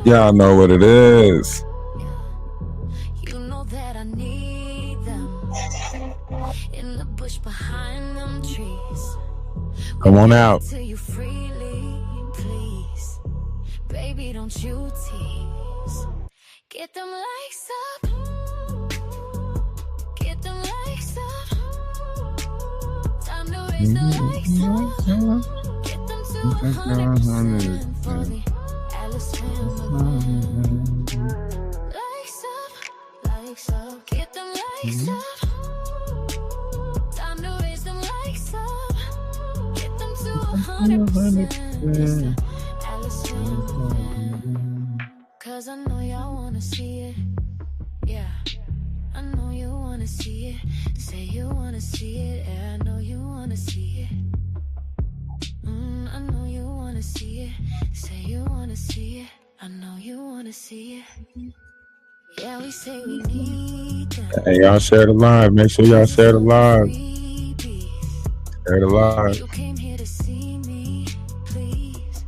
Y'all know what it is. You know that I need them in the bush behind them trees. Come on out. To you freely, please. Baby, don't you tease. Get them lights up. Get them lights up. Time to raise the lights up. Get them to 100% for the Alice family. Lights up, lights up. Get them lights up. Time to raise them lights up. Get them to 100%. Alice family. Cause I know y'all wanna see it. Yeah, I know you wanna see it. Say you wanna see it. Yeah, I know you wanna see it. I know you wanna see it. Say you wanna see it. I know you wanna see it. Yeah, we say we need them. Hey, y'all share the live. Make sure y'all share the live. Share the live. You came here to see me, please.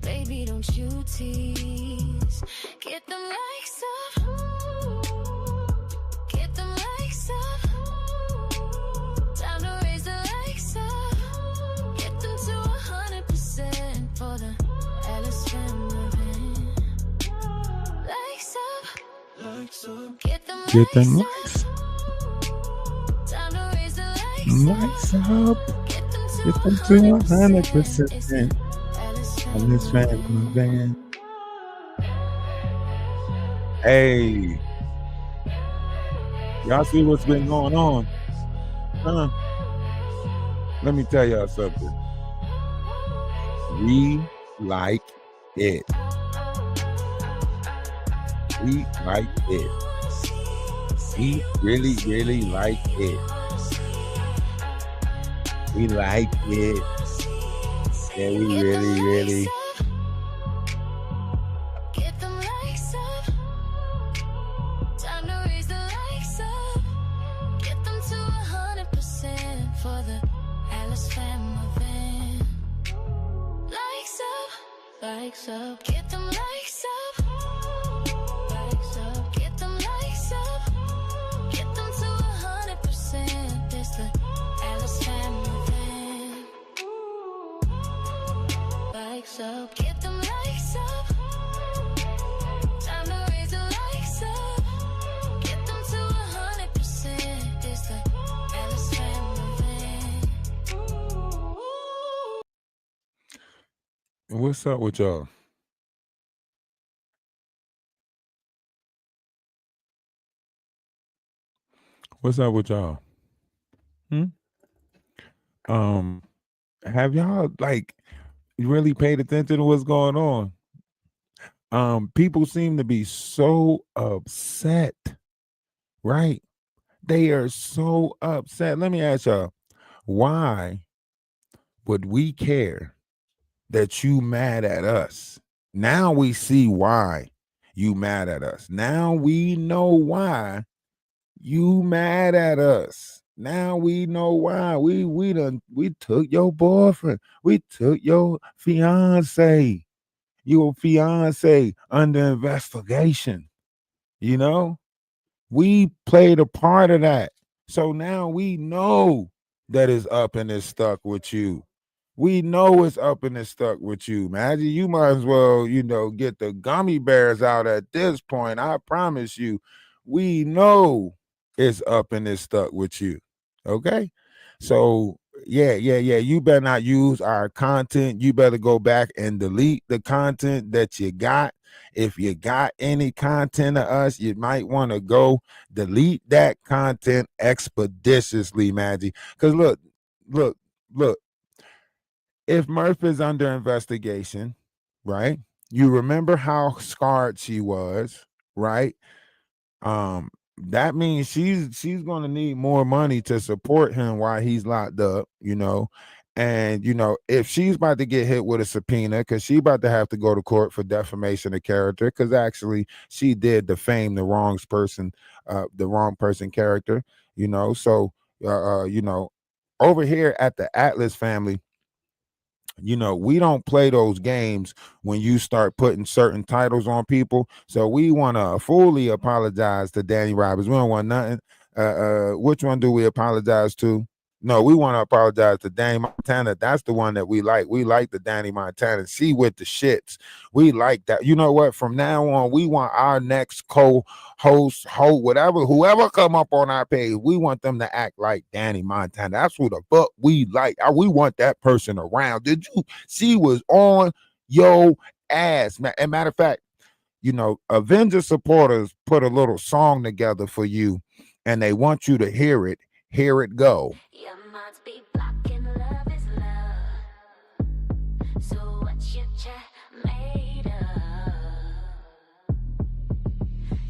Baby, don't you tease. Get them lights up. Get them lights up. Time to raise the lights up. Get them to 100% for the Alice family. Lights up. Lights up. Get them lights lights. up. Time to raise the Lights up. Get them to 100%. Alice family. Hey, y'all see what's been going on? Huh? Let me tell y'all something. We like it. We like it. We really, really like it. We like it. Yeah, we really, really. Get them lights up. Time to raise the lights up. Get them to 100% for the Alice family. Lights up. Lights up. Get them lights up. Lights up. Get them lights up. Get them to 100%. It's the Alice family. Lights up. Get them lights up. Time to raise the lights up. Get them to 100%. It's the Alice family. What's up with y'all? What's up with y'all? Have y'all like really paid attention to what's going on? People seem to be so upset, right? They are so upset. Let me ask y'all, why would we care that you mad at us? Now we see why you mad at us. Now we know why you mad at us. Now we know why. We took your boyfriend. We took your fiance. Your fiance under investigation. You know? We played a part of that. So now we know that it's up and it's stuck with you. We know it's up and it's stuck with you. Imagine you might as well, get the gummy bears out at this point. I promise you, we know it's up and it's stuck with you. Okay? So yeah. You better not use our content. You better go back and delete the content that you got. If you got any content of us, you might want to go delete that content expeditiously, Maggie. Because look. If Murph is under investigation, right? You remember how scarred she was, right? That means she's going to need more money to support him while he's locked up, And if she's about to get hit with a subpoena, because she about to have to go to court for defamation of character, because actually she did defame the wrong person character, So over here at the Atlas family, We don't play those games when you start putting certain titles on people. So we want to fully apologize to Danny Roberts. We don't want nothing. Which one do we apologize to? No, we want to apologize to Danny Montana. That's the one that we like. We like the Danny Montana. She with the shits. We like that. You know what? From now on, we want our next co-host, whatever, whoever come up on our page, we want them to act like Danny Montana. That's who the fuck we like. We want that person around. Did you? She was on your ass, man. And matter of fact, Avenger supporters put a little song together for you, and they want you to hear it. Here it go. You must be blocking love is love. So what's your chat made of?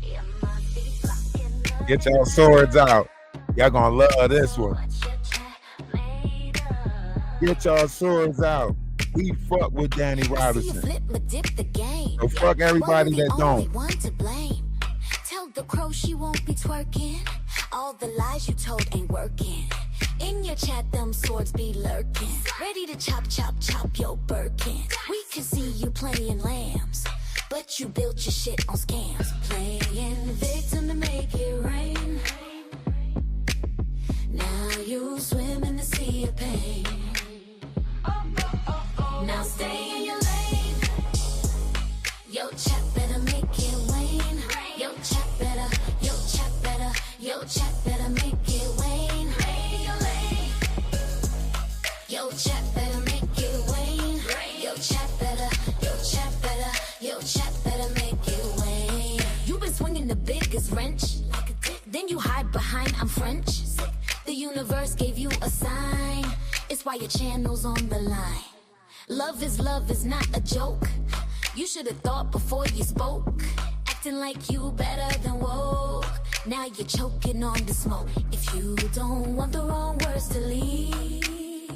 You must be blocking love. Get y'all swords out. Y'all gonna love this one. What's your chat made of? Get y'all swords out. We fuck with Danny Robinson. Flip, dip the game. So fuck everybody that don't. One to blame. Tell the crow she won't be twerking. All the lies you told ain't working. In your chat, them swords be lurking. Ready to chop, chop, chop your Birkin. We can see you playing lambs, but you built your shit on scams. Playing victim to make it rain. Now you swim in the sea of pain. Now stay in your lane. Yo, chat better make it wane. Yo, chat better, yo, chat better, yo, chat better make it wane. Stay in your lane. Yo, chat better make it wane. Yo, chat better, yo, chat better, yo, chat better make it wane. You been swinging the biggest wrench, like a dick, then you hide behind I'm French. The universe gave you a sign. It's why your channel's on the line. Love is not a joke. You should have thought before you spoke. Acting like you better than woke. Now you're choking on the smoke. If you don't want the wrong words to leak,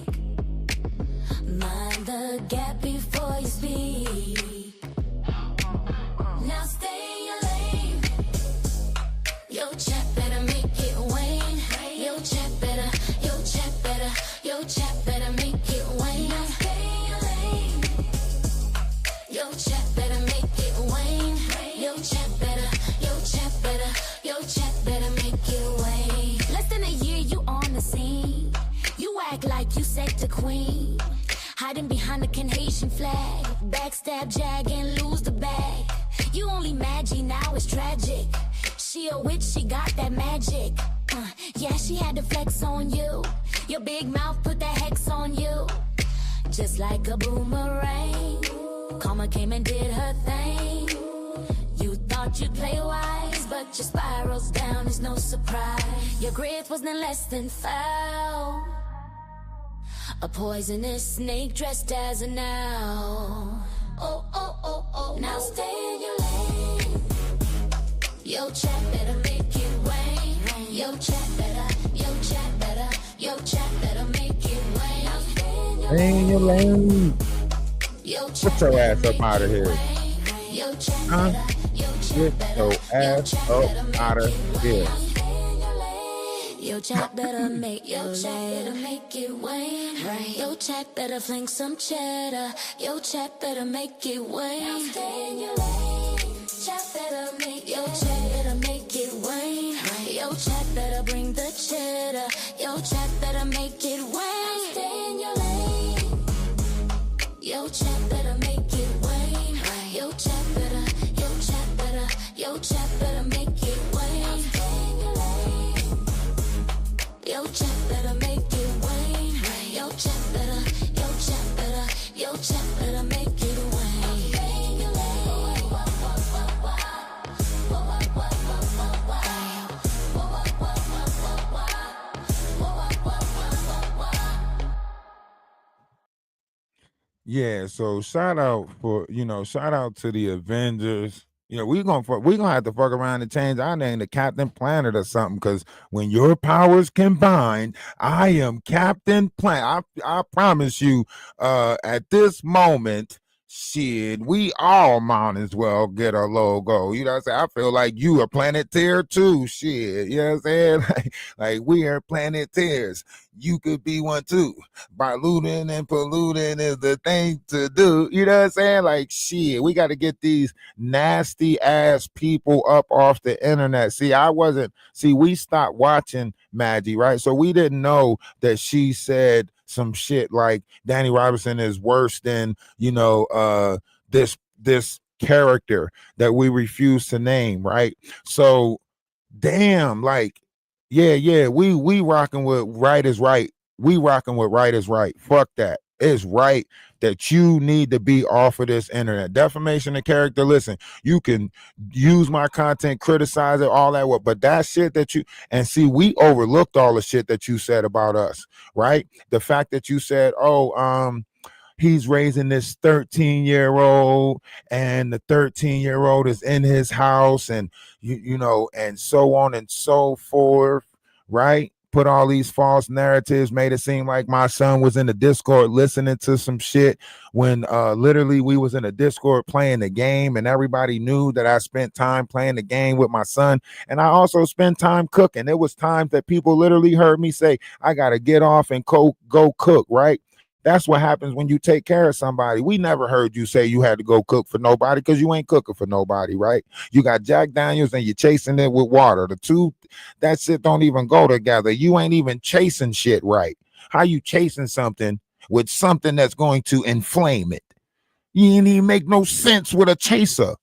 mind the gap before you speak. Now stay in your lane. Yo, chat better make it wane. Yo, chat better, yo, chat better, yo, chat better make it wane. Now stay in your lane. Yo, chat better make it wane. Yo, chat better, yo, chat better, yo, chat better make it wane. Less than a year you on the scene. You act like you set the queen. Hiding behind the Haitian flag. Backstab, jag, and lose the bag. You only Maggie, now it's tragic. She a witch, she got that magic. Yeah, she had to flex on you. Your big mouth put that hex on you. Just like a boomerang. Karma came and did her thing. You thought you'd play wise, but your spirals down is no surprise. Your growth was no less than foul. A poisonous snake dressed as an owl. Oh, oh, oh, oh. Now stay in your lane. Yo, chat better make it wane. Yo, chat better, yo, chat better, yo, chat better make it wane. Now stay in your lane. Yo, Get your ass up out of here. Yo, chat Huh? better, yo, chat Get better, your ass up out of here. Yo, chat better make your chat better make it wane. Yo, chat better fling some cheddar. Yo, chat better make it wane. Stay in your lane. Chat better make your chat better make it wane. Yo, chat better bring the cheddar. Yo, chat better make it wane. Stay in your lane. Yo, chat better make it wane. Yo, chat better, yo, chat better, yo, chat better make it wane. Stay in your lane. Yo, chat better make it wane. Yo, chat better, yo, chat better, yo, chat better make it wane. Stay in your lane. Yeah, so shout out to the Avengers. We're gonna have to fuck around and change our name to Captain Planet or something, because when your powers combine, I am Captain Planet. I promise you, at this moment, shit, we all might as well get a logo. You know what I'm saying? I feel like you are Planeteer too. Shit. You know what I'm saying? Like we are Planeteers. You could be one too. By looting and polluting is the thing to do. You know what I'm saying? Like shit, we got to get these nasty ass people up off the internet. See, we stopped watching Maggie, right? So we didn't know that she said some shit like Danny Robinson is worse than, this character that we refuse to name, right? So damn, like, yeah, we rocking with right is right. We rocking with right is right. Fuck that. It's right that you need to be off of this internet. Defamation of character. Listen, you can use my content, criticize it, all that, but that shit that you and see, we overlooked all the shit that you said about us, right? The fact that you said, he's raising this 13-year-old and the 13-year-old is in his house and and so on and so forth, right? Put all these false narratives, made it seem like my son was in the Discord listening to some shit when literally we was in a Discord playing the game, and everybody knew that I spent time playing the game with my son, and I also spent time cooking. It was times that people literally heard me say, I gotta get off and go cook, right? That's what happens when you take care of somebody. We never heard you say you had to go cook for nobody because you ain't cooking for nobody, right? You got Jack Daniels and you're chasing it with water. The two, that shit don't even go together. You ain't even chasing shit right. How you chasing something with something that's going to inflame it? You ain't even make no sense with a chaser.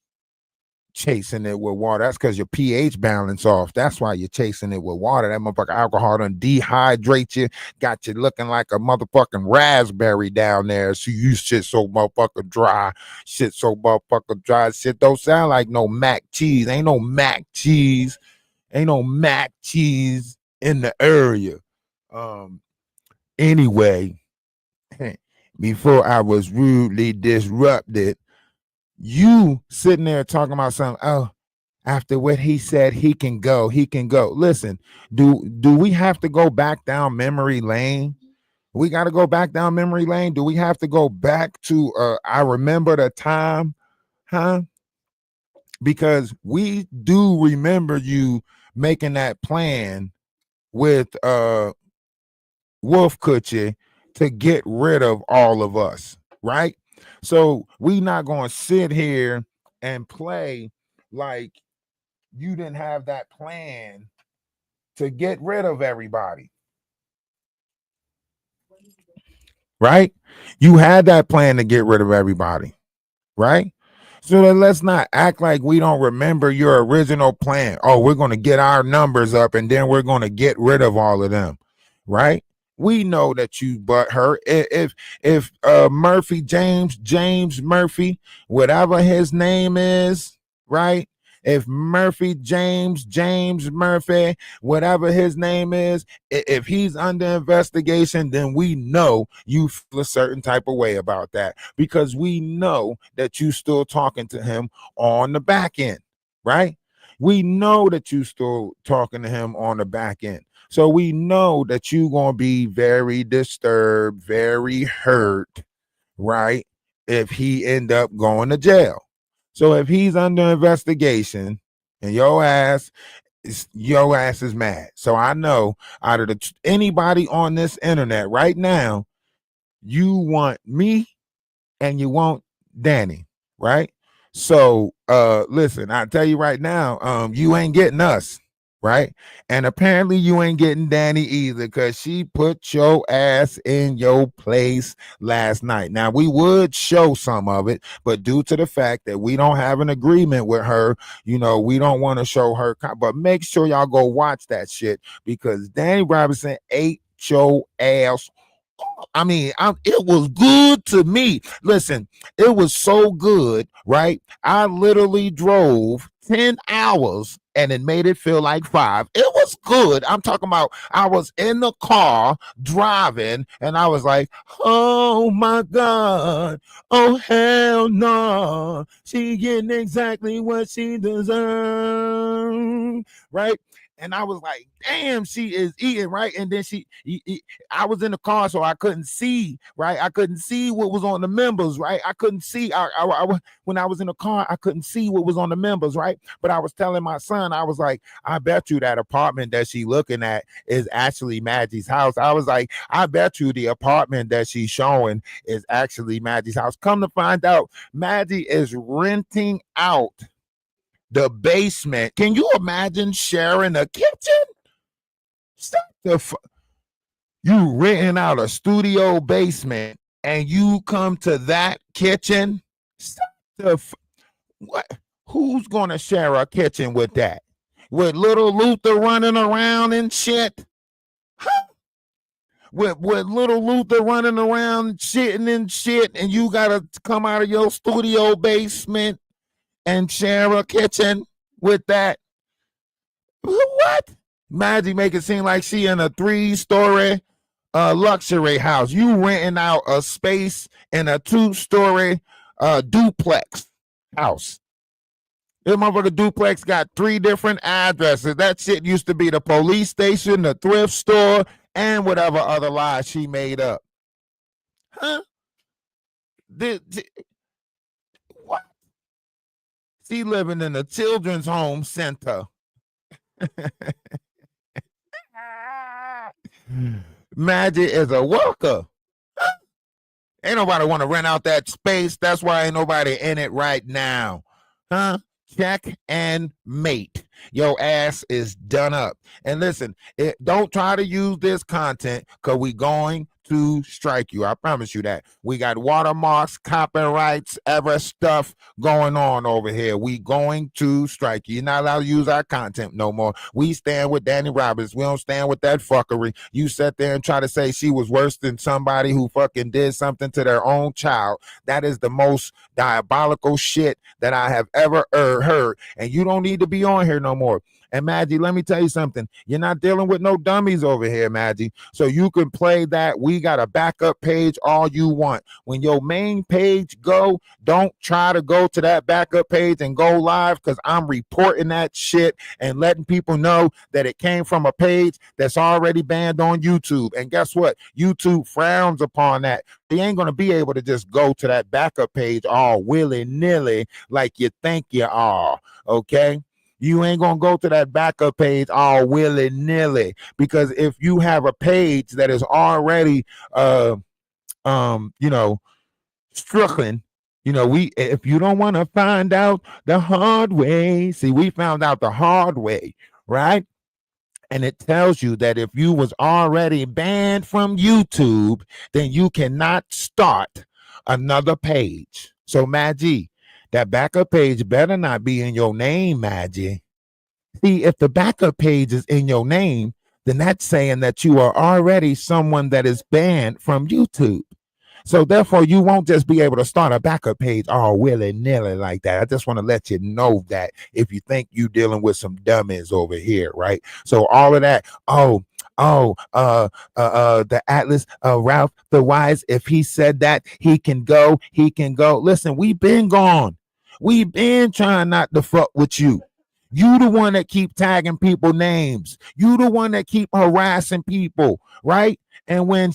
Chasing it with water. That's because your pH balance off. That's why you're chasing it with water. That motherfucking alcohol done dehydrate you, got you looking like a motherfucking raspberry down there. So you shit so motherfucking dry. Shit so motherfucking dry. Shit don't sound like no mac cheese. Ain't no mac cheese. Ain't no mac cheese in the area. Anyway, before I was rudely disrupted, you sitting there talking about something. Oh, after what he said, he can go. Listen, do we have to go back down memory lane? We got to go back down memory lane. Do we have to go back to I remember the time, huh? Because we do remember you making that plan with Wolf Kutcher to get rid of all of us, right? So we not going to sit here and play like you didn't have that plan to get rid of everybody, right? You had that plan to get rid of everybody, right? So then let's not act like we don't remember your original plan. Oh, we're going to get our numbers up and then we're going to get rid of all of them, right? We know that you butt hurt. If Murphy James Murphy, whatever his name is, right? If Murphy James Murphy, whatever his name is, if he's under investigation, then we know you feel a certain type of way about that because we know that you still talking to him on the back end, right? We know that you still talking to him on the back end. So we know that you're going to be very disturbed, very hurt, right? If he end up going to jail. So if he's under investigation and your ass is mad. So I know out of anybody on this internet right now, you want me and you want Danny, right? So listen, I tell you right now, you ain't getting us, right? And apparently you ain't getting Danny either because she put your ass in your place last night. Now we would show some of it, but due to the fact that we don't have an agreement with her, we don't want to show her. But make sure y'all go watch that shit because Danny Robinson ate your ass. I mean, it was good to me. Listen, it was so good, right? I literally drove 10 hours and it made it feel like 5. It was good. I'm talking about I was in the car driving and I was like, oh my God. Oh, hell no. She getting exactly what she deserves, right? And I was like, damn, she is eating, right? And then I was in the car, so I couldn't see, right? I couldn't see what was on the members, right? I couldn't see. When I was in the car, I couldn't see what was on the members, right? But I was telling my son, I was like, I bet you that apartment that she looking at is actually Maggie's house. I was like, I bet you the apartment that she's showing is actually Maggie's house. Come to find out, Maggie is renting out the basement. Can you imagine sharing a kitchen? Stop you renting out a studio basement and you come to that kitchen? Stop what? Who's gonna share a kitchen with that? With little Luther running around and shit? Huh? With little Luther running around shitting and shit, and you gotta come out of your studio basement and share a kitchen with that? What? Maggie make it seem like she in a 3-story luxury house. You renting out a space in a 2-story duplex house. This motherfucker duplex got 3 different addresses. That shit used to be the police station, the thrift store, and whatever other lies she made up. Huh? What? She living in a children's home center. Magic is a worker. Huh? Ain't nobody want to rent out that space. That's why ain't nobody in it right now. Huh? Check and mate. Your ass is done up. And listen, don't try to use this content because we going to strike you. I promise you that. We got watermarks, copyrights, ever stuff going on over here. We going to strike you. You're not allowed to use our content no more. We stand with Danny Roberts. We don't stand with that fuckery. You sat there and try to say she was worse than somebody who fucking did something to their own child. That is the most diabolical shit that I have ever heard. And you don't need to be on here no more. And Maggie, let me tell you something. You're not dealing with no dummies over here, Maggie. So you can play that. We got a backup page all you want. When your main page go, don't try to go to that backup page and go live because I'm reporting that shit and letting people know that it came from a page that's already banned on YouTube. And guess what? YouTube frowns upon that. They ain't going to be able to just go to that backup page all willy-nilly like you think you are, okay? You ain't going to go to that backup page all willy-nilly because if you have a page that is already, stricken, if you don't want to find out the hard way, see, we found out the hard way, right? And it tells you that if you was already banned from YouTube, then you cannot start another page. So, Maggie, that backup page better not be in your name, Maggie. See, if the backup page is in your name, then that's saying that you are already someone that is banned from YouTube. So therefore, you won't just be able to start a backup page all willy-nilly like that. I just want to let you know that if you think you're dealing with some dummies over here, right? So all of that, the Atlas, Ralph, DaWise, if he said that, he can go. Listen, we've been gone. We've been trying not to fuck with you. You the one that keep tagging people names. You the one that keep harassing people, right? And when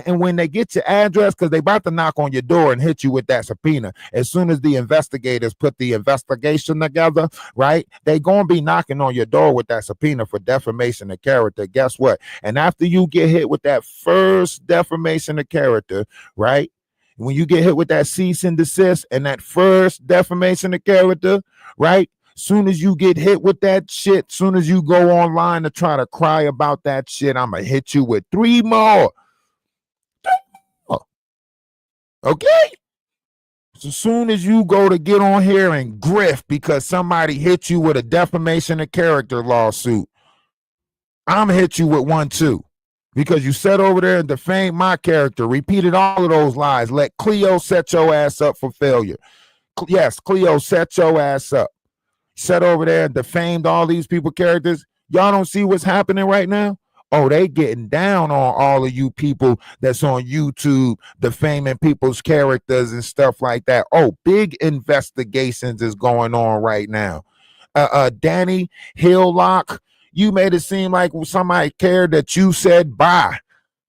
when they get your address, because they about to knock on your door and hit you with that subpoena, as soon as the investigators put the investigation together, right? They gonna be knocking on your door with that subpoena for defamation of character. Guess what? And after you get hit with that first defamation of character, right? When you get hit with that cease and desist and that first defamation of character, right? Soon as you get hit with that shit, soon as you go online to try to cry about that shit, I'm going to hit you with 3 more. Okay? So soon as you go to get on here and grift because somebody hit you with a defamation of character lawsuit, I'm going to hit you with 1 too. Because you sat over there and defamed my character, repeated all of those lies, let Cleo set your ass up for failure. Yes, Cleo, set your ass up. Sat over there and defamed all these people characters. Y'all don't see what's happening right now? Oh, they getting down on all of you people that's on YouTube defaming people's characters and stuff like that. Oh, big investigations is going on right now. Danny Hillock, You made it seem like somebody cared that you said bye.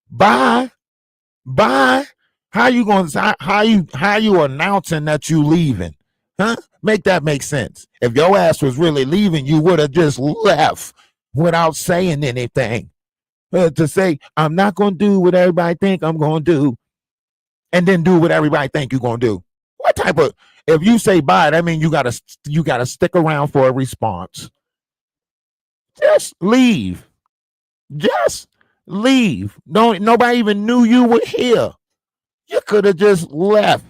Bye. Bye. How you going to how you announcing that you leaving? Huh? Make that make sense. If your ass was really leaving, you would have just left without saying anything. To say, I'm not going to do what everybody think I'm going to do, and then do what everybody think you're going to do. What type of, if you say bye, that means you gotta stick around for a response. Just leave. Just leave. Nobody even knew you were here. You could have just left.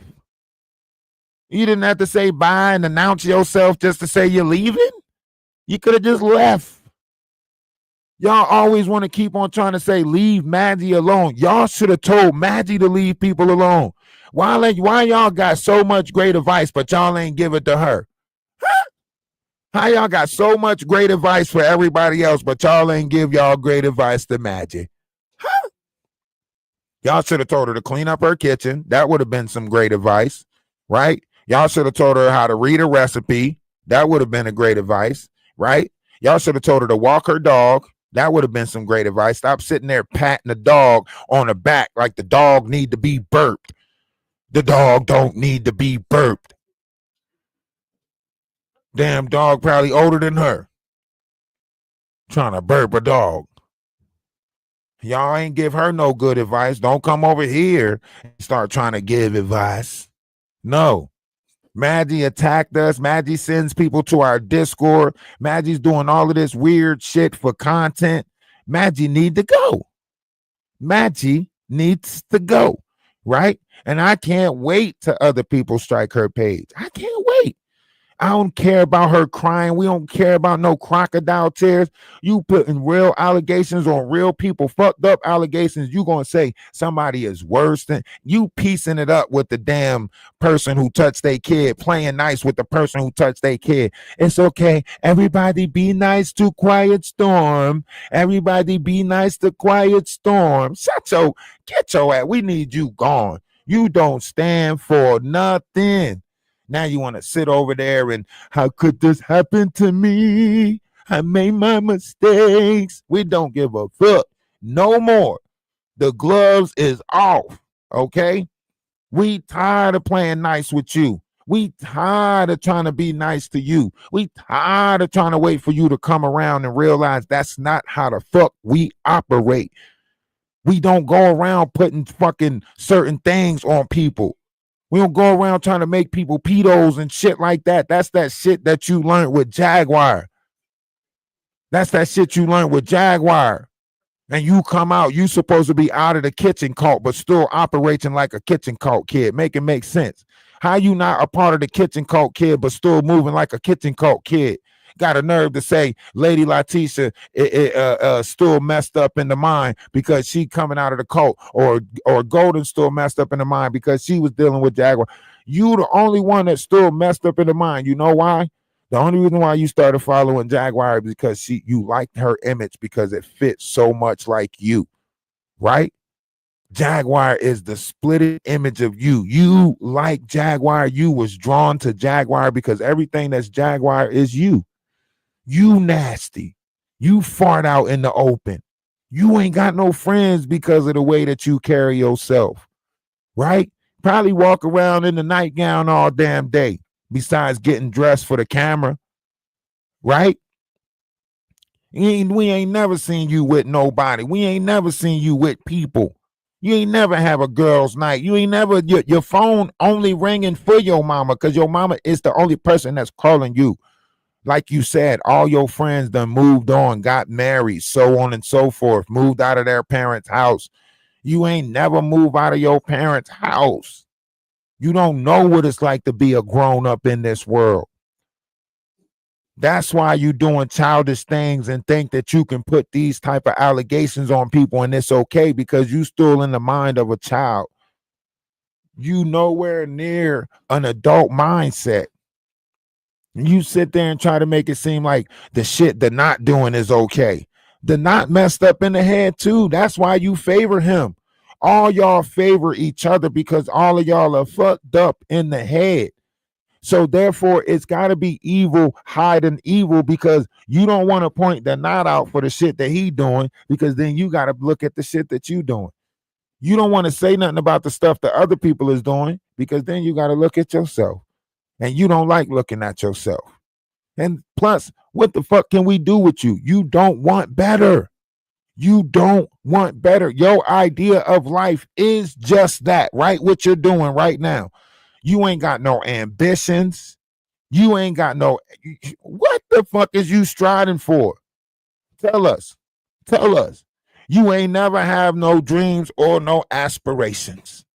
You didn't have to say bye and announce yourself just to say you're leaving. You could have just left. Y'all always want to keep on trying to say leave Maggie alone. Y'all should have told Maggie to leave people alone. Why y'all got so much great advice, but y'all ain't give it to her? Huh? How y'all got so much great advice for everybody else, but y'all ain't give y'all great advice to Maggie? Huh? Y'all should have told her to clean up her kitchen. That would have been some great advice, right? Y'all should have told her how to read a recipe. That would have been a great advice, right? Y'all should have told her to walk her dog. That would have been some great advice. Stop sitting there patting the dog on the back like the dog need to be burped. The dog don't need to be burped. Damn dog probably older than her. Trying to burp a dog. Y'all ain't give her no good advice. Don't come over here and start trying to give advice. No. Maggie attacked us. Maggie sends people to our Discord. Maggie's doing all of this weird shit for content. Maggie need to go. Maggie needs to go, right? And I can't wait till other people strike her page. I can't wait. I don't care about her crying. We don't care about no crocodile tears. You putting real allegations on real people, fucked up allegations. You gonna say somebody is worse than you, piecing it up with the damn person who touched their kid, playing nice with the person who touched their kid. It's okay. Everybody be nice to Quiet Storm. Everybody be nice to Quiet Storm. Get your ass. We need you gone. You don't stand for nothing. Now you want to sit over there and how could this happen to me? I made my mistakes. We don't give a fuck no more. The gloves is off, okay? We tired of playing nice with you. We tired of trying to be nice to you. We tired of trying to wait for you to come around and realize that's not how the fuck we operate. We don't go around putting fucking certain things on people. We don't go around trying to make people pedos and shit like that. That's that shit that you learned with Jaguar. That's that shit you learned with Jaguar. And you come out, you supposed to be out of the kitchen cult, but still operating like a kitchen cult kid. Make it make sense. How you not a part of the kitchen cult kid, but still moving like a kitchen cult kid? Got a nerve to say Lady Letitia still messed up in the mind because she coming out of the cult, or Golden still messed up in the mind because she was dealing with Jaguar. You the only one that's still messed up in the mind. You know why? The only reason why you started following Jaguar is because you liked her image because it fits so much like you, right? Jaguar is the split image of you. You like Jaguar. You was drawn to Jaguar because everything that's Jaguar is you. You nasty. You fart out in the open. You ain't got no friends because of the way that you carry yourself, right? Probably walk around in the nightgown all damn day besides getting dressed for the camera, right? We ain't never seen you with nobody. We ain't never seen you with people. You ain't never have a girl's night. You ain't never, your phone only ringing for your mama because your mama is the only person that's calling you. Like you said, all your friends done moved on, got married, so on and so forth, moved out of their parents' house. You ain't never moved out of your parents' house. You don't know what it's like to be a grown up in this world. That's why you doing childish things and think that you can put these type of allegations on people and it's okay because you still in the mind of a child. You nowhere near an adult mindset. You sit there and try to make it seem like the shit the not doing is okay. The not messed up in the head too. That's why you favor him. All y'all favor each other because all of y'all are fucked up in the head. So therefore, it's got to be evil hiding evil, because you don't want to point the knot out for the shit that he doing, because then you got to look at the shit that you doing. You don't want to say nothing about the stuff that other people is doing, because then you got to look at yourself, and you don't like looking at yourself. And plus, what the fuck can we do with you? You don't want better. You don't want better. Your idea of life is just that, right? What you're doing right now. You ain't got no ambitions. You ain't got no. What the fuck is you striding for? Tell us. Tell us. You ain't never have no dreams or no aspirations.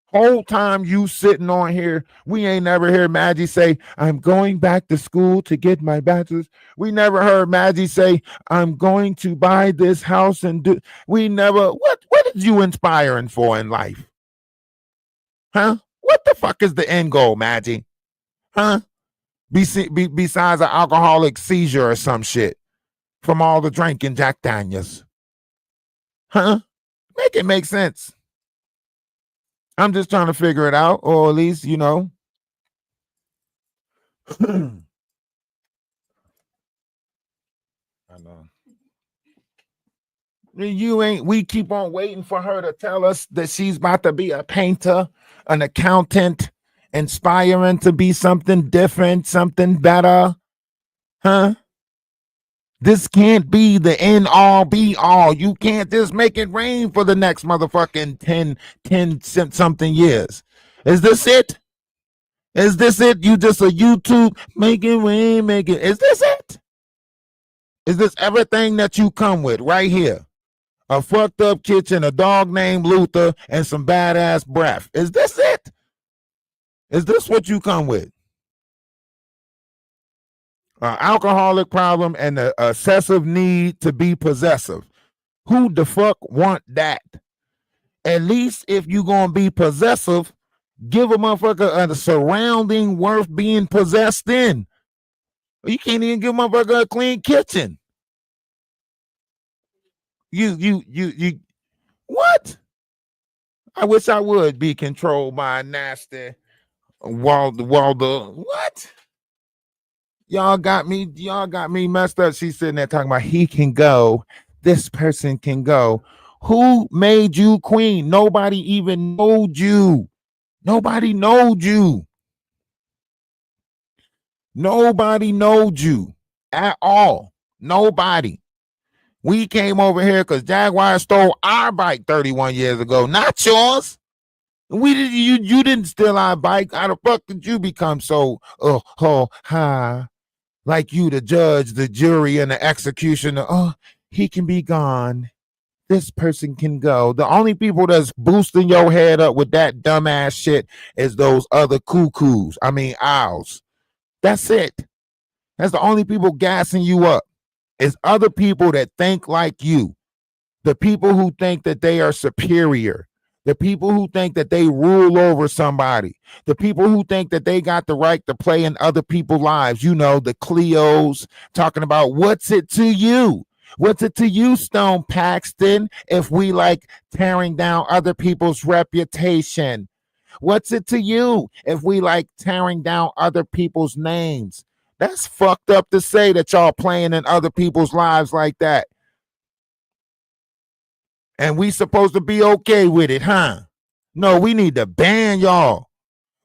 Whole time you sitting on here, we ain't never heard Maggie say, I'm going back to school to get my bachelor's. We never heard Maggie say, I'm going to buy this house and do. We never. What is you inspiring for in life? Huh? What the fuck is the end goal, Maggie? Huh? Besides an alcoholic seizure or some shit from all the drinking Jack Daniels. Huh? Make it make sense. I'm just trying to figure it out, or at least, you know. I know. You ain't, we keep on waiting for her to tell us that she's about to be a painter, an accountant, inspiring to be something different, something better. Huh? This can't be the end all be all. You can't just make it rain for the next motherfucking 10 something years. Is this it? Is this it? You just a YouTube make it rain, make it. Is this it? Is this everything that you come with right here? A fucked up kitchen, a dog named Luther, and some badass breath. Is this it? Is this what you come with? Alcoholic problem and the excessive need to be possessive. Who the fuck want that? At least if you gonna be possessive, give a motherfucker a surrounding worth being possessed in. You can't even give a motherfucker a clean kitchen. You what? I wish I would be controlled by a nasty Waldo. What? Y'all got me messed up. She's sitting there talking about he can go, this person can go. Who made you queen? Nobody even knowed you. Nobody knowed you. Nobody knowed you at all. Nobody. We came over here because Jaguar stole our bike 31 years ago, not yours. You didn't steal our bike. How the fuck did you become so high? Like you, the judge, the jury, and the executioner. Oh, he can be gone. This person can go. The only people that's boosting your head up with that dumbass shit is those other cuckoos. I mean, owls. That's it. That's the only people gassing you up. It's other people that think like you. The people who think that they are superior. The people who think that they rule over somebody. The people who think that they got the right to play in other people's lives. You know, the Cleos talking about what's it to you? What's it to you, Stone Paxton, if we like tearing down other people's reputation? What's it to you if we like tearing down other people's names? That's fucked up to say that y'all playing in other people's lives like that. And we supposed to be okay with it, huh? No, we need to ban y'all.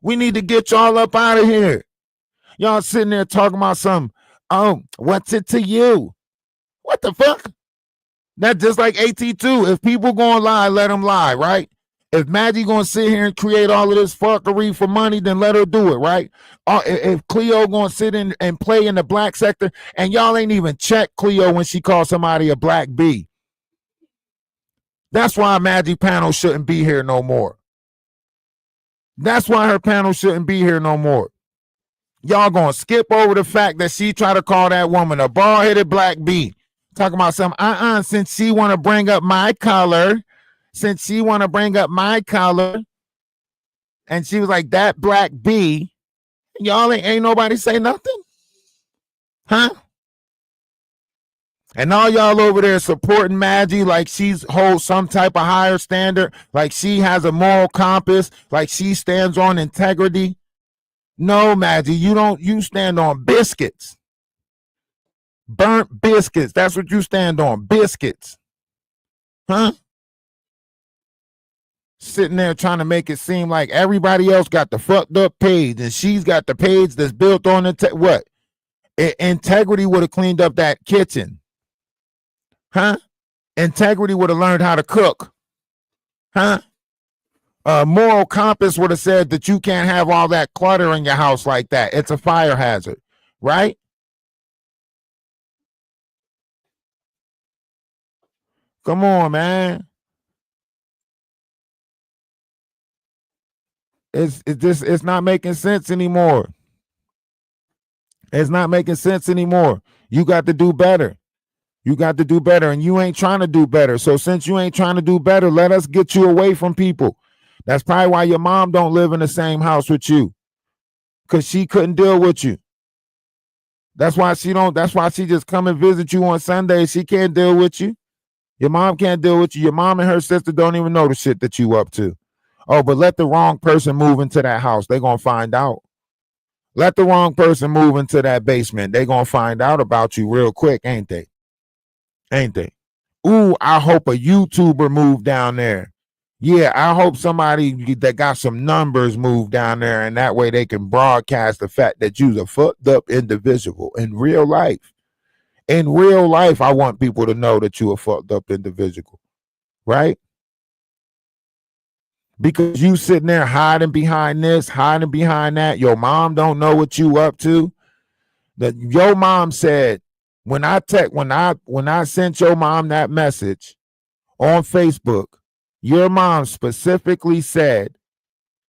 We need to get y'all up out of here. Y'all sitting there talking about something. Oh, what's it to you? What the fuck? That's just like AT2. If people gonna lie, let them lie, right? If Maggie gonna sit here and create all of this fuckery for money, then let her do it, right? If Cleo gonna sit in and play in the black sector, and y'all ain't even check Cleo when she calls somebody a black bee. That's why Maggie panel shouldn't be here no more. That's why her panel shouldn't be here no more. Y'all gonna skip over the fact that she tried to call that woman a bald-headed black bee. Talking about some, since she want to bring up my color, and she was like, that black bee, y'all ain't nobody say nothing? Huh? And all y'all over there supporting Maggie like she's holds some type of higher standard, like she has a moral compass, like she stands on integrity. No, Maggie, you stand on biscuits. Burnt biscuits. That's what you stand on. Biscuits. Huh? Sitting there trying to make it seem like everybody else got the fucked up page and she's got the page that's built on what? Integrity would have cleaned up that kitchen. Huh? Integrity would have learned how to cook. Huh? Moral compass would have said that you can't have all that clutter in your house like that. It's a fire hazard, right? Come on, man. It's not making sense anymore. It's not making sense anymore. You got to do better. You got to do better, and you ain't trying to do better. So since you ain't trying to do better, let us get you away from people. That's probably why your mom don't live in the same house with you, because she couldn't deal with you. That's why she just come and visit you on Sundays. She can't deal with you. Your mom can't deal with you. Your mom and her sister don't even know the shit that you up to. Oh, but let the wrong person move into that house. They're going to find out. Let the wrong person move into that basement. They're going to find out about you real quick, ain't they? Ain't they? Ooh, I hope a YouTuber moved down there. Yeah, I hope somebody that got some numbers moved down there, and that way they can broadcast the fact that you're a fucked up individual in real life. In real life, I want people to know that you're a fucked up individual, right? Because you sitting there hiding behind this, hiding behind that. Your mom don't know what you up to. That your mom said, when I sent your mom that message on Facebook, your mom specifically said,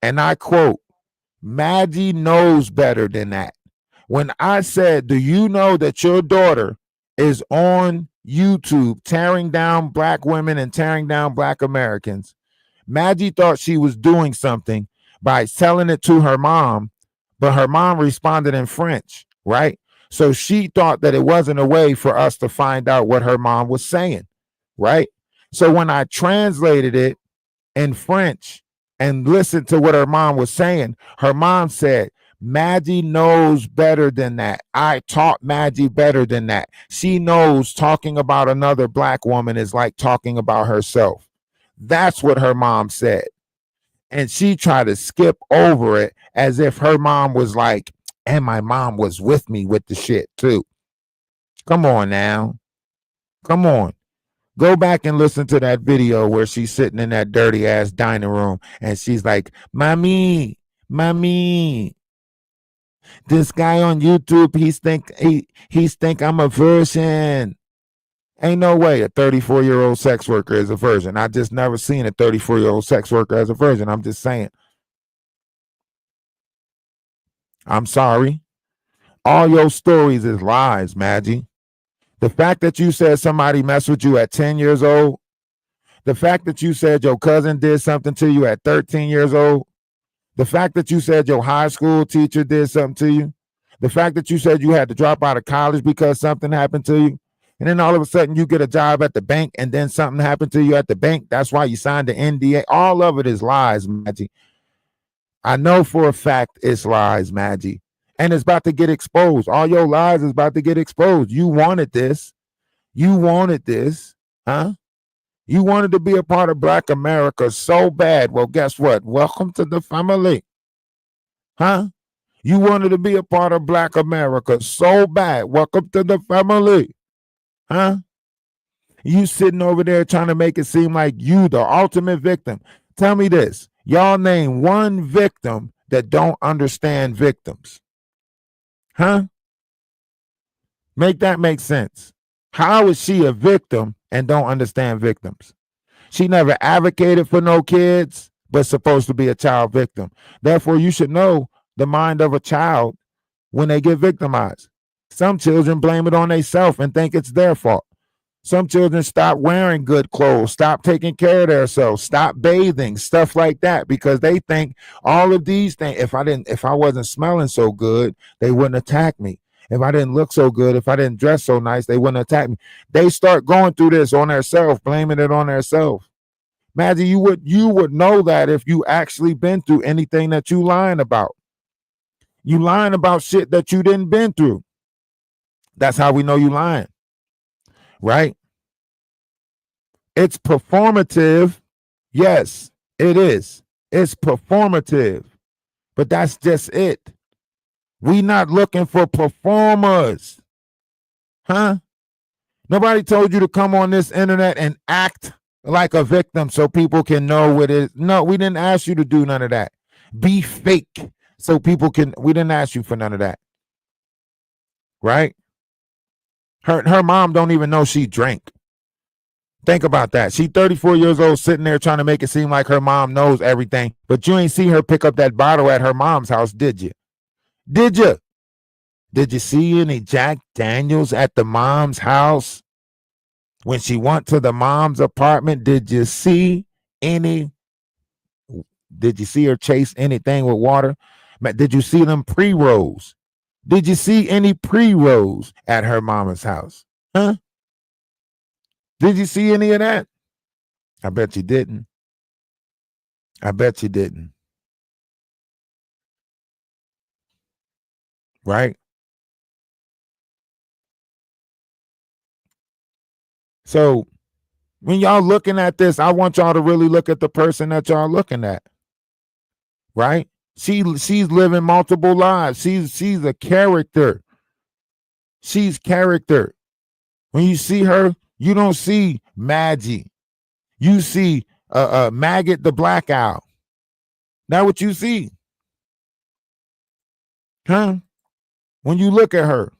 and I quote, Maggie knows better than that. When I said, do you know that your daughter is on YouTube tearing down black women and tearing down black Americans? Maggie thought she was doing something by telling it to her mom, but her mom responded in French, right? So she thought that it wasn't a way for us to find out what her mom was saying, right? So when I translated it in French and listened to what her mom was saying, her mom said, Maggie knows better than that. I taught Maggie better than that. She knows talking about another black woman is like talking about herself. That's what her mom said. And she tried to skip over it as if her mom was like, and my mom was with me with the shit too. Come on now. Come on. Go back and listen to that video where she's sitting in that dirty ass dining room and she's like, Mommy, this guy on YouTube, he's think I'm a virgin. Ain't no way a 34-year-old sex worker is a virgin. I just never seen a 34-year-old sex worker as a virgin. I'm just saying. I'm sorry. All your stories is lies, Maggie. The fact that you said somebody messed with you at 10 years old, the fact that you said your cousin did something to you at 13 years old, the fact that you said your high school teacher did something to you, the fact that you said you had to drop out of college because something happened to you, and then all of a sudden you get a job at the bank and then something happened to you at the bank. That's why you signed the NDA. All of it is lies, Maggie. I know for a fact it's lies, Maggie. And it's about to get exposed. All your lies is about to get exposed. You wanted this. You wanted this. Huh? You wanted to be a part of Black America so bad. Well, guess what? Welcome to the family. Huh? You wanted to be a part of Black America so bad. Welcome to the family. Huh? You sitting over there trying to make it seem like you the ultimate victim. Tell me this. Y'all name one victim that don't understand victims. Huh? Make that make sense. How is she a victim and don't understand victims? She never advocated for no kids, but supposed to be a child victim. Therefore, you should know the mind of a child when they get victimized. Some children blame it on themselves and think it's their fault. Some children stop wearing good clothes, stop taking care of themselves, stop bathing, stuff like that, because they think all of these things, if I wasn't smelling so good, they wouldn't attack me. If I didn't look so good, if I didn't dress so nice, they wouldn't attack me. They start going through this on themselves, blaming it on themselves. Imagine you would know that if you actually been through anything that you lying about. You lying about shit that you didn't been through. That's how we know you lying, right? It's performative. Yes, it is. It's performative, but that's just it. We not looking for performers, huh? Nobody told you to come on this internet and act like a victim so people can know what it is. No, we didn't ask you to do none of that. Be fake so people can. We didn't ask you for none of that, right? Her mom don't even know she drank. Think about that. She 34 years old sitting there trying to make it seem like her mom knows everything, but you ain't see her pick up that bottle at her mom's house, did you? Did you? Did you see any Jack Daniels at the mom's house? When she went to the mom's apartment, did you see her chase anything with water? Did you see them pre-rolls? Did you see any pre-rolls at her mama's house? Huh? Did you see any of that? I bet you didn't. I bet you didn't. Right? So when y'all looking at this, I want y'all to really look at the person that y'all looking at. Right? She's living multiple lives. She's a character. She's character. When you see her, you don't see Maggie. You see Maggot the Black Owl. Now what you see? Huh? When you look at her,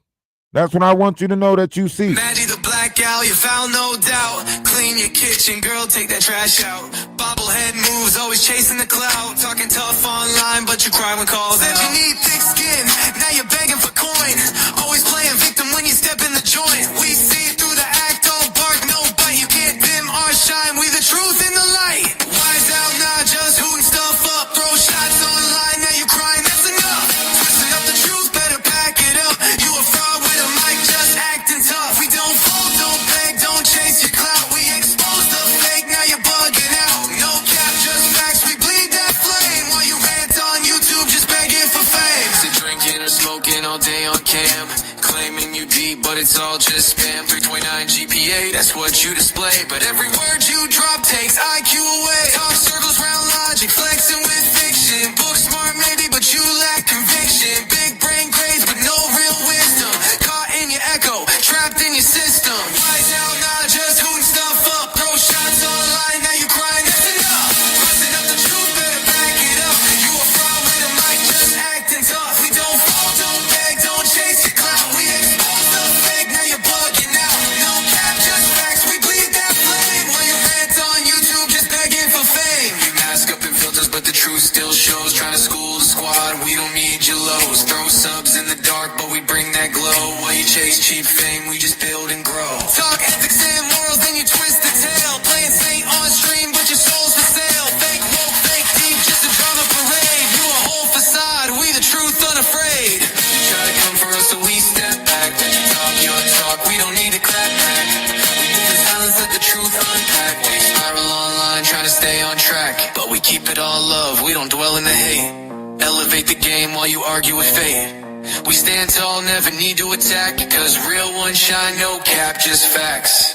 that's what I want you to know that you see. Maggie the Black Owl, you found no doubt. Clean your kitchen, girl, take that trash out. Bobblehead moves, always chasing the clout. Talking tough online, but you cry when called out. Said you need thick skin, now you're begging for coin. Always playing victim when you step in the joint. We see through the act, all bark, no bite. You can't dim our shine, we the truth in the light. Wise out, not just hooting stuff up. Throw shots online, now you crying, that's enough. Twisting up the truth, better back it up. You a fraud with a mic, just acting tough. We don't fold, don't beg, don't chase your clout. We expose the fake, now you're bugging out. No cap, just facts, we bleed that flame. While you rant on YouTube, just begging for fame. Sit drinking or smoking all day on cam. Claiming you deep, but it's all just spam. 3.9 GPA, that's what you display. But every word you drop takes IQ away. Talk circles round logic, flexing with fiction. Book smart maybe, but you lack conviction. Big brain craze, but no real wisdom. Caught in your echo, trapped in your system. Wise out, not just hooting stuff up. Throw shots online, now you crying, that's enough. Busting up the truth, better back it up. You a fraud with a mic, just acting tough. We don't fall, don't beg, don't chase your clout. We expose the fake, now you're bugging out. No cap, just facts, we bleed that flame. While you rant on YouTube, just begging for fame. We mask up in filters, but the truth still shows. Trying to school the squad, we don't need your lows. Throw subs in the dark, but we bring that glow. While you chase cheap fame, we just build and grow. Talk ethics and morals, then you twist the tail. Playing saint on stream, but your soul's for sale. Fake woke, fake deep, just a drama parade. You a whole facade, we the truth unafraid. You try to come for us, so we step back. Let you talk your talk, we don't need to clap back. We move in silence, let the truth unpack. We spiral online, trying to stay on track. But we keep it all love, we don't dwell in the hate. Elevate the game while you argue with fate. We stand tall, never need to attack. Cause real ones shine, no cap, just facts.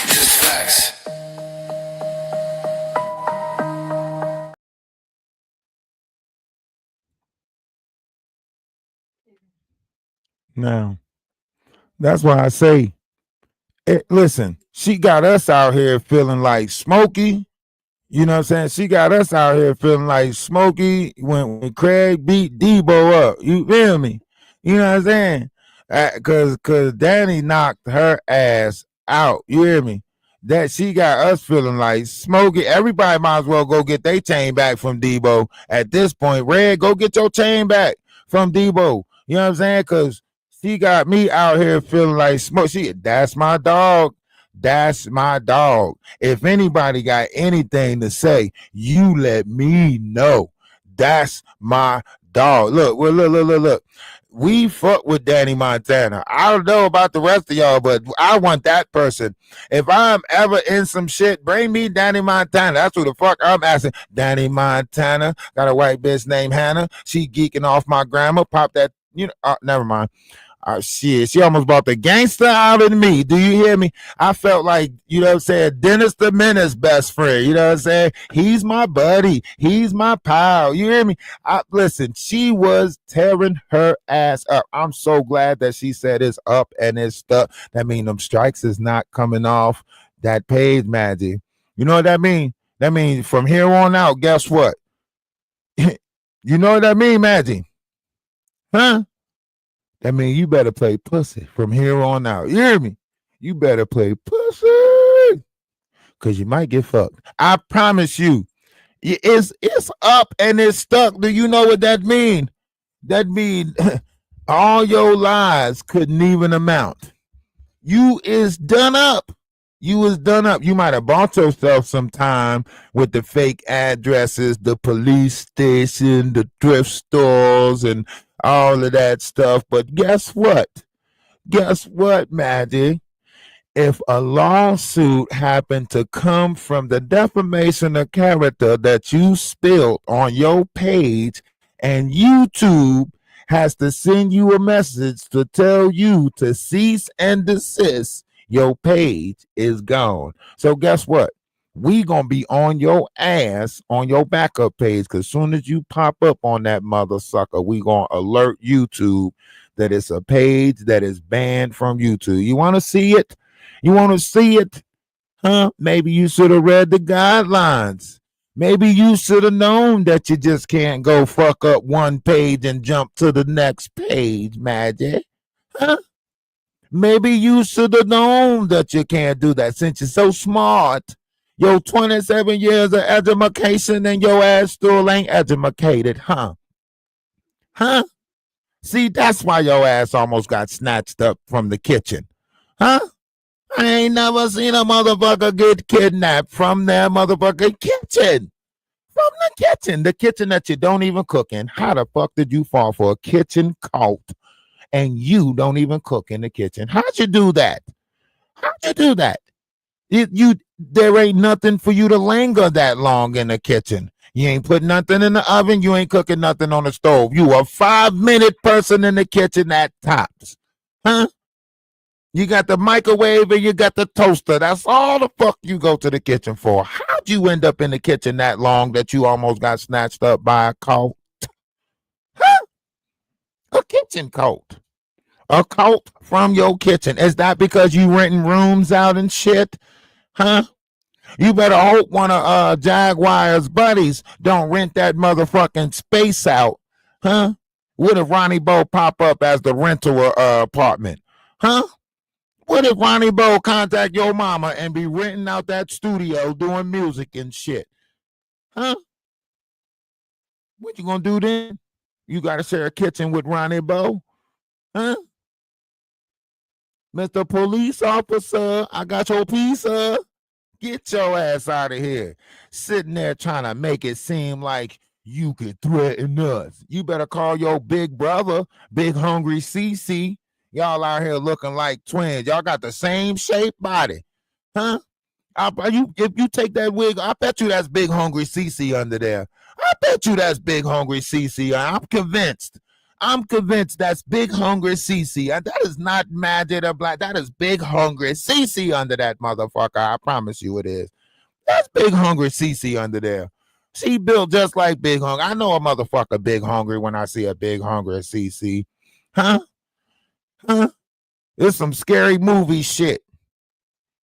Just facts. Now, that's why I say, listen, she got us out here feeling like Smokey. You know what I'm saying? She got us out here feeling like Smokey when Craig beat Debo up. You feel me? You know what I'm saying? Cause Danny knocked her ass out. You hear me? That she got us feeling like Smokey. Everybody might as well go get their chain back from Debo at this point. Red, go get your chain back from Debo. You know what I'm saying? Because she got me out here feeling like smoke. That's my dog. That's my dog. If anybody got anything to say, you let me know. That's my dog. Look. We fuck with Danny Montana. I don't know about the rest of y'all, but I want that person. If I'm ever in some shit, bring me Danny Montana. That's who the fuck I'm asking. Danny Montana. Got a white bitch named Hannah. She geeking off my grandma. Pop that, never mind. Shit, she almost brought the gangster out of me. Do you hear me? I felt like, you know what I'm saying, Dennis the Menace best friend. You know what I'm saying? He's my buddy. He's my pal. You hear me? Listen, she was tearing her ass up. I'm so glad that she said it's up and it's stuck. That means them strikes is not coming off that page, Magic. You know what that mean? That means from here on out, guess what? You know what that mean, Magic? Huh? That means you better play pussy from here on out. You hear me? You better play pussy. Because you might get fucked. I promise you. It's up and it's stuck. Do you know what that mean? That mean all your lies couldn't even amount. You is done up. You was done up. You might have bought yourself some time with the fake addresses, the police station, the thrift stores, and all of that stuff. But guess what? Guess what, Magic? If a lawsuit happened to come from the defamation of character that you spilled on your page, and YouTube has to send you a message to tell you to cease and desist, your page is gone. So guess what? We gonna be on your ass on your backup page, because soon as you pop up on that mother sucker, we gonna alert YouTube that it's a page that is banned from YouTube. You want to see it? You want to see it? Huh? Maybe you should have read the guidelines. Maybe you should have known that you just can't go fuck up one page and jump to the next page, Magic. Huh? Maybe you should have known that you can't do that since you're so smart. Your 27 years of education and your ass still ain't educated, huh? Huh? See, that's why your ass almost got snatched up from the kitchen. Huh? I ain't never seen a motherfucker get kidnapped from their motherfucking kitchen. From the kitchen that you don't even cook in. How the fuck did you fall for a kitchen cult and you don't even cook in the kitchen? How'd you do that? How'd you do that? There ain't nothing for you to linger that long in the kitchen. You ain't put nothing in the oven. You ain't cooking nothing on the stove. You a 5-minute person in the kitchen at tops. Huh? You got the microwave and you got the toaster. That's all the fuck you go to the kitchen for. How'd you end up in the kitchen that long that you almost got snatched up by a cult? Huh? A kitchen cult. A cult from your kitchen. Is that because you renting rooms out and shit? Huh? You better hope one of Jaguar's buddies don't rent that motherfucking space out. Huh? What if Ronnie Bo pop up as the rental apartment? Huh? What if Ronnie Bo contact your mama and be renting out that studio doing music and shit? Huh? What you gonna do then? You gotta share a kitchen with Ronnie Bo? Huh? Mr. Police Officer, I got your pizza. Get your ass out of here. Sitting there trying to make it seem like you could threaten us. You better call your big brother, Big Hungry CC. Y'all out here looking like twins. Y'all got the same shaped body. Huh? If you take that wig, I bet you that's Big Hungry CC under there. I bet you that's Big Hungry CC. I'm convinced. That's Big Hungry CC. That is not Magic or Black. That is Big Hungry CC under that motherfucker. I promise you it is. That's Big Hungry CC under there. She built just like Big Hungry. I know a motherfucker Big Hungry when I see a Big Hungry CC. Huh? Huh? It's some scary movie shit.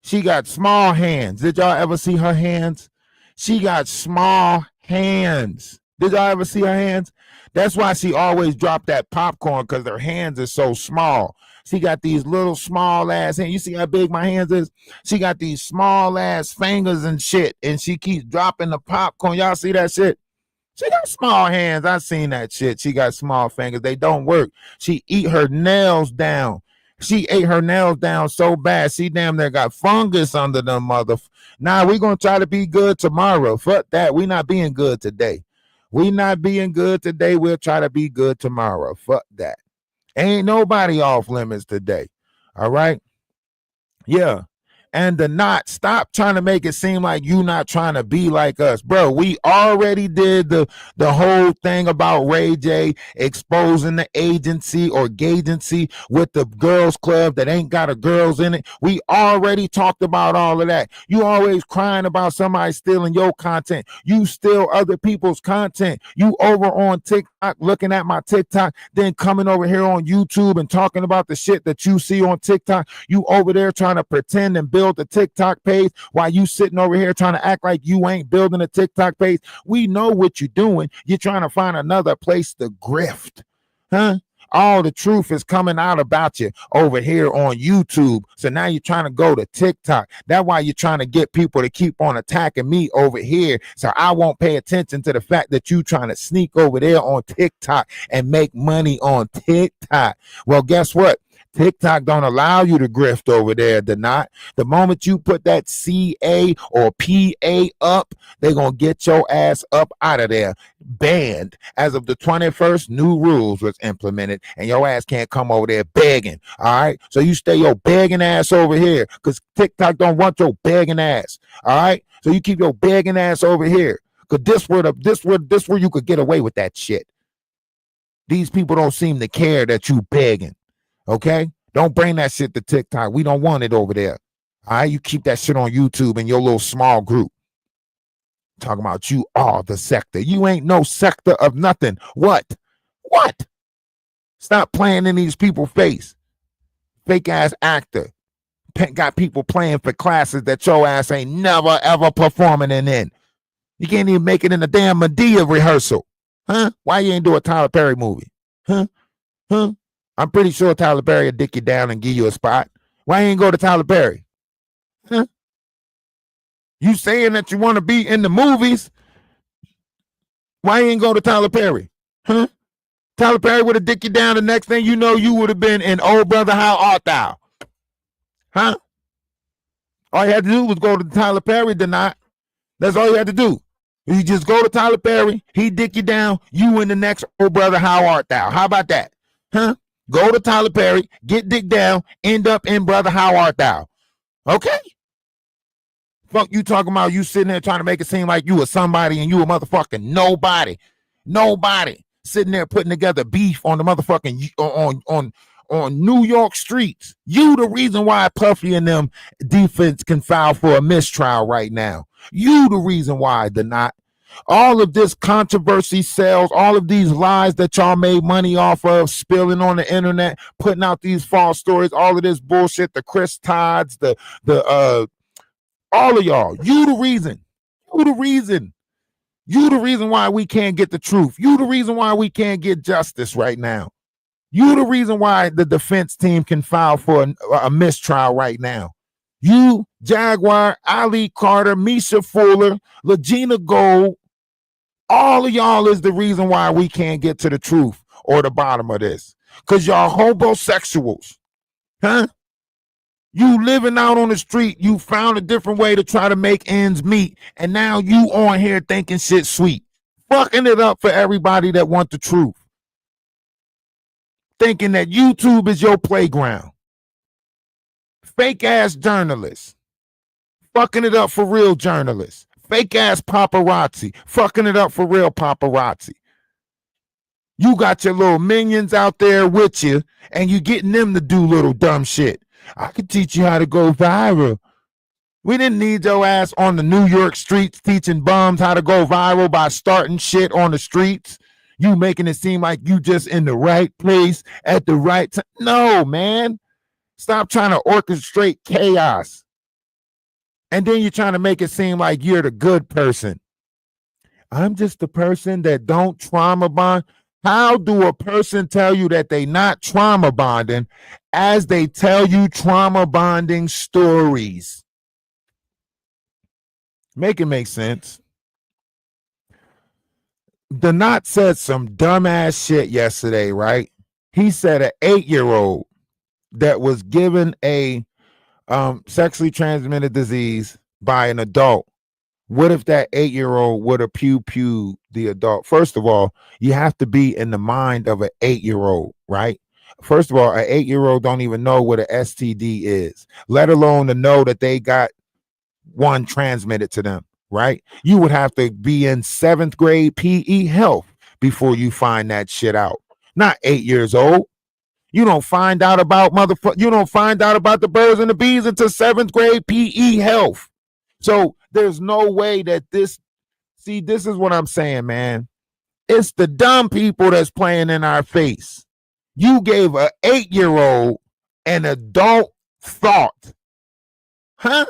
She got small hands. Did y'all ever see her hands? She got small hands. Did y'all ever see her hands? That's why she always dropped that popcorn, because her hands are so small. She got these little small ass hands. You see how big my hands is? She got these small ass fingers and shit, and she keeps dropping the popcorn. Y'all see that shit? She got small hands. I seen that shit. She got small fingers. They don't work. She eat her nails down. She ate her nails down so bad. She damn near got fungus under them mother. Now we gonna try to be good tomorrow. Fuck that. We not being good today. We not being good today. We'll try to be good tomorrow. Fuck that. Ain't nobody off limits today. All right. Yeah. And the not stop trying to make it seem like you not trying to be like us, bro. We already did the whole thing about Ray J exposing the agency or gagency with the girls club that ain't got a girls in it. We already talked about all of that. You always crying about somebody stealing your content. You steal other people's content. You over on TikTok looking at my TikTok, then coming over here on YouTube and talking about the shit that you see on TikTok. You over there trying to pretend and build the TikTok page while you sitting over here trying to act like you ain't building a TikTok page. We know what you're doing. You're trying to find another place to grift. Huh? All the truth is coming out about you over here on YouTube. So now you're trying to go to TikTok. That's why you're trying to get people to keep on attacking me over here. So I won't pay attention to the fact that you trying to sneak over there on TikTok and make money on TikTok. Well, guess what? TikTok don't allow you to grift over there, not. The moment you put that CA or PA up, they're going to get your ass up out of there. Banned. As of the 21st, new rules was implemented, and your ass can't come over there begging. All right? So you stay your begging ass over here because TikTok don't want your begging ass. All right? So you keep your begging ass over here because this where you could get away with that shit. These people don't seem to care that you begging. Okay? Don't bring that shit to TikTok. We don't want it over there. All right? You keep that shit on YouTube in your little small group. Talking about you are the sector. You ain't no sector of nothing. What? What? Stop playing in these people's face. Fake ass actor. Got people playing for classes that your ass ain't never ever performing in. You can't even make it in a damn Medea rehearsal. Huh? Why you ain't do a Tyler Perry movie? Huh? I'm pretty sure Tyler Perry will dick you down and give you a spot. Why you ain't go to Tyler Perry? Huh? You saying that you want to be in the movies? Why you ain't go to Tyler Perry? Huh? Tyler Perry would have dick you down. The next thing you know, you would have been in Oh Brother, How Art Thou? Huh? All you had to do was go to Tyler Perry tonight. That's all you had to do. You just go to Tyler Perry, he dick you down, you in the next Oh Brother, How Art Thou? How about that? Huh? Go to Tyler Perry, get dick down, end up in Brother, How Art Thou? Okay? Fuck you talking about you sitting there trying to make it seem like you were somebody and you a motherfucking nobody. Nobody. Sitting there putting together beef on the motherfucking on New York streets. You the reason why Puffy and them defense can file for a mistrial right now. You the reason why they're not. All of this controversy sells, all of these lies that y'all made money off of, spilling on the internet, putting out these false stories, all of this bullshit, the Chris Todds, the all of y'all. You the reason. You the reason. You the reason why we can't get the truth. You the reason why we can't get justice right now. You the reason why the defense team can file for a mistrial right now. You, Jaguar, Ali Carter, Misha Fuller, Legina Gold, all of y'all is the reason why we can't get to the truth or the bottom of this. Because y'all homosexuals. Huh? You living out on the street, you found a different way to try to make ends meet, and now you on here thinking shit sweet. Fucking it up for everybody that want the truth. Thinking that YouTube is your playground. Fake ass journalists. Fucking it up for real journalists. Fake ass paparazzi. Fucking it up for real paparazzi. You got your little minions out there with you, and you getting them to do little dumb shit. I could teach you how to go viral. We didn't need your ass on the New York streets teaching bums how to go viral by starting shit on the streets. You making it seem like you just in the right place at the right time. No, man. Stop trying to orchestrate chaos. And then you're trying to make it seem like you're the good person. I'm just the person that don't trauma bond. How do a person tell you that they not trauma bonding as they tell you trauma bonding stories? Make it make sense. The Knot said some dumbass shit yesterday, right? He said an 8-year-old that was given a sexually transmitted disease by an adult. What if that 8-year-old would have pew the adult? First of all, you have to be in the mind of an 8-year-old, right? First of all, an 8-year-old don't even know what an STD is, let alone to know that they got one transmitted to them, right? You would have to be in 7th grade PE health before you find that shit out. Not 8 years old. You don't find out about you don't find out about the birds and the bees until 7th grade PE health. So there's no way that this is what I'm saying, man. It's the dumb people that's playing in our face. You gave an 8-year-old an adult thought. Huh?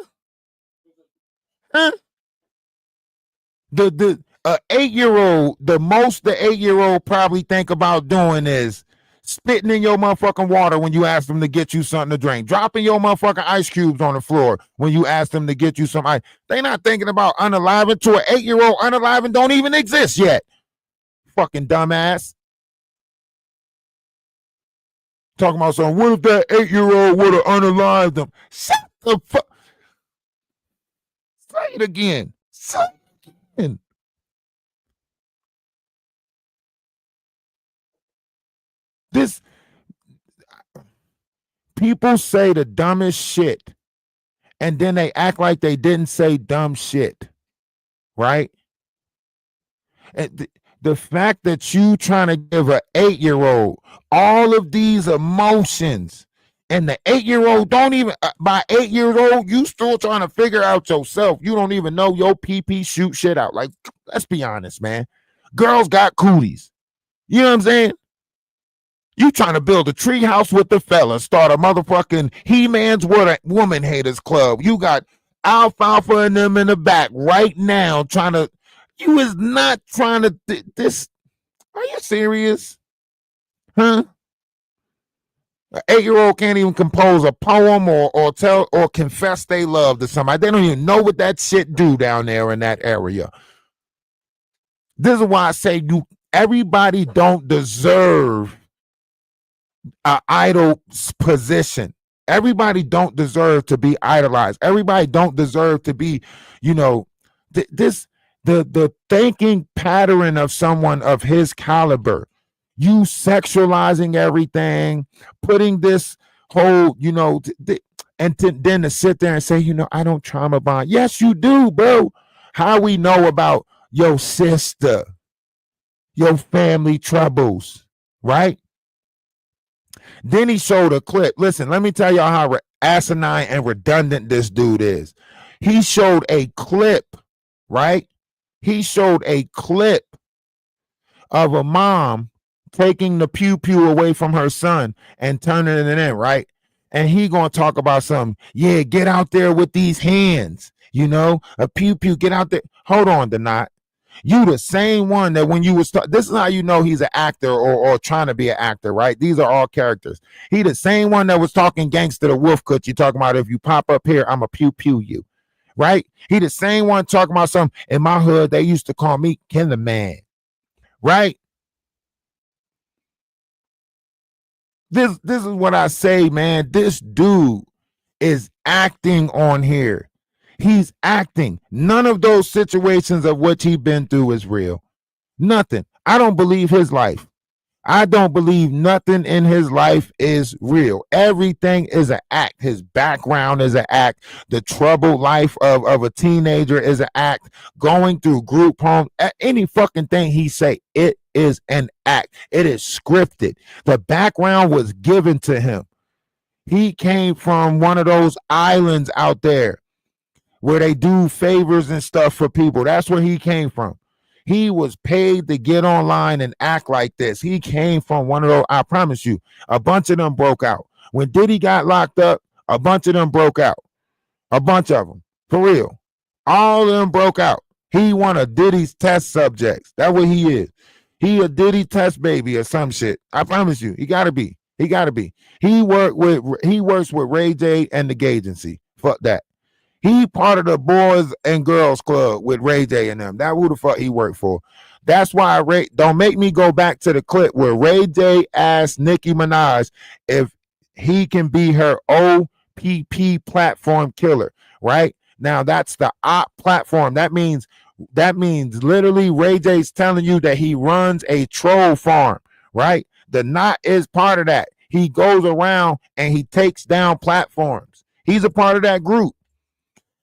The 8-year-old, the most the 8-year-old probably think about doing is spitting in your motherfucking water when you ask them to get you something to drink, dropping your motherfucking ice cubes on the floor when you ask them to get you some ice. They not thinking about unaliving. To an 8-year-old, unaliving don't even exist yet. Fucking dumbass. Talking about something. What if that 8-year-old would have unalived them? Shut the fuck. Say it again. Say it again. This people say the dumbest shit and then they act like they didn't say dumb shit, right? And the fact that you trying to give an 8-year-old all of these emotions and the 8-year-old don't even, by 8 years old, you still trying to figure out yourself. You don't even know your PP shoot shit out. Like, let's be honest, man. Girls got cooties. You know what I'm saying? You trying to build a treehouse with the fellas, start a motherfucking He-Man's Woman Haters Club. You got Alfalfa and them in the back right now trying to, you is not trying to, this, are you serious? Huh? An 8-year-old can't even compose a poem or tell or confess they love to somebody. They don't even know what that shit do down there in that area. This is why I say everybody don't deserve an idol position. Everybody don't deserve to be idolized. Everybody don't deserve to be, the thinking pattern of someone of his caliber. You sexualizing everything, putting this whole, then to sit there and say, I don't trauma bond. Yes, you do, bro. How we know about your sister, your family troubles, right? Then he showed a clip. Listen, let me tell y'all how asinine and redundant this dude is. He showed a clip, right? He showed a clip of a mom taking the pew away from her son and turning it in, right? And he gonna talk about something. Yeah, get out there with these hands, a pew, get out there. Hold on, DaWise. You the same one that when you was this is how you know he's an actor or trying to be an actor, right? These are all characters. He the same one that was talking gangster to Wolf Cook. You talking about if you pop up here, I'm a pew you, right? He the same one talking about something in my hood. They used to call me Killer Man, right? This is what I say, man. This dude is acting on here. He's acting. None of those situations of what he's been through is real. Nothing. I don't believe his life. I don't believe nothing in his life is real. Everything is an act. His background is an act. The troubled life of a teenager is an act. Going through group home, any fucking thing he say, it is an act. It is scripted. The background was given to him. He came from one of those islands out there where they do favors and stuff for people. That's where he came from. He was paid to get online and act like this. He came from one of those. I promise you, a bunch of them broke out. When Diddy got locked up, a bunch of them broke out. A bunch of them. For real. All of them broke out. He one of Diddy's test subjects. That's what he is. He a Diddy test baby or some shit. I promise you. He gotta be. He works with Ray J and the Gagency. Fuck that. He part of the Boys and Girls Club with Ray J and them. That who the fuck he worked for. That's why don't make me go back to the clip where Ray J asked Nicki Minaj if he can be her OPP platform killer, right? Now that's the op platform. That means literally Ray J's telling you that he runs a troll farm, right? The knot is part of that. He goes around and he takes down platforms. He's a part of that group.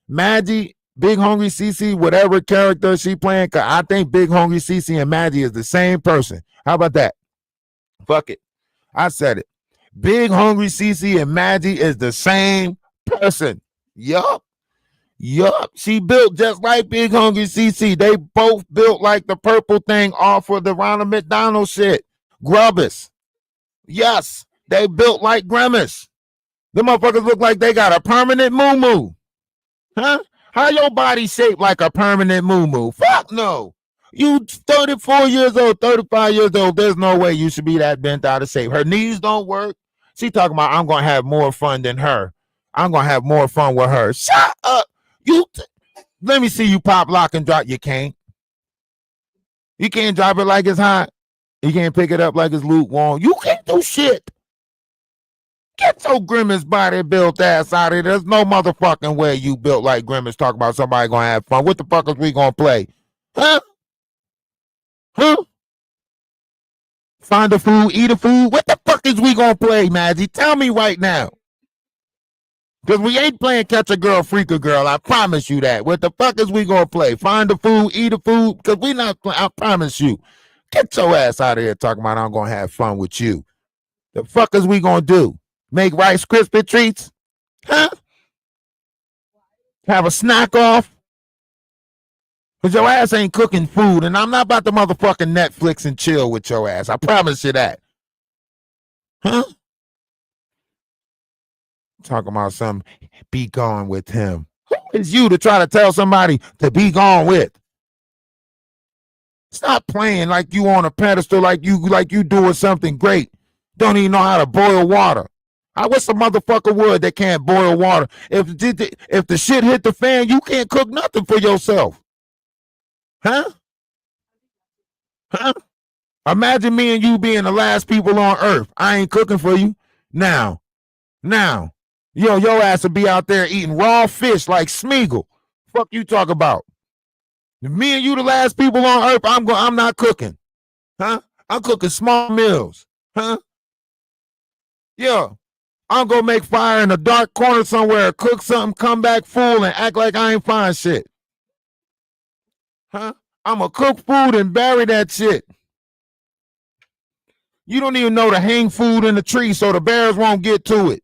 Maggie, Big Hungry CC, whatever character she playing, cause I think Big Hungry CC and Maggie is the same person. How about that? Fuck it. I said it. Big Hungry CC and Maggie is the same person. Yup. She built just like Big Hungry CC. They both built like the purple thing off of the Ronald McDonald shit. Grubbers. Yes, they built like Grimace. The motherfuckers look like they got a permanent moo-moo. Huh? How your body shaped like a permanent moo-moo? Fuck no. You 34 years old, 35 years old, there's no way you should be that bent out of shape. Her knees don't work. She talking about, I'm going to have more fun than her. I'm going to have more fun with her. Shut up. Let me see you pop, lock, and drop. You can't. You can't drop it like it's hot. You can't pick it up like it's lukewarm. You can't do shit. Get your Grimace body built ass out of here. There's no motherfucking way you built like Grimace. Talk about somebody gonna have fun. What the fuck is we gonna play? Huh? Find the food, eat the food. What the fuck is we gonna play, Maggie? Tell me right now. Because we ain't playing catch a girl, freak a girl. I promise you that. What the fuck is we gonna play? Find the food, eat the food. Because we not playing. I promise you. Get your ass out of here talking about I'm gonna have fun with you. The fuck is we gonna do? Make Rice Krispie treats? Huh? Have a snack off? Because your ass ain't cooking food, and I'm not about to motherfucking Netflix and chill with your ass. I promise you that. Huh? Talking about something, be gone with him. Who is you to try to tell somebody to be gone with? Stop playing like you on a pedestal, like you doing something great. Don't even know how to boil water. What's the motherfucker wood that can't boil water? If the shit hit the fan, you can't cook nothing for yourself. Huh? Imagine me and you being the last people on earth. I ain't cooking for you. Now. Your ass will be out there eating raw fish like Smeagol. Fuck you talk about. If me and you the last people on earth, I'm not cooking. Huh? I'm cooking small meals. Huh? Yeah. I'm gonna make fire in a dark corner somewhere, cook something, come back full, and act like I ain't find shit. Huh? I'm gonna cook food and bury that shit. You don't even know to hang food in the tree so the bears won't get to it.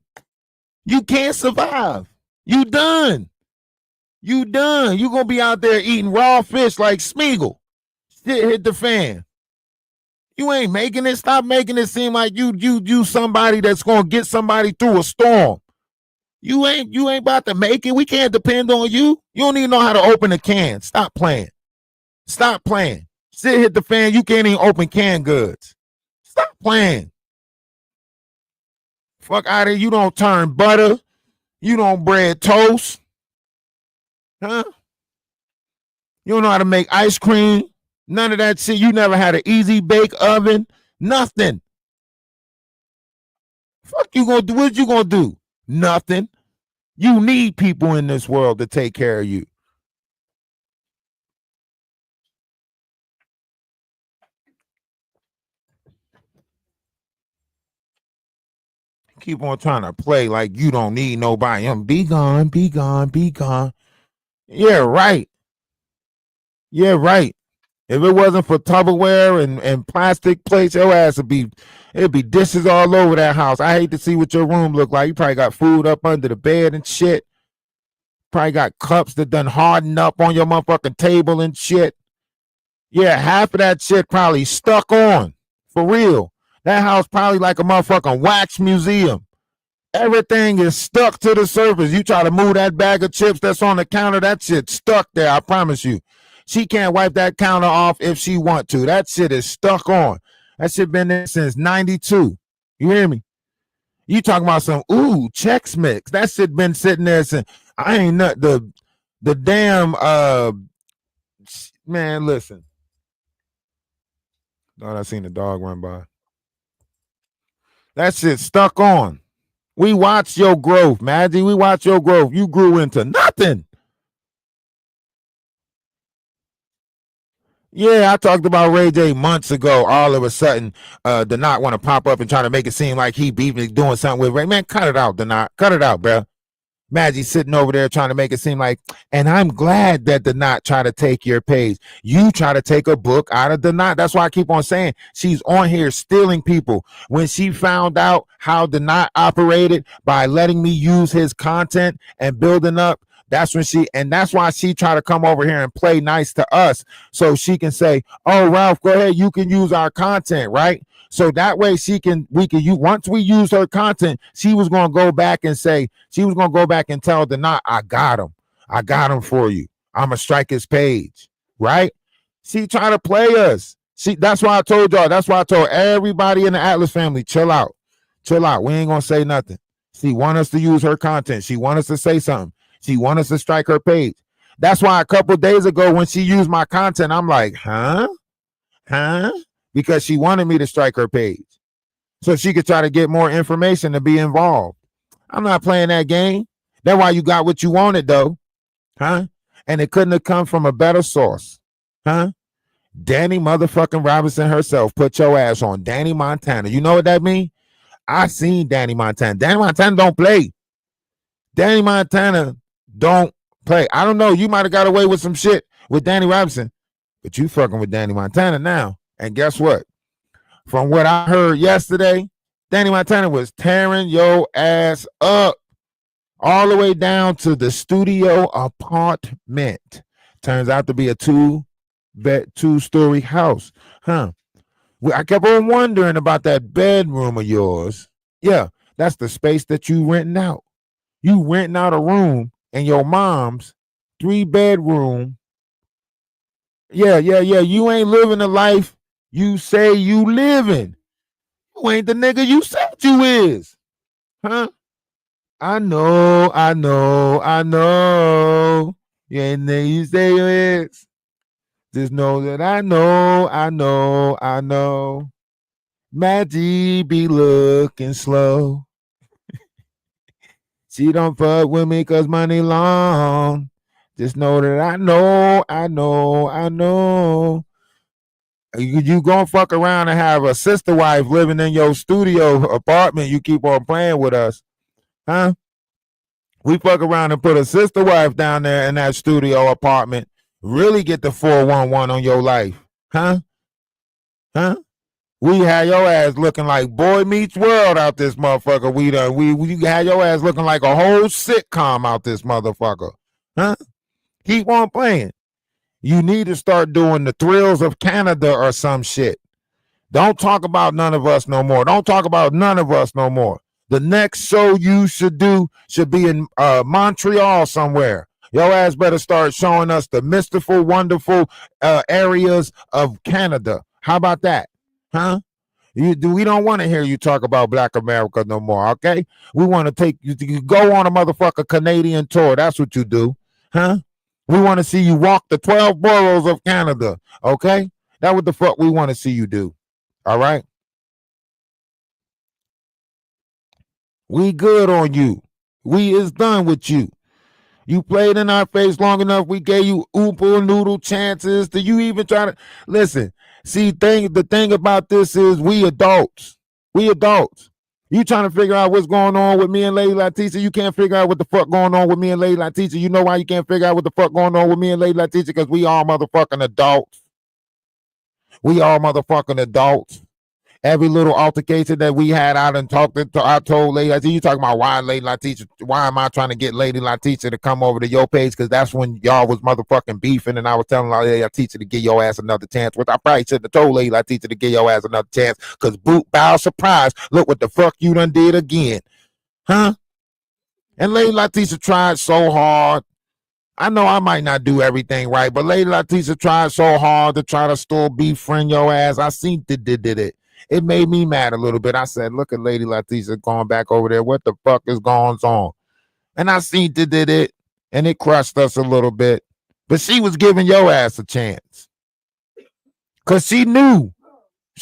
You can't survive. You done. You gonna be out there eating raw fish like Smeagol. Shit hit the fan. You ain't making it. Stop making it seem like you somebody that's gonna get somebody through a storm. You ain't about to make it. We can't depend on you. You don't even know how to open a can. Stop playing. Shit hit the fan. You can't even open canned goods. Stop playing. Fuck out of here. You don't turn butter. You don't bread toast. Huh? You don't know how to make ice cream. None of that shit. You never had an easy bake oven. Nothing. Fuck you gonna do? What you gonna do? Nothing. You need people in this world to take care of you. Keep on trying to play like you don't need nobody. Be gone. Yeah, right. If it wasn't for Tupperware and plastic plates, your ass it'd be dishes all over that house. I hate to see what your room look like. You probably got food up under the bed and shit. Probably got cups that done hardened up on your motherfucking table and shit. Yeah, half of that shit probably stuck on. For real. That house probably like a motherfucking wax museum. Everything is stuck to the surface. You try to move that bag of chips that's on the counter, that shit stuck there, I promise you. She can't wipe that counter off if she want to. That shit is stuck on. That shit been there since 92. You hear me? You talking about some, Chex Mix. That shit been sitting there since, I ain't not the damn man. Listen, thought I seen the dog run by. That shit stuck on. We watched your growth, Maggie. We watched your growth. You grew into nothing. Yeah, I talked about Ray J months ago. All of a sudden, did not want to pop up and try to make it seem like he beefing, doing something with Ray. Man, cut it out, Denot. Cut it out, bro. Maggie sitting over there trying to make it seem like, and I'm glad that the not try to take your page. You try to take a book out of the not. That's why I keep on saying she's on here stealing people. When she found out how the not operated by letting me use his content and building up, that's when that's why she tried to come over here and play nice to us so she can say, oh, Ralph, go ahead. You can use our content, right? So that way once we use her content, she was going to go back and tell the not, I got him for you. I'm going to strike his page, right? She trying to play us. That's why I told y'all. That's why I told everybody in the Atlas family, chill out. We ain't going to say nothing. She want us to use her content. She want us to say something. She want us to strike her page. That's why a couple days ago when she used my content, I'm like, huh? Because she wanted me to strike her page so she could try to get more information to be involved. I'm not playing that game. That's why you got what you wanted, though. Huh? And it couldn't have come from a better source. Huh? Danny motherfucking Robinson herself put your ass on Danny Montana. You know what that means? I seen Danny Montana. Danny Montana don't play. Danny Montana don't play. I don't know. You might have got away with some shit with Danny Robinson, but you fucking with Danny Montana now. And guess what? From what I heard yesterday, Danny Montana was tearing your ass up all the way down to the studio apartment. Turns out to be a two-story house. Huh? I kept on wondering about that bedroom of yours. Yeah, that's the space that you renting out. You renting out a room in your mom's 3-bedroom. Yeah. You ain't living the life you say you living. You ain't the nigga you said you is. Huh? I know. You ain't the nigga you say you is. Just know that I know. Maggie be looking slow. She don't fuck with me cause money long. Just know that I know. You gonna fuck around and have a sister wife living in your studio apartment. You keep on playing with us, huh? We fuck around and put a sister wife down there in that studio apartment. Really get the 411 on your life, huh? We had your ass looking like Boy Meets World out this motherfucker. We had your ass looking like a whole sitcom out this motherfucker, huh? Keep on playing. You need to start doing the Thrills of Canada or some shit. Don't talk about none of us no more. The next show you should do should be in Montreal somewhere. Your ass better start showing us the mystical, wonderful areas of Canada. How about that? Huh? We don't want to hear you talk about Black America no more, okay? We want to take you go on a motherfucker Canadian tour. That's what you do, huh? We want to see you walk the 12 boroughs of Canada, okay? That's what the fuck we want to see you do, all right? We good on you. We is done with you. You played in our face long enough. We gave you oompa noodle chances. Do you even try to listen? See, the thing about this is we adults. You trying to figure out what's going on with me and Lady Leticia. You can't figure out what the fuck going on with me and Lady Leticia. You know why you can't figure out what the fuck going on with me and Lady Leticia? Because we all motherfucking adults. Every little altercation that we had out and I told Lady Leticia, you talking about why Lady Leticia, why am I trying to get Lady Leticia to come over to your page? Because that's when y'all was motherfucking beefing and I was telling Lady Leticia to give your ass another chance, which I probably shouldn't have told Lady Leticia to give your ass another chance because bow surprise, look what the fuck you done did again. Huh? And Lady Leticia tried so hard. I know I might not do everything right, but Lady Leticia tried so hard to try to still befriend your ass. I seen did it. It made me mad a little bit. I said, look at Lady Leticia going back over there. What the fuck is going on? And I seen did it. and it crushed us a little bit. But she was giving your ass a chance because she knew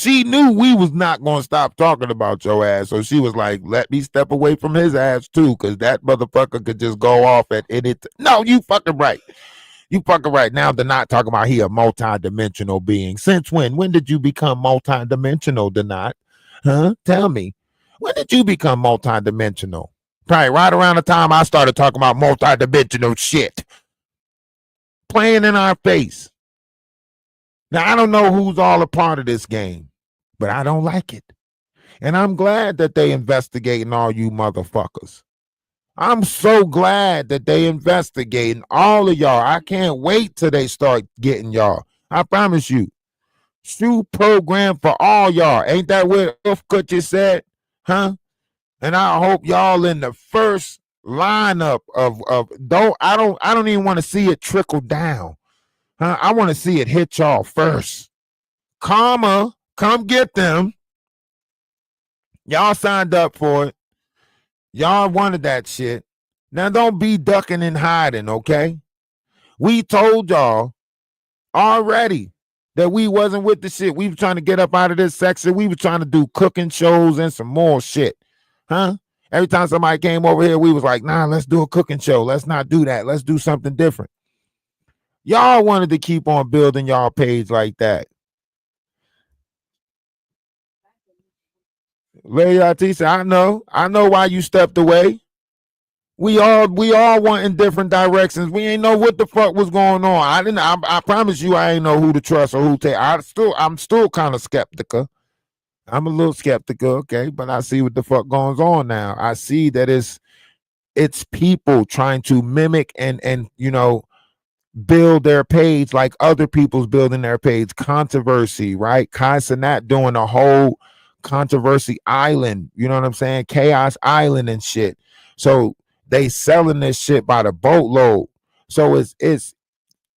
we was not going to stop talking about your ass. So she was like, let me step away from his ass too, because that motherfucker could just go off at any No, you fucking right. You fucking right. Now they're not talking about he a multi-dimensional being. Since when? When did you become multi-dimensional, Denat? Huh? Tell me. When did you become multi-dimensional? Probably right around the time I started talking about multi-dimensional shit. Playing in our face. Now, I don't know who's all a part of this game, but I don't like it. And I'm glad that they investigating all you motherfuckers. I'm so glad that they investigating all of y'all. I can't wait till they start getting y'all. I promise you. Shoe program for all y'all. Ain't that what Ufka just said? Huh? And I hope y'all in the first lineup of I don't even want to see it trickle down. Huh? I want to see it hit y'all first. Come get them. Y'all signed up for it. Y'all wanted that shit. Now don't be ducking and hiding, okay? We told y'all already that we wasn't with the shit. We were trying to get up out of this section. We were trying to do cooking shows and some more shit. Huh? Every time somebody came over here, we was like, nah, let's do a cooking show. Let's not do that. Let's do something different. Y'all wanted to keep on building y'all page like that. Lady Artisa, I know why you stepped away. We all went in different directions. We ain't know what the fuck was going on. I promise you I ain't know who to trust or who to I'm still kind of skeptical. I'm a little skeptical, okay, but I see what the fuck goes on now. I see that it's people trying to mimic and build their page like other people's building their page. Controversy, right? Kai Cenat doing a whole controversy island, you know what I'm saying? Chaos Island and shit. So they selling this shit by the boatload. So it's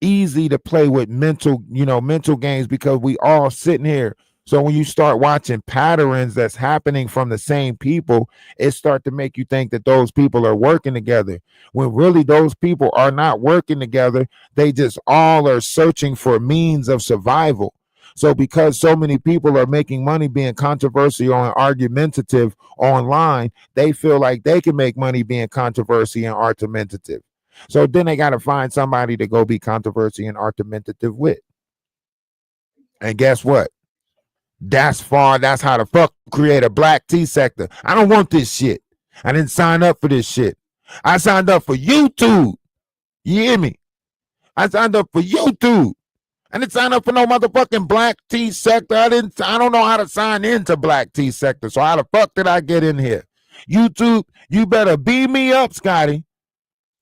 easy to play with mental games because we all sitting here. So when you start watching patterns that's happening from the same people, it start to make you think that those people are working together. When really those people are not working together, they just all are searching for means of survival. So because so many people are making money being controversial and argumentative online, they feel like they can make money being controversial and argumentative. So then they got to find somebody to go be controversial and argumentative with. And guess what? That's how the fuck create a black tea sector. I don't want this shit. I didn't sign up for this shit. I signed up for YouTube. You hear me? I signed up for YouTube. I didn't sign up for no motherfucking black tea sector. I don't know how to sign into black tea sector. So how the fuck did I get in here? YouTube, you better beam me up, Scotty.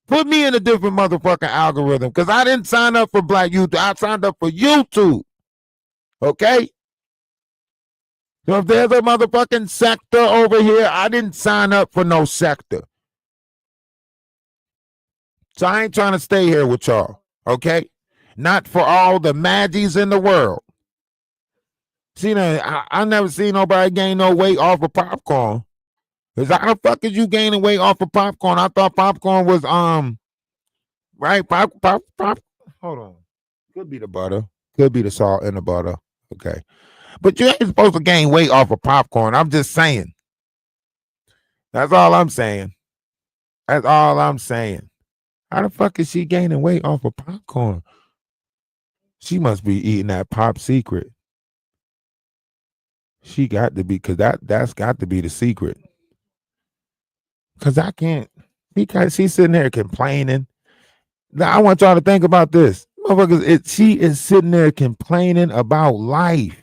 Put me in a different motherfucking algorithm because I didn't sign up for black YouTube. I signed up for YouTube. Okay? So if there's a motherfucking sector over here, I didn't sign up for no sector. So I ain't trying to stay here with y'all. Okay? Not for all the Maggies in the world. See, I never seen nobody gain no weight off of popcorn. Cause how the fuck is you gaining weight off of popcorn? I thought popcorn was right. Pop. Hold on. Could be the butter. Could be the salt in the butter. Okay. But you ain't supposed to gain weight off of popcorn. I'm just saying. That's all I'm saying. That's all I'm saying. How the fuck is she gaining weight off of popcorn? She must be eating that pop secret. She got to be, because that's got to be the secret. Because I can't, because she's sitting there complaining. Now, I want y'all to think about this. Motherfuckers, she is sitting there complaining about life.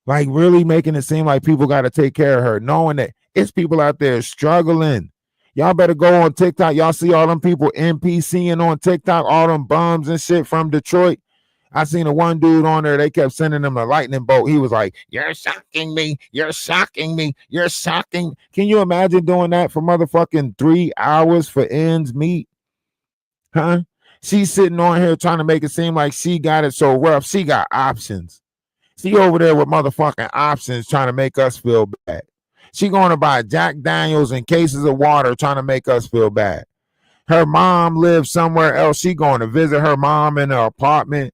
Like really making it seem like people got to take care of her, knowing that it's people out there struggling. Y'all better go on TikTok. Y'all see all them people NPCing on TikTok, all them bums and shit from Detroit. I seen a one dude on there, they kept sending him a lightning bolt. He was like, you're shocking me. You're shocking me. You're shocking. Can you imagine doing that for motherfucking 3 hours for ends meet? Huh? She's sitting on here trying to make it seem like she got it so rough. She got options. She over there with motherfucking options trying to make us feel bad. She going to buy Jack Daniels and cases of water trying to make us feel bad. Her mom lives somewhere else. She going to visit her mom in her apartment.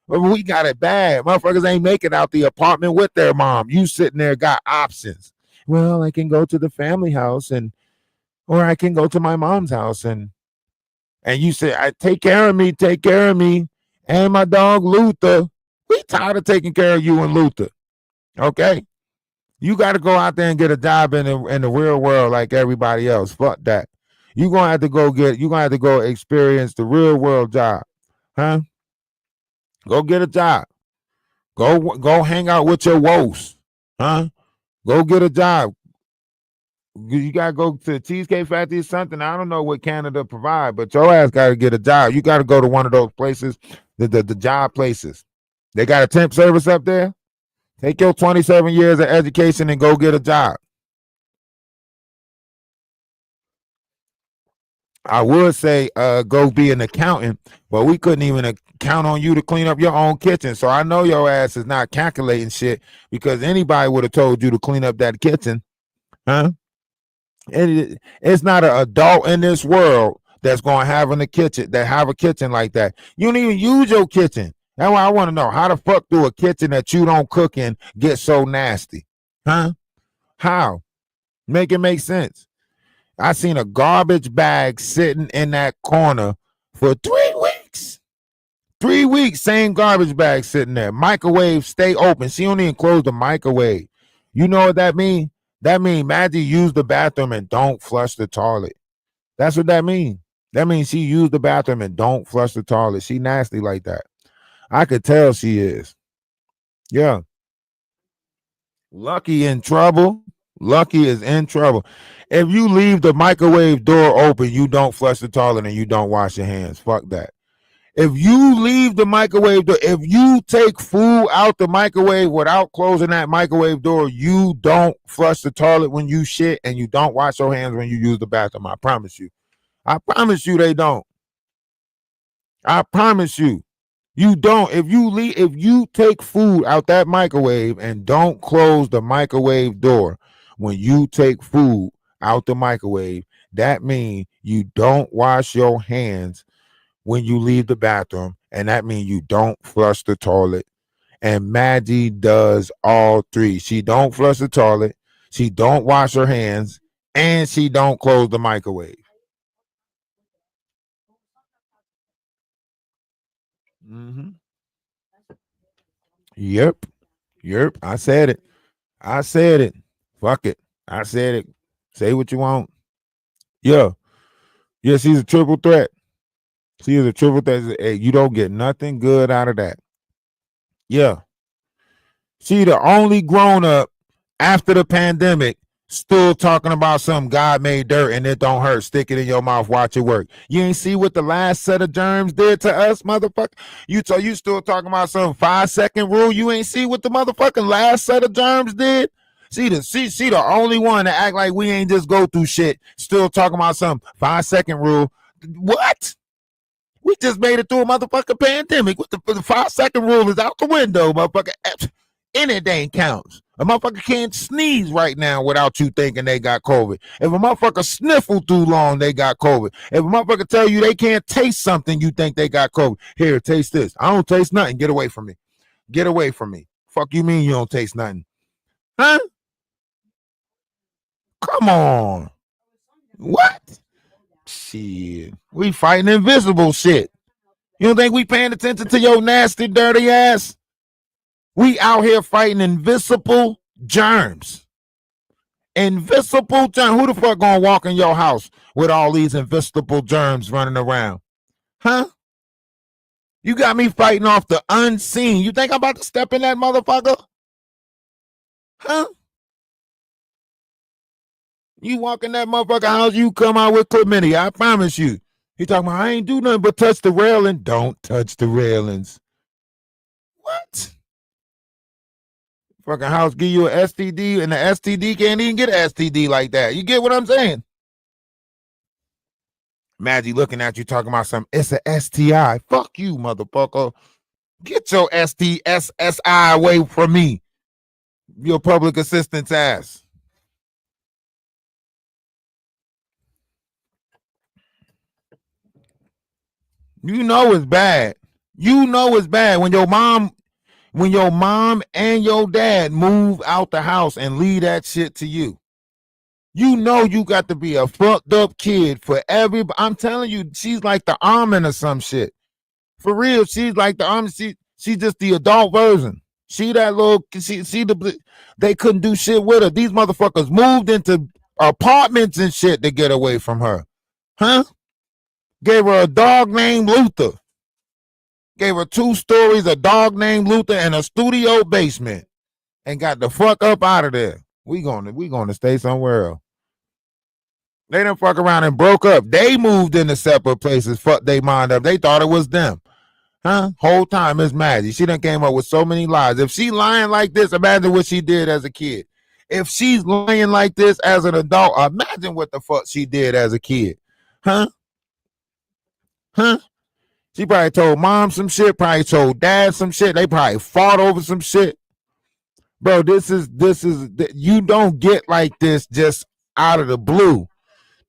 But we got it bad. Motherfuckers ain't making out the apartment with their mom. You sitting there got options. Well, I can go to the family house or I can go to my mom's house and you say, I take care of me, and my dog Luther. We tired of taking care of you and Luther. Okay? You got to go out there and get a job in the real world like everybody else. Fuck that. You're gonna have to go experience the real world job. Huh? Go get a job. Go hang out with your woes. Huh? Go get a job. You gotta go to the Cheesecake Factory or something. I don't know what Canada provide, but your ass gotta get a job. You gotta go to one of those places, the job places. They got a temp service up there. Take your 27 years of education and go get a job. I would say go be an accountant, but we couldn't even count on you to clean up your own kitchen. So I know your ass is not calculating shit because anybody would have told you to clean up that kitchen. Huh? It's not an adult in this world that's going to have a kitchen like that. You don't even use your kitchen. That's why I want to know, how the fuck do a kitchen that you don't cook in get so nasty? Huh? How? Make it make sense. I seen a garbage bag sitting in that corner for 3 weeks. 3 weeks, same garbage bag sitting there. Microwave stay open. She don't even close the microwave. You know what that mean? That mean Maggie used the bathroom and don't flush the toilet. That's what that mean. That means she used the bathroom and don't flush the toilet. She nasty like that. I could tell she is. Yeah. Lucky in trouble. Lucky is in trouble. If you leave the microwave door open, you don't flush the toilet and you don't wash your hands. Fuck that. If you leave the microwave door, if you take food out the microwave without closing that microwave door, you don't flush the toilet when you shit and you don't wash your hands when you use the bathroom. I promise you. I promise you they don't. I promise you. You don't. If you take food out that microwave and don't close the microwave door when you take food out the microwave, that means you don't wash your hands when you leave the bathroom, and that means you don't flush the toilet. And Maggie does all three. She don't flush the toilet, she don't wash her hands, and she don't close the microwave. Mm-hmm. Yep. I said it. Fuck it. I said it. Say what you want. Yeah. Yeah, she's a triple threat. She is a triple threat. Hey, you don't get nothing good out of that. Yeah. She the only grown up after the pandemic still talking about some God made dirt and it don't hurt. Stick it in your mouth, watch it work. You ain't see what the last set of germs did to us, motherfucker? You still talking about some 5-second rule. You ain't see what the motherfucking last set of germs did? See the only one to act like we ain't just go through shit, still talking about some 5-second rule. What? We just made it through a motherfucking pandemic. What the 5-second rule is out the window, motherfucker. Anything counts. A motherfucker can't sneeze right now without you thinking they got COVID. If a motherfucker sniffle too long, they got COVID. If a motherfucker tell you they can't taste something, you think they got COVID. Here, taste this. I don't taste nothing. Get away from me. Get away from me. Fuck you mean you don't taste nothing? Huh? Come on. What? Shit. We fighting invisible shit. You don't think we paying attention to your nasty, dirty ass? We out here fighting invisible germs. Invisible germs. Who the fuck gonna walk in your house with all these invisible germs running around? Huh? You got me fighting off the unseen. You think I'm about to step in that motherfucker? Huh? You walk in that motherfucker house, you come out with chlamydia. I promise you. He talking about, I ain't do nothing but touch the railing. Don't touch the railings. What? Fucking house give you an STD and the STD can't even get an STD like that. You get what I'm saying? Maggie looking at you talking about something. It's an STI. Fuck you, motherfucker. Get your STSSI away from me. Your public assistance ass. You know it's bad. You know it's bad when your mom and your dad move out the house and leave that shit to you. You know you got to be a fucked up kid for everybody. I'm telling you, she's like the almond or some shit. For real, she's like the almond. She's just the adult version. She that little. They couldn't do shit with her. These motherfuckers moved into apartments and shit to get away from her. Huh? Gave her a dog named Luther. Gave her 2 stories, a dog named Luther, and a studio basement, and got the fuck up out of there. We gonna stay somewhere else. They done fuck around and broke up. They moved into separate places. Fuck they mind up. They thought it was them. Huh? Whole time it's Maggie. She done came up with so many lies. If she lying like this, imagine what she did as a kid. If she's lying like this as an adult, imagine what the fuck she did as a kid. Huh? Huh? She probably told mom some shit, probably told dad some shit. They probably fought over some shit. Bro, this is you don't get like this just out of the blue.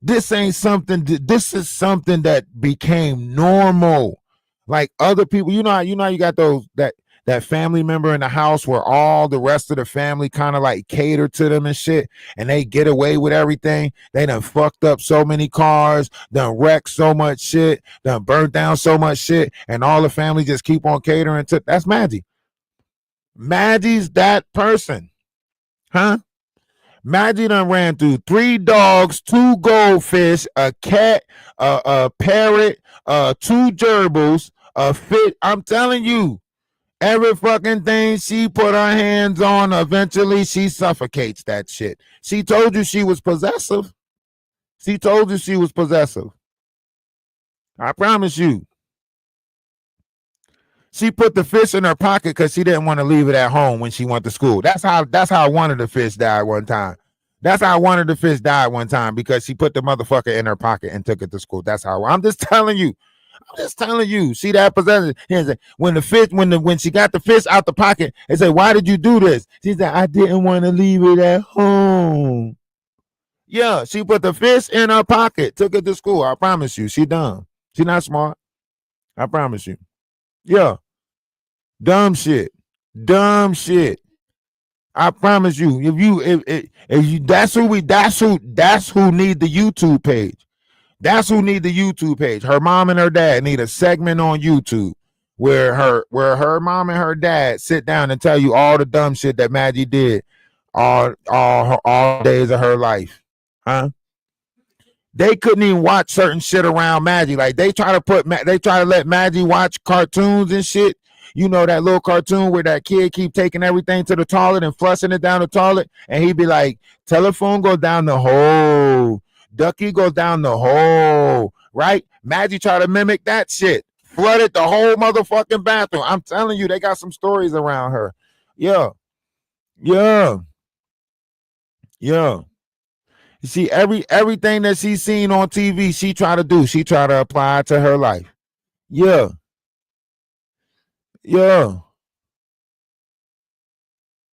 This ain't something. This is something that became normal. Like other people, you got those that family member in the house where all the rest of the family kind of like cater to them and shit, and they get away with everything. They done fucked up so many cars, done wrecked so much shit, done burnt down so much shit, and all the family just keep on catering to. That's Maggie. Maggie's that person, huh? Maggie done ran through 3 dogs, 2 goldfish, a cat, a parrot, 2 gerbils, a fit. I'm telling you, every fucking thing she put her hands on, eventually she suffocates that shit. She told you she was possessive. She told you she was possessive. I promise you. She put the fish in her pocket because she didn't want to leave it at home when she went to school. That's how one of the fish died one time. That's how one of the fish died one time, because she put the motherfucker in her pocket and took it to school. That's how. I'm just telling you. See that possession? When she got the fish out the pocket, they said, "Why did you do this?" She said, "I didn't want to leave it at home." Yeah, she put the fish in her pocket, took it to school. I promise you, she dumb. She not smart. I promise you. Yeah, dumb shit. I promise you. If you, that's who need the YouTube page. That's who need the YouTube page. Her mom and her dad need a segment on YouTube where her mom and her dad sit down and tell you all the dumb shit that Maggie did all days of her life. Huh? They couldn't even watch certain shit around Maggie. Like they try to let Maggie watch cartoons and shit. You know that little cartoon where that kid keep taking everything to the toilet and flushing it down the toilet, and he'd be like, "Telephone goes down the hole. Ducky goes down the hole," right? Maggie tried to mimic that shit. Flooded the whole motherfucking bathroom. I'm telling you, they got some stories around her. Yeah. You see, everything that she's seen on TV, she try to do. She try to apply it to her life. Yeah.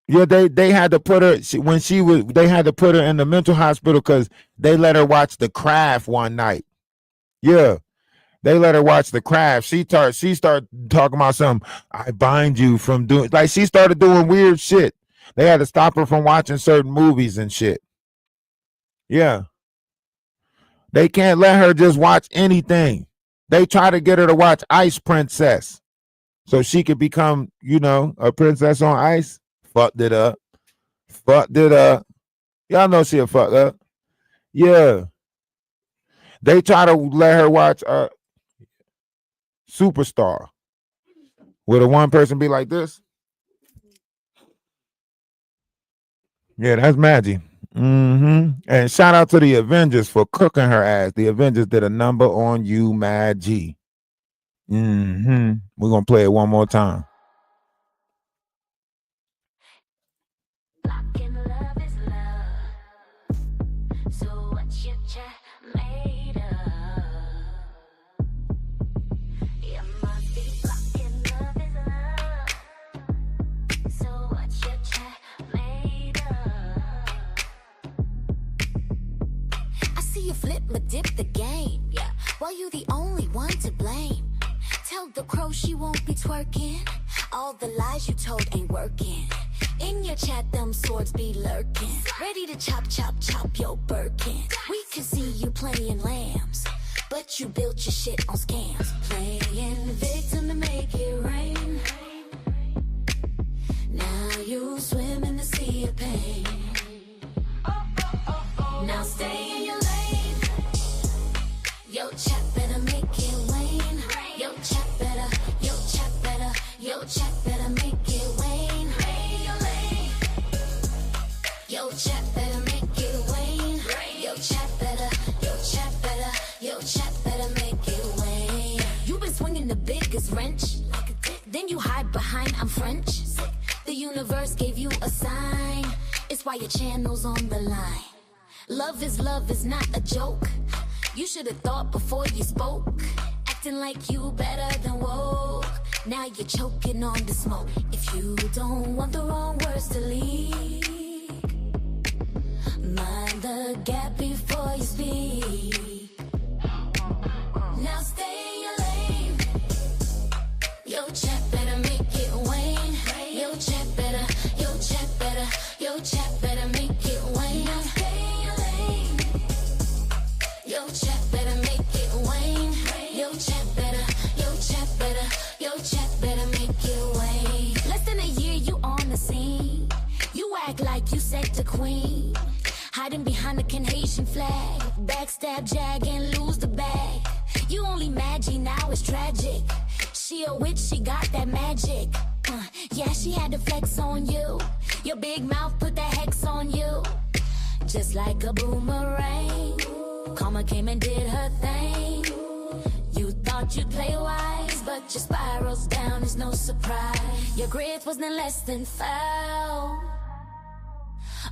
They had to put her they had to put her in the mental hospital because they let her watch The Craft one night. Yeah. They let her watch The Craft. She started talking about something. I bind you from doing, like, she started doing weird shit. They had to stop her from watching certain movies and shit. Yeah. They can't let her just watch anything. They try to get her to watch Ice Princess so she could become, a princess on ice. Fucked it up. Y'all know she'll fuck up. Yeah. They try to let her watch Superstar. Will the one person be like this? Yeah, that's Maggie. And shout out to the Avengers for cooking her ass. The Avengers did a number on you, Maggie. We're gonna play it one more time. Flip, but dip the game, yeah. Well, you the only one to blame. Tell the crow she won't be twerking. All the lies you told ain't working. In your chat, them swords be lurking. Ready to chop, chop, chop your Birkin. We can see you playing lambs, but you built your shit on scams. Playing victim to make it rain. Now you swim in the sea of pain. Now stay in your lane. Yo, chat better make it rain. Yo, chat better, yo, chat better, yo, chat better make it rain. Yo, chat better make it rain. Yo, chat better, yo, chat better, yo, chat better make it rain. You been swinging the biggest wrench, then you hide behind I'm French. The universe gave you a sign. It's why your channel's on the line. Love is not a joke. You should have thought before you spoke. Acting like you better than woke. Now you're choking on the smoke. If you don't want the wrong words to leak, mind the gap before you speak. Now stay in your lane. Yo, chat better make it wane. Yo, chat better, yo, chat better, yo, chat better make it wane. Now stay in your lane. Yo, chat better make it wane. Yo, chat better, yo, chat better, yo, chat better make it wane. Less than a year you on the scene. You act like you set the queen. Hiding behind the Haitian flag. Backstab, jag, and lose the bag. You only Maggie, now it's tragic. She a witch, she got that magic. Yeah, she had to flex on you. Your big mouth put that hex on you. Just like a boomerang. Karma came and did her thing. You thought you'd play wise, but your spirals down is no surprise. Your growth wasn't less than foul.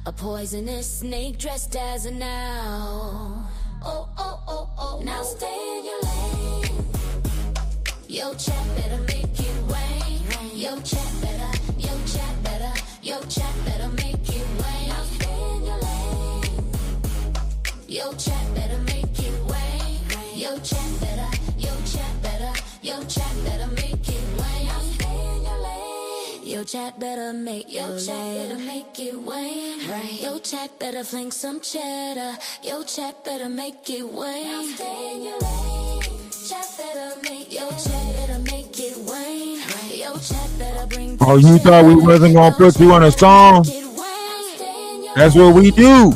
A poisonous snake dressed as an owl. Oh, oh, oh, oh. Now stay in your lane. Yo, chat better make it rain. Yo, chat better, yo, chat better, yo, chat better make it rain. Now stay in your lane. Yo, chat better make it rain. Yo, chat better, yo, chat better, yo, chat better make it rain. Now stay in your lane. Yo, chat better make your chat better make it rain. Yo, chat better fling some cheddar. Yo, chat better make it rain. Now stay in your lane. Chat better make yo chat better make it rain. Yo, chat better bring. Oh, you thought we wasn't gonna put you on a song? That's what we do.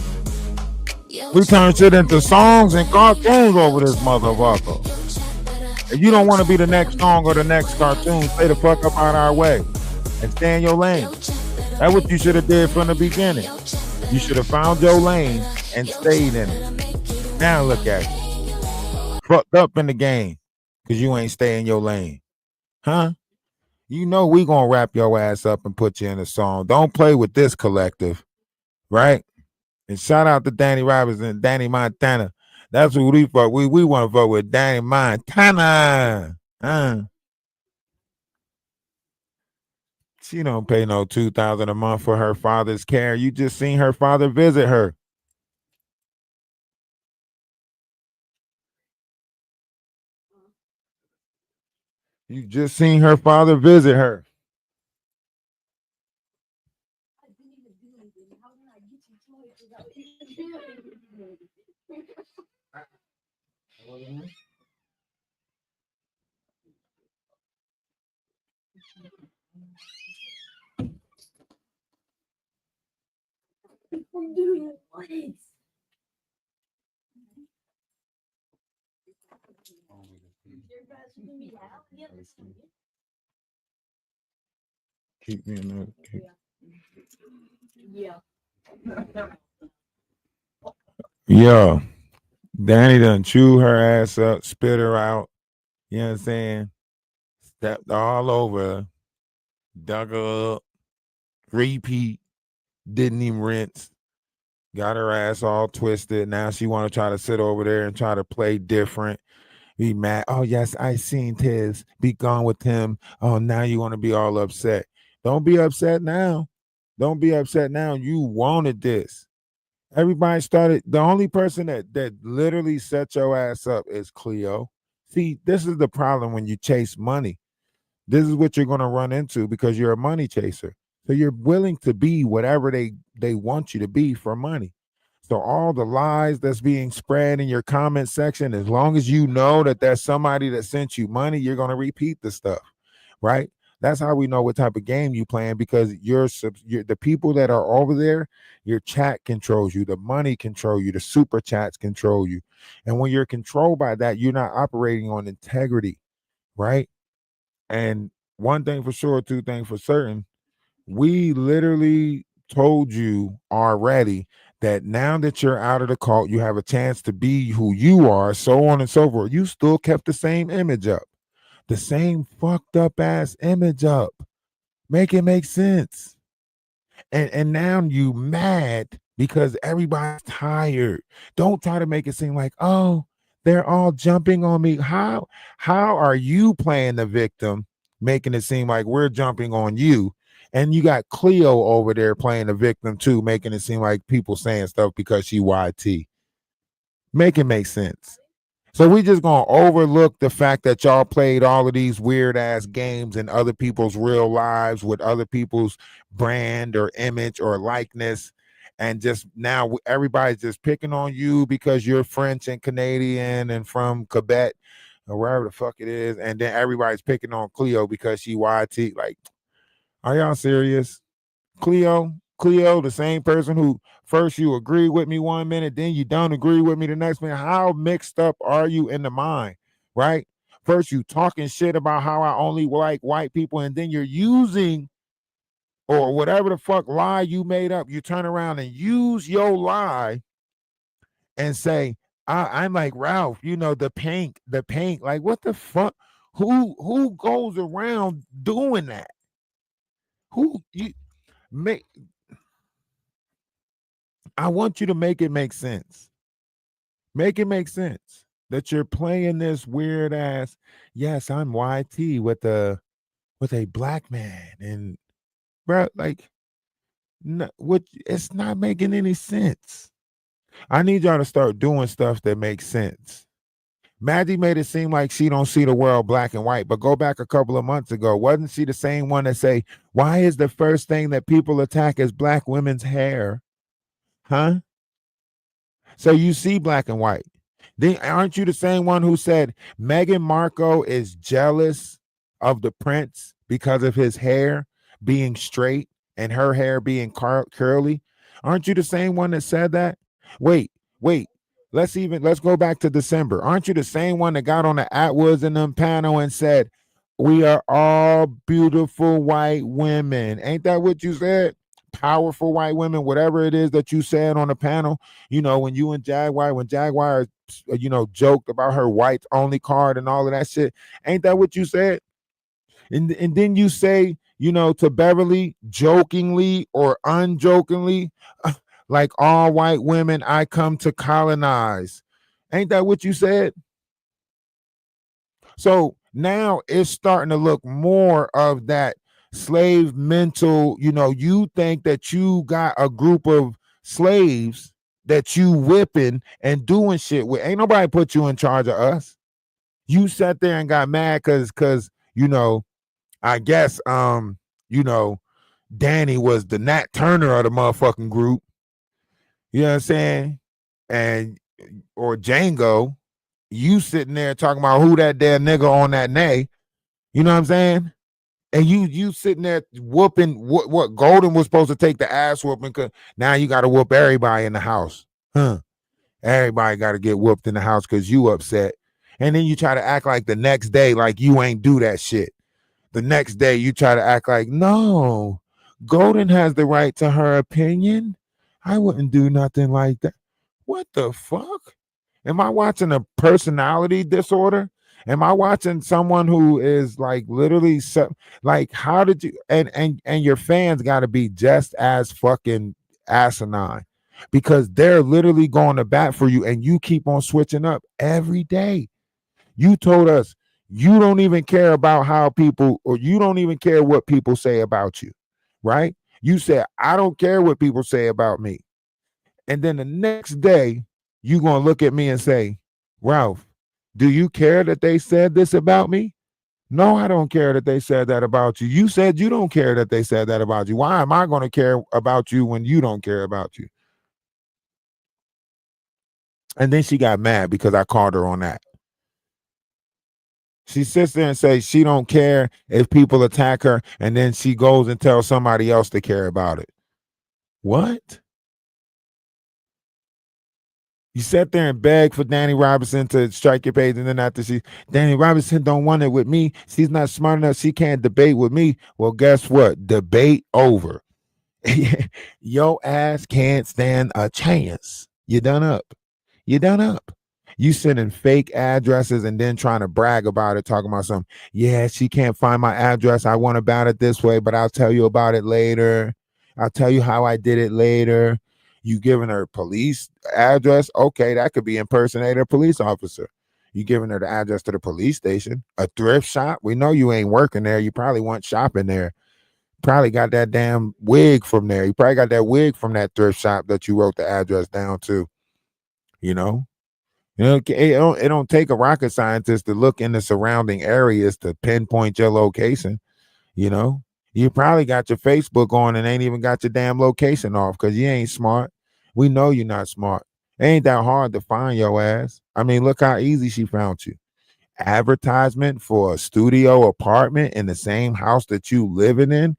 We turn shit into songs and cartoons over this motherfucker. If you don't want to be the next song or the next cartoon, stay the fuck up out our way and stay in your lane. That's what you should have did from the beginning. You should have found your lane and stayed in it. Now look at you. Fucked up in the game because you ain't stay in your lane. Huh? You know we gonna wrap your ass up and put you in a song. Don't play with this collective, right? And shout out to Danny Roberts and Danny Montana. That's what we fuck. We want to fuck with Danny Montana. She don't pay no $2,000 a month for her father's care. You just seen her father visit her. You just seen her father visit her. Keep me in there. Yeah. Danny done chew her ass up, spit her out. You know what I'm saying? Stepped all over her, dug her up, repeat, didn't even rinse, got her ass all twisted. Now she want to try to sit over there and try to play different. Be mad. Oh, yes, I seen Tiz. Be gone with him. Oh, now you want to be all upset. Don't be upset now. Don't be upset now. You wanted this. Everybody started. The only person that literally set your ass up is Cleo. See, this is the problem when you chase money. This is what you're going to run into because you're a money chaser. So you're willing to be whatever they want you to be for money. So all the lies that's being spread in your comment section, as long as you know that there's somebody that sent you money, you're going to repeat the stuff, right? That's how we know what type of game you playing because you're the people that are over there. Your chat controls you, the money control you, the super chats control you, and when you're controlled by that, you're not operating on integrity, right? And one thing for sure, two things for certain, we literally told you already that now that you're out of the cult, you have a chance to be who you are, so on and so forth. You still kept the same image up, the same fucked up ass image up. Make it make sense. And now you mad because everybody's tired. Don't try to make it seem like, oh, they're all jumping on me. How are you playing the victim, making it seem like we're jumping on you? And you got Cleo over there playing the victim too, making it seem like people saying stuff because she YT. Make it make sense. So we just gonna overlook the fact that y'all played all of these weird ass games in other people's real lives with other people's brand or image or likeness, and just now everybody's just picking on you because you're French and Canadian and from Quebec or wherever the fuck it is, and then everybody's picking on Cleo because she YT. Like, are y'all serious? Cleo, the same person who first you agree with me 1 minute, then you don't agree with me the next minute. How mixed up are you in the mind, right? First you talking shit about how I only like white people, and then you're using or whatever the fuck lie you made up. You turn around and use your lie and say, I'm like Ralph, the paint. Like, what the fuck? Who goes around doing that? Who you make I want you to make it make sense. Make it make sense that you're playing this weird ass. Yes, I'm YT with a black man, and bro, like, no, what? It's not making any sense. I need y'all to start doing stuff that makes sense. Maddie made it seem like she don't see the world black and white, but go back a couple of months ago. Wasn't she the same one that say, why is the first thing that people attack is black women's hair? Huh? So you see black and white. Then aren't you the same one who said Meghan Markle is jealous of the prince because of his hair being straight and her hair being curly? Aren't you the same one that said that? Wait. Let's go back to December. Aren't you the same one that got on the Atwoods and them panel and said, we are all beautiful white women? Ain't that what you said? Powerful white women, whatever it is that you said on the panel. When you and when Jaguar, joked about her whites only card and all of that shit. Ain't that what you said? And then you say, to Beverly, jokingly or unjokingly, like all white women, I come to colonize. Ain't that what you said? So now it's starting to look more of that slave mental. You think that you got a group of slaves that you whipping and doing shit with. Ain't nobody put you in charge of us. You sat there and got mad because I guess Danny was the Nat Turner of the motherfucking group. You know what I'm saying? And or Django, you sitting there talking about who that damn nigga on that nay. You know what I'm saying? And you sitting there whooping what Golden was supposed to take the ass whooping, because now you got to whoop everybody in the house. Everybody got to get whooped in the house because you upset. And then you try to act like the next day like you ain't do that shit. The next day you try to act like, no, Golden has the right to her opinion. I wouldn't do nothing like that. What the fuck? Am I watching a personality disorder? Am I watching someone who is like literally like, how did you and your fans got to be just as fucking asinine, because they're literally going to bat for you and you keep on switching up every day. You told us you don't even care about how people, or you don't even care what people say about you, right? You said, I don't care what people say about me. And then the next day, you going to look at me and say, Ralph, Do you care that they said this about me? No, I don't care that they said that about you. You said you don't care that they said that about you. Why am I going to care about you when you don't care about you? And then she got mad because I called her on that. She sits there and says she don't care if people attack her, and then she goes and tells somebody else to care about it. What? You sat there and begged for Danny Robinson to strike your page, and then after Danny Robinson don't want it with me. She's not smart enough. She can't debate with me. Well, guess what? Debate over. Your ass can't stand a chance. You done up. You done up. You sending fake addresses and then trying to brag about it, talking about something. Yeah, she can't find my address. I want about it this way, but I'll tell you about it later. I'll tell you how I did it later. You giving her police address? Okay, that could be impersonator police officer. You giving her the address to the police station, a thrift shop. We know you ain't working there. You probably want shopping there. Probably got that damn wig from there. You probably got that wig from that thrift shop that you wrote the address down to. You know, it don't take a rocket scientist to look in the surrounding areas to pinpoint your location. You know, you probably got your Facebook on and ain't even got your damn location off because you ain't smart. We know you're not smart. It ain't that hard to find your ass. I mean, look how easy she found you. Advertisement for a studio apartment in the same house that you living in.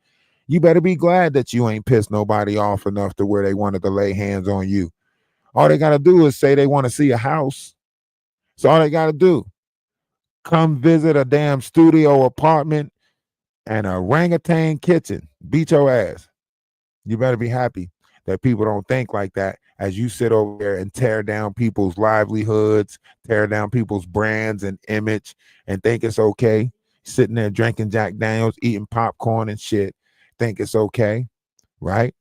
You better be glad that you ain't pissed nobody off enough to where they wanted to lay hands on you. All they got to do is say they want to see a house. So all they got to do, come visit a damn studio apartment and a orangutan kitchen. Beat your ass. You better be happy that people don't think like that as you sit over there and tear down people's livelihoods, tear down people's brands and image, and think it's okay. Sitting there drinking Jack Daniels, eating popcorn and shit, think it's okay, right?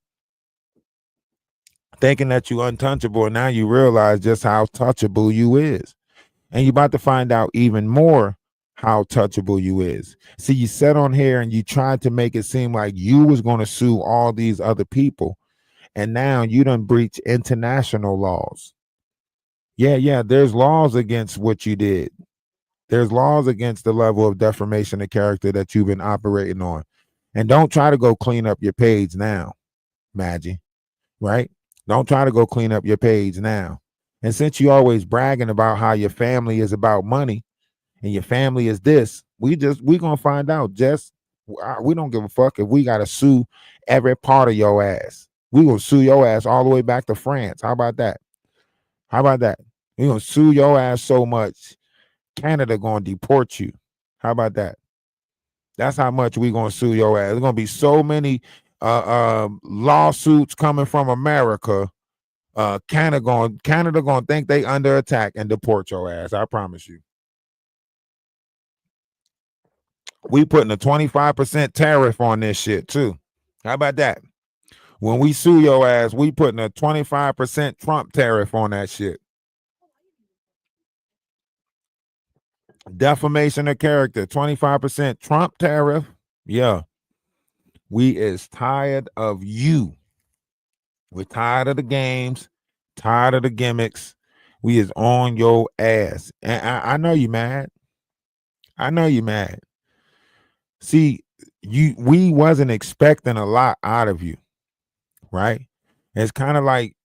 Thinking that you untouchable, and now you realize just how touchable you is. And you're about to find out even more how touchable you is. See, you sat on here and you tried to make it seem like you was going to sue all these other people. And now you done breach international laws. Yeah, there's laws against what you did. There's laws against the level of defamation of character that you've been operating on. And don't try to go clean up your page now, Maggie, right? Don't try to go clean up your page now. And since you always bragging about how your family is about money and your family is this, we gonna find out. Just we don't give a fuck if we gotta sue every part of your ass. We gonna sue your ass all the way back to France. How about that? How about that? We gonna sue your ass so much, Canada gonna deport you. How about that? That's how much we gonna sue your ass. There's gonna be so many lawsuits coming from America. Canada gonna think they under attack and deport your ass. I promise you. We putting a 25% tariff on this shit too. How about that? When we sue your ass, we putting a 25% Trump tariff on that shit. Defamation of character, 25% Trump tariff. Yeah. We is tired of you. We're tired of the games, tired of the gimmicks. We is on your ass. And I know you mad. I know you mad. See, we wasn't expecting a lot out of you, right? It's kind of like,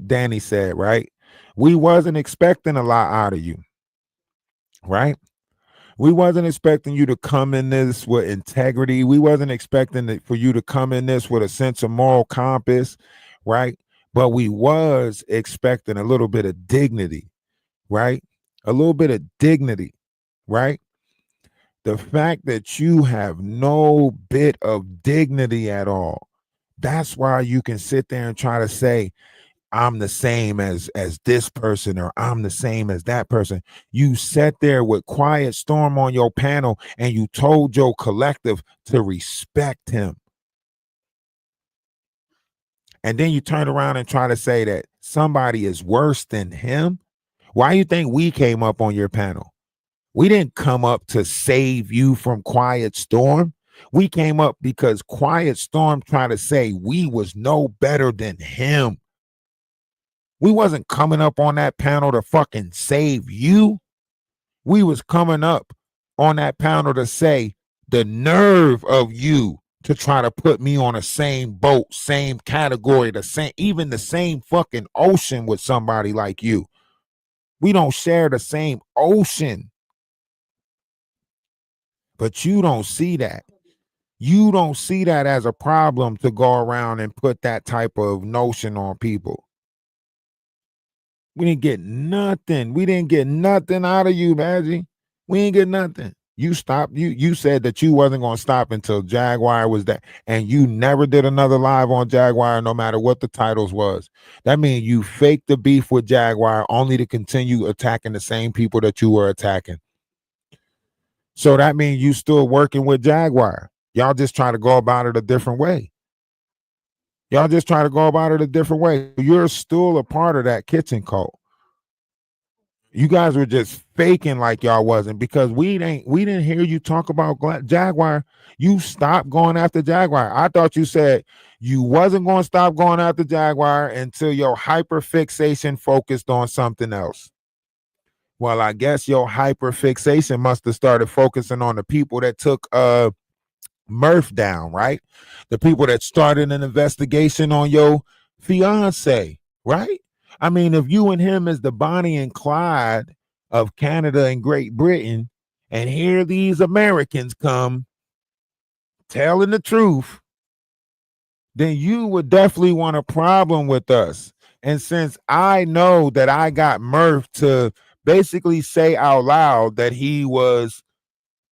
Danny said, right? We wasn't expecting a lot out of you, right? We wasn't expecting you to come in this with integrity. We wasn't expecting for you to come in this with a sense of moral compass, right? But we was expecting a little bit of dignity, right? A little bit of dignity, right? The fact that you have no bit of dignity at all, that's why you can sit there and try to say, I'm the same as this person, or I'm the same as that person. You sat there with Quiet Storm on your panel and you told your collective to respect him. And then you turn around and try to say that somebody is worse than him. Why you think we came up on your panel? We didn't come up to save you from Quiet Storm. We came up because Quiet Storm tried to say we was no better than him. We wasn't coming up on that panel to fucking save you. We was coming up on that panel to say the nerve of you to try to put me on the same boat, same category, the same, even the same fucking ocean with somebody like you. We don't share the same ocean. But you don't see that. You don't see that as a problem to go around and put that type of notion on people. We didn't get nothing. We didn't get nothing out of you, Maggie. We ain't get nothing. You stopped. You said that you wasn't gonna stop until Jaguar was that, and you never did another live on Jaguar, no matter what the titles was. That means you faked the beef with Jaguar only to continue attacking the same people that you were attacking. So that means you still working with Jaguar. Y'all just try to go about it a different way. Y'all just try to go about it a different way. You're still a part of that kitchen cult. You guys were just faking like y'all wasn't, because we didn't hear you talk about Jaguar. You stopped going after Jaguar. I thought you said you wasn't going to stop going after Jaguar until your hyperfixation focused on something else. Well, I guess your hyperfixation must have started focusing on the people that took Murph down, right? The people that started an investigation on your fiance, right? I mean, if you and him is the Bonnie and Clyde of Canada and Great Britain, and here these Americans come telling the truth, then you would definitely want a problem with us. And since I know that I got Murph to basically say out loud that he was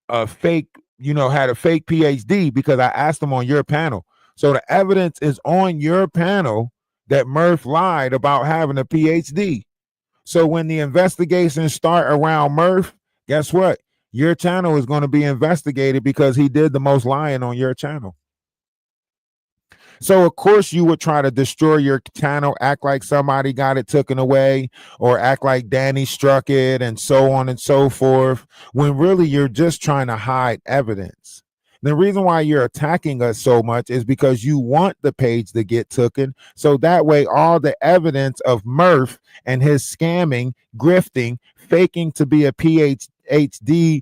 a fake, had a fake PhD, because I asked him on your panel. So the evidence is on your panel that Murph lied about having a PhD. So when the investigations start around Murph, guess what? Your channel is going to be investigated because he did the most lying on your channel. So of course you would try to destroy your channel, act like somebody got it taken away, or act like Danny struck it, and so on and so forth, when really you're just trying to hide evidence. The reason why you're attacking us so much is because you want the page to get taken, so that way all the evidence of Murph and his scamming, grifting, faking to be a PhD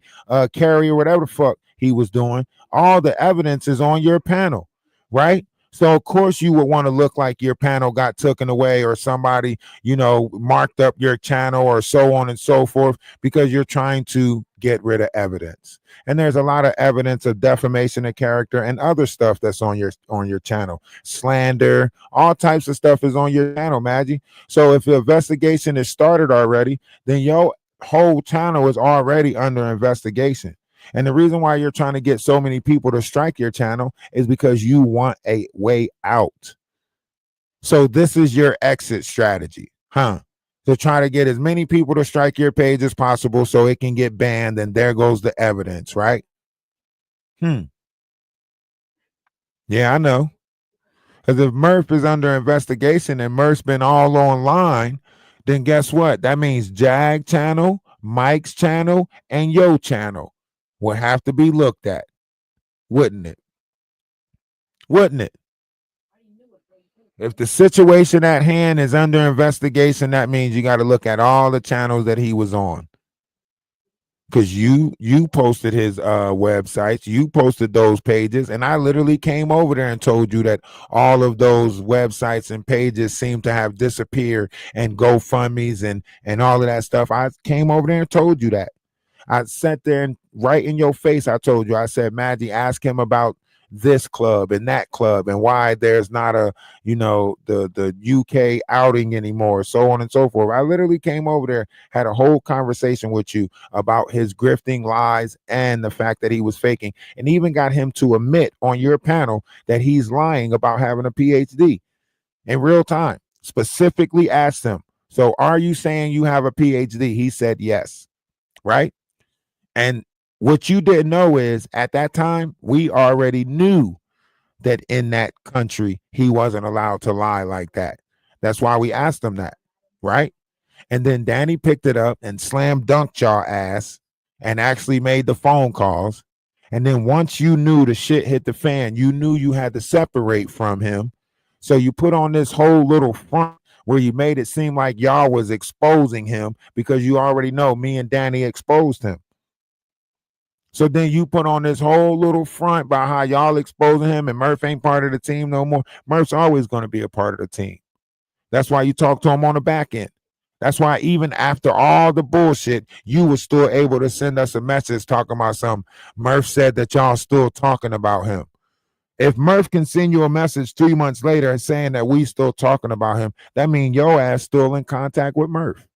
carrier, whatever the fuck he was doing, all the evidence is on your panel, right? So of course you would want to look like your panel got taken away, or somebody, marked up your channel, or so on and so forth, because you're trying to get rid of evidence. And there's a lot of evidence of defamation of character and other stuff that's on your channel. Slander, all types of stuff is on your channel, Maggie. So if the investigation is started already, then your whole channel is already under investigation. And the reason why you're trying to get so many people to strike your channel is because you want a way out. So this is your exit strategy, huh? To try to get as many people to strike your page as possible so it can get banned, and there goes the evidence, right? Yeah, I know. Because if Murph is under investigation and Murph's been all online, then guess what? That means Jag channel, Mike's channel, and your channel will have to be looked at, wouldn't it? Wouldn't it? If the situation at hand is under investigation, that means you got to look at all the channels that he was on. Because you posted his websites, you posted those pages, and I literally came over there and told you that all of those websites and pages seem to have disappeared, and GoFundMe's and all of that stuff. I came over there and told you that. I sat there and right in your face, I told you, I said, Maggie, ask him about this club and that club and why there's not a, the UK outing anymore, so on and so forth. I literally came over there, had a whole conversation with you about his grifting, lies, and the fact that he was faking, and even got him to admit on your panel that he's lying about having a PhD in real time. Specifically asked him, so are you saying you have a PhD? He said yes, right? And what you didn't know is at that time, we already knew that in that country, he wasn't allowed to lie like that. That's why we asked him that, right? And then Danny picked it up and slam dunked y'all ass and actually made the phone calls. And then once you knew the shit hit the fan, you knew you had to separate from him. So you put on this whole little front where you made it seem like y'all was exposing him because you already know me and Danny exposed him. So then you put on this whole little front by how y'all exposing him and Murph ain't part of the team no more. Murph's always going to be a part of the team. That's why you talk to him on the back end. That's why even after all the bullshit, you were still able to send us a message talking about something. Murph said that y'all still talking about him. If Murph can send you a message 3 months later and saying that we still talking about him, that means your ass still in contact with Murph.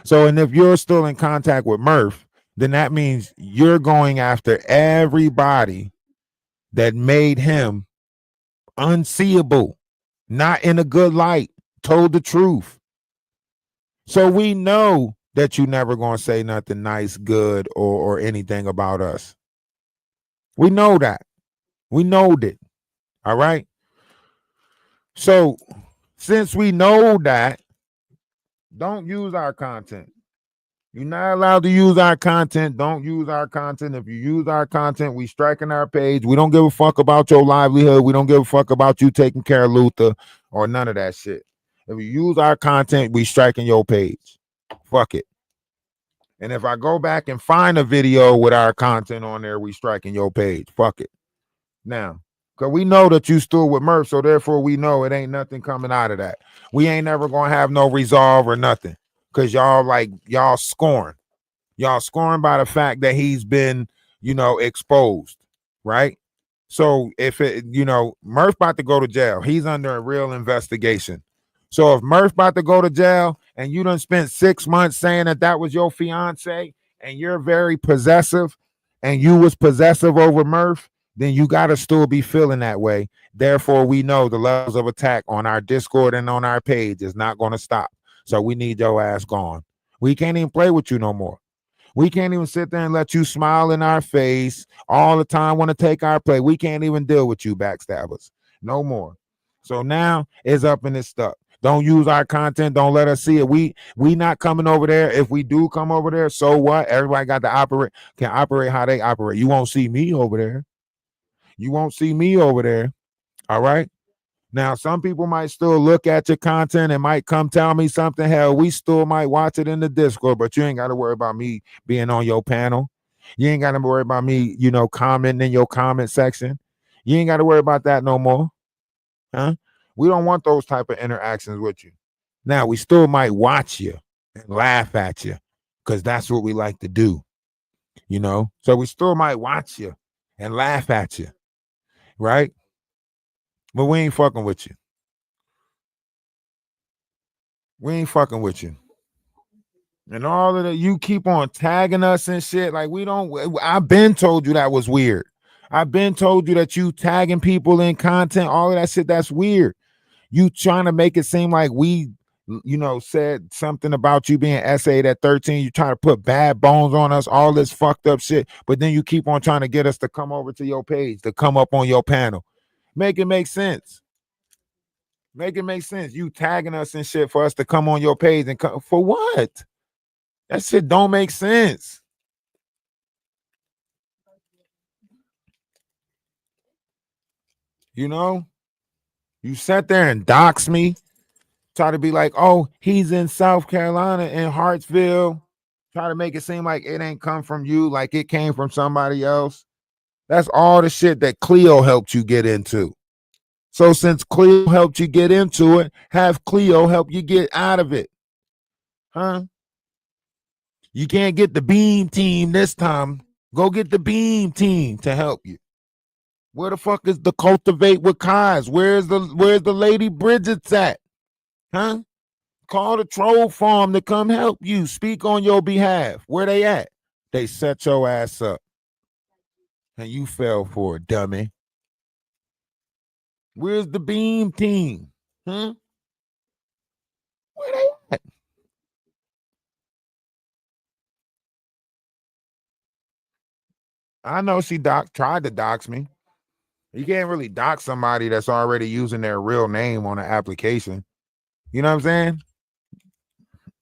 So, and if you're still in contact with Murph, then that means you're going after everybody that made him unseeable, not in a good light, told the truth. So we know that you never gonna say nothing nice, good, or anything about us. We know that. We know that. All right. So since we know that, don't use our content. You're not allowed to use our content. Don't use our content. If you use our content, we striking our page. We don't give a fuck about your livelihood. We don't give a fuck about you taking care of Luther or none of that shit. If you use our content, we striking your page. Fuck it. And if I go back and find a video with our content on there, we striking your page. Fuck it. Now, because we know that you stood with Murph, so therefore we know it ain't nothing coming out of that. We ain't never gonna have no resolve or nothing. Because y'all scorn. Y'all scorn by the fact that he's been, exposed, right? So if it, Murph about to go to jail, he's under a real investigation. So if Murph about to go to jail and you done spent 6 months saying that was your fiance and you're very possessive and you was possessive over Murph, then you got to still be feeling that way. Therefore, we know the levels of attack on our Discord and on our page is not going to stop. So we need your ass gone. We can't even play with you no more. We can't even sit there and let you smile in our face all the time, want to take our play. We can't even deal with you backstabbers. No more. So now it's up and it's stuck. Don't use our content. Don't let us see it. We not coming over there. If we do come over there, so what? Everybody got to can operate how they operate. You won't see me over there. You won't see me over there. All right. Now, some people might still look at your content and might come tell me something. Hell, we still might watch it in the Discord, but you ain't got to worry about me being on your panel. You ain't got to worry about me, commenting in your comment section. You ain't got to worry about that no more. Huh? We don't want those type of interactions with you. Now, we still might watch you and laugh at you because that's what we like to do, So we still might watch you and laugh at you, right? But we ain't fucking with you. We ain't fucking with you. And all of that, you keep on tagging us and shit. Like I've been told you that was weird. I've been told you that you tagging people in content, all of that shit, that's weird. You trying to make it seem like we, said something about you being essayed at 13. You trying to put bad bones on us, all this fucked up shit. But then you keep on trying to get us to come over to your page, to come up on your panel. Make it make sense. Make it make sense. You tagging us and shit for us to come on your page and come for what? That shit don't make sense. You sat there and dox me, try to be like, oh, he's in South Carolina in Hartsville. Try to make it seem like it ain't come from you, like it came from somebody else. That's all the shit that Cleo helped you get into. So since Cleo helped you get into it, have Cleo help you get out of it. Huh? You can't get the Beam team this time. Go get the Beam team to help you. Where the fuck is the Cultivate with Kai's? Where's the Lady Bridget's at? Huh? Call the troll farm to come help you. Speak on your behalf. Where they at? They set your ass up. And you fell for it, dummy. Where's the Beam team? Huh? Where they at? I know she tried to dox me. You can't really dox somebody that's already using their real name on an application. You know what I'm saying?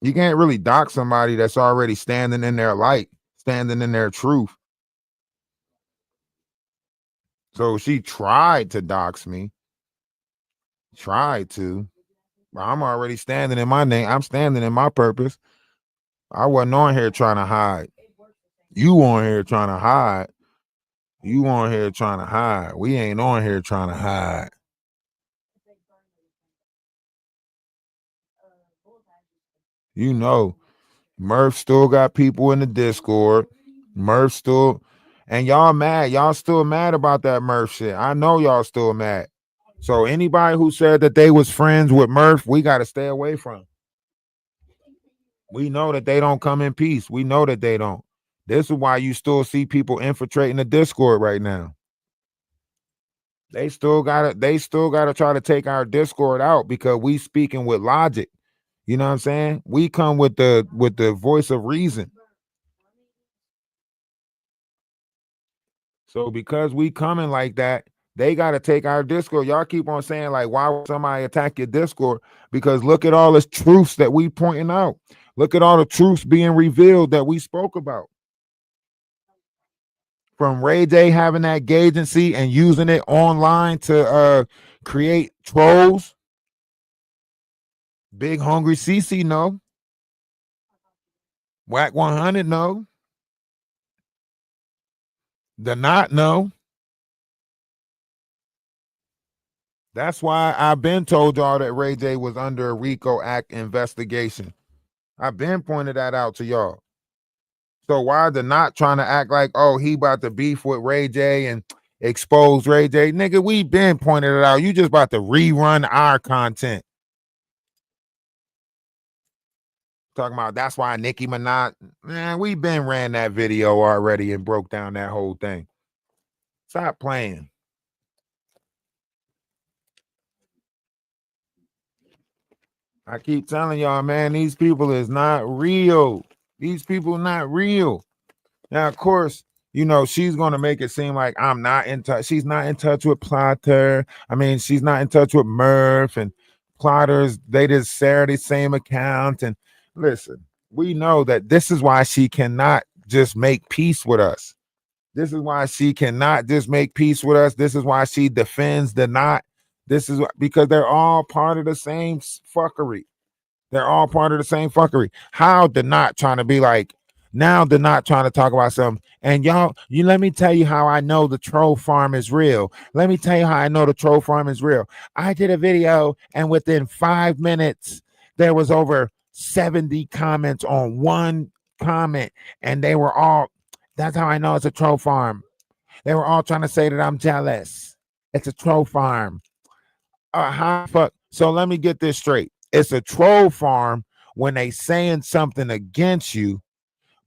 You can't really dox somebody that's already standing in their light, standing in their truth. So she tried to dox me. Tried to. I'm already standing in my name. I'm standing in my purpose. I wasn't on here trying to hide. You on here trying to hide. You on here trying to hide. We ain't on here trying to hide. You know, Murph still got people in the Discord. Murph still, and y'all mad. Y'all still mad about that Murph shit. I know y'all still mad. So anybody who said that they was friends with Murph, we got to stay away from. We know that they don't come in peace. We know that they don't. This is why you still see people infiltrating the Discord right now. They still gotta try to take our Discord out because we speaking with logic. You know what I'm saying? We come with the voice of reason. So because we coming like that, they got to take our Discord. Y'all keep on saying like, why would somebody attack your Discord? Because look at all the truths that we pointing out. Look at all the truths being revealed that we spoke about. From Ray J having that agency and using it online to create trolls. Big Hungry CC, no. Whack 100, no. The Not, no. That's why I've been told y'all that Ray J was under a RICO Act investigation. I've been pointed that out to y'all. So why the Not trying to act like, oh, he about to beef with Ray J and expose Ray J? Nigga, we been pointed it out. You just about to rerun our content. Talking about that's why Nicki Minaj, man, we been ran that video already and broke down that whole thing. Stop playing. I keep telling y'all, man, these people is not real. These people not real. Now, of course, you know, she's going to make it seem like I'm not in touch. She's not in touch with Plotter. I mean, she's not in touch with Murph and Plotters. They just share the same account. And listen, we know that this is why she cannot just make peace with us. This is why she cannot just make peace with us. This is why she defends the Not. This is because they're all part of the same fuckery. They're all part of the same fuckery. How the Not trying to be like, now they're not trying to talk about something. And y'all, you let me tell you how I know the troll farm is real. Let me tell you how I know the troll farm is real. I did a video, and within 5 minutes, there was over 70 comments on one comment, and they were all, that's how I know it's a troll farm. They were all trying to say that I'm jealous. It's a troll farm. How fuck? So let me get this straight. It's a troll farm when they saying something against you,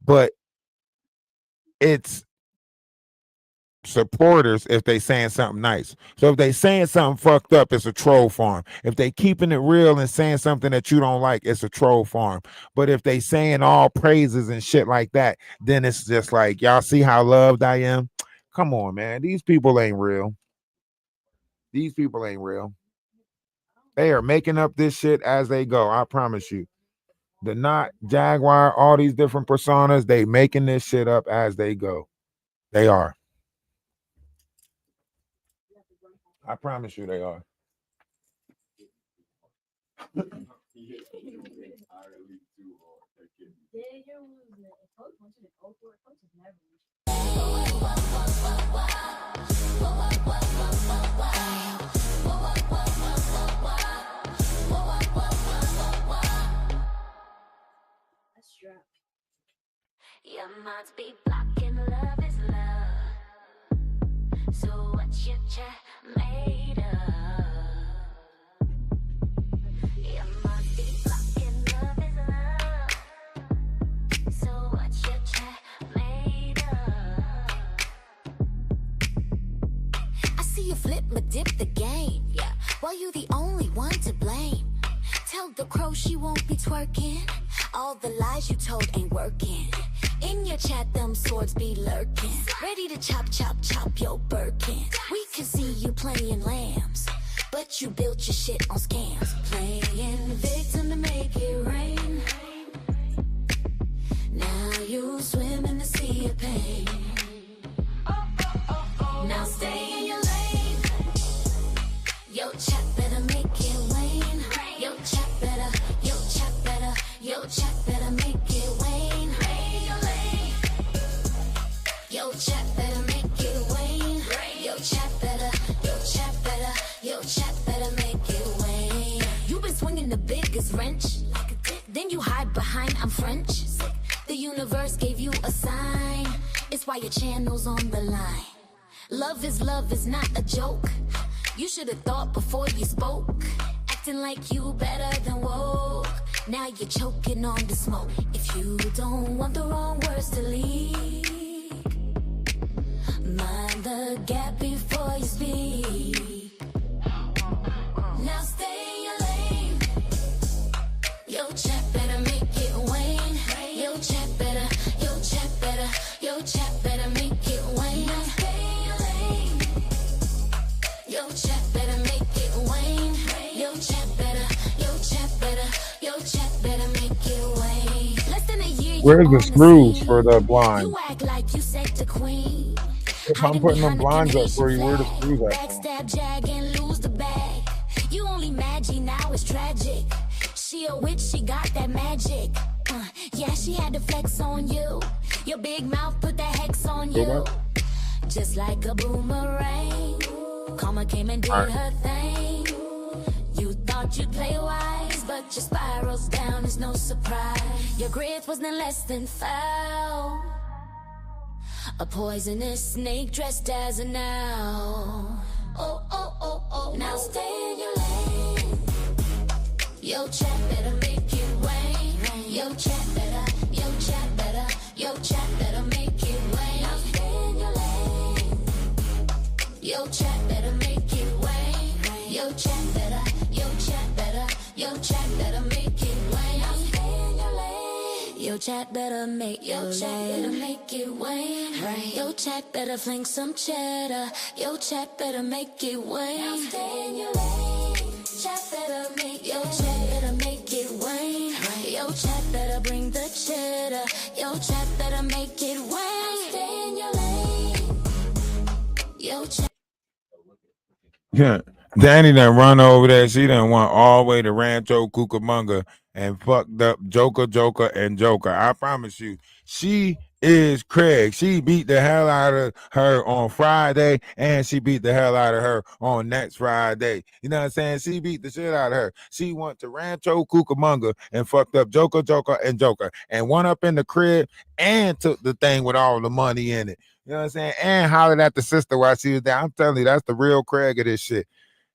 but it's supporters if they saying something nice. So if they saying something fucked up, it's a troll farm. If they keeping it real and saying something that you don't like, it's a troll farm. But if they saying all praises and shit like that, then it's just like, y'all see how loved I am? Come on, man. These people ain't real. These people ain't real. They are making up this shit as they go. I promise you. The Not, Jaguar, all these different personas, they making this shit up as they go. They are. I promise you they are. You must be blocking love is love. So what's your chat made of? You must be blocking love is love. So what's your chat made of? I see you flip but dip the game. Yeah, well you the only one to blame. Tell the crow she won't be twerking. All the lies you told ain't working. In your chat, them swords be lurking. Ready to chop, chop, chop your Birkin. We can see you playing lambs, but you built your shit on scams. Playing victim to make it rain. Now you swim in the sea of pain. Now stay in your lane. Your chat better make it it's wrench. Then you hide behind I'm French. The universe gave you a sign. It's why your channel's on the line. Love is not a joke. You should have thought before you spoke. Acting like you better than woke. Now you're choking on the smoke. If you don't want the wrong words to leak, mind the gap before you speak. Now stay in your lane. Yo, chat better make it wane. Yo, chat better make it wane. Now stay in your lane. Yo, chat better make it wane. Yo, chat better make it wane. Less than a year. Where's the screws for the blinds? You act like you said the queen. If I'm putting them blinds up for you, where the screws at? Backstab, jag, and lose the bag. You only Maggie, now it's tragic. She a witch, she got that magic. Yeah, she had to flex on you. Your big mouth put that hex on you. Just like a boomerang. Karma came and did her thing. You thought you'd play wise, but your spirals down is no surprise. Your grit wasn't less than foul. A poisonous snake dressed as an owl. Oh. Now stay in your lane. Yo, chat better make it rain. Yo, chat better make it rain. Now stay in your lane. Yo, chat better make it rain. Yo, chat better make it rain. Now stay in your lane. Yo, chat better make it rain. Yo, chat better fling some cheddar. Yo, chat better make it rain. Now stay in your lane. Chat better make it rain. Yo, chat better bring the cheddar. Yo, chat better make it rain. Stay in your lane. Yo, chat. Yeah, Danny done run over there. She done went all the way to Rancho Cucamonga and fucked up Joker. I promise you, she is Craig. She beat the hell out of her on Friday, and she beat the hell out of her on next Friday. You know what I'm saying? She beat the shit out of her. She went to Rancho Cucamonga and fucked up Joker, and went up in the crib and took the thing with all the money in it. You know what I'm saying? And hollered at the sister while she was there. I'm telling you, that's the real Craig of this shit.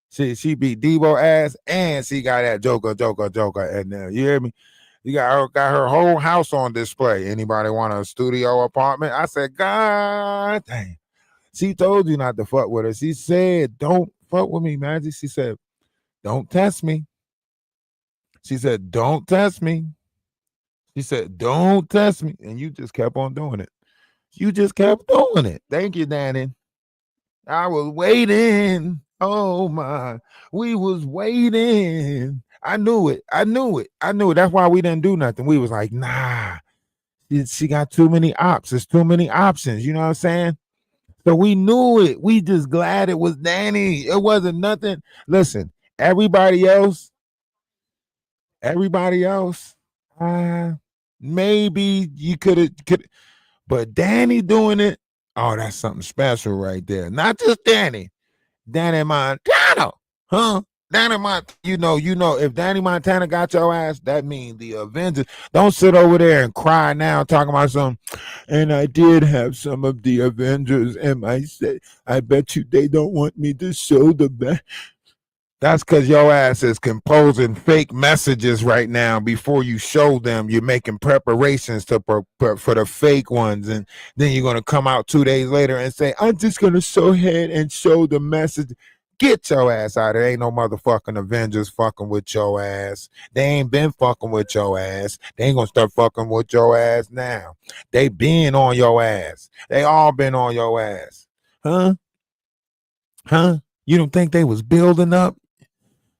She beat Debo ass, and she got that Joker. And you hear me? You got her whole house on display. Anybody want a studio apartment? I said, God dang. She told you not to fuck with her. She said, don't fuck with me, Magic. She said, don't test me. She said, don't test me. She said, don't test me. And you just kept on doing it. You just kept doing it. Thank you, Danny. I was waiting. Oh my, we was waiting. I knew it. That's why we didn't do nothing. We was like, nah, she got too many ops. There's too many options. You know what I'm saying? So we knew it. We just glad it was Danny. It wasn't nothing. Listen, everybody else, maybe you could, but Danny doing it. Oh, that's something special right there. Not just Danny Montana, huh? Danny Montana, you know, if Danny Montana got your ass, that means the Avengers. Don't sit over there and cry now talking about something. And I did have some of the Avengers, and I bet you they don't want me to show the back. That's because your ass is composing fake messages right now before you show them. You're making preparations for the fake ones. And then you're going to come out 2 days later and say, I'm just going to show ahead and show the message. Get your ass out. There ain't no motherfucking Avengers fucking with your ass. They ain't been fucking with your ass. They ain't going to start fucking with your ass now. They been on your ass. They all been on your ass. Huh? You don't think they was building up?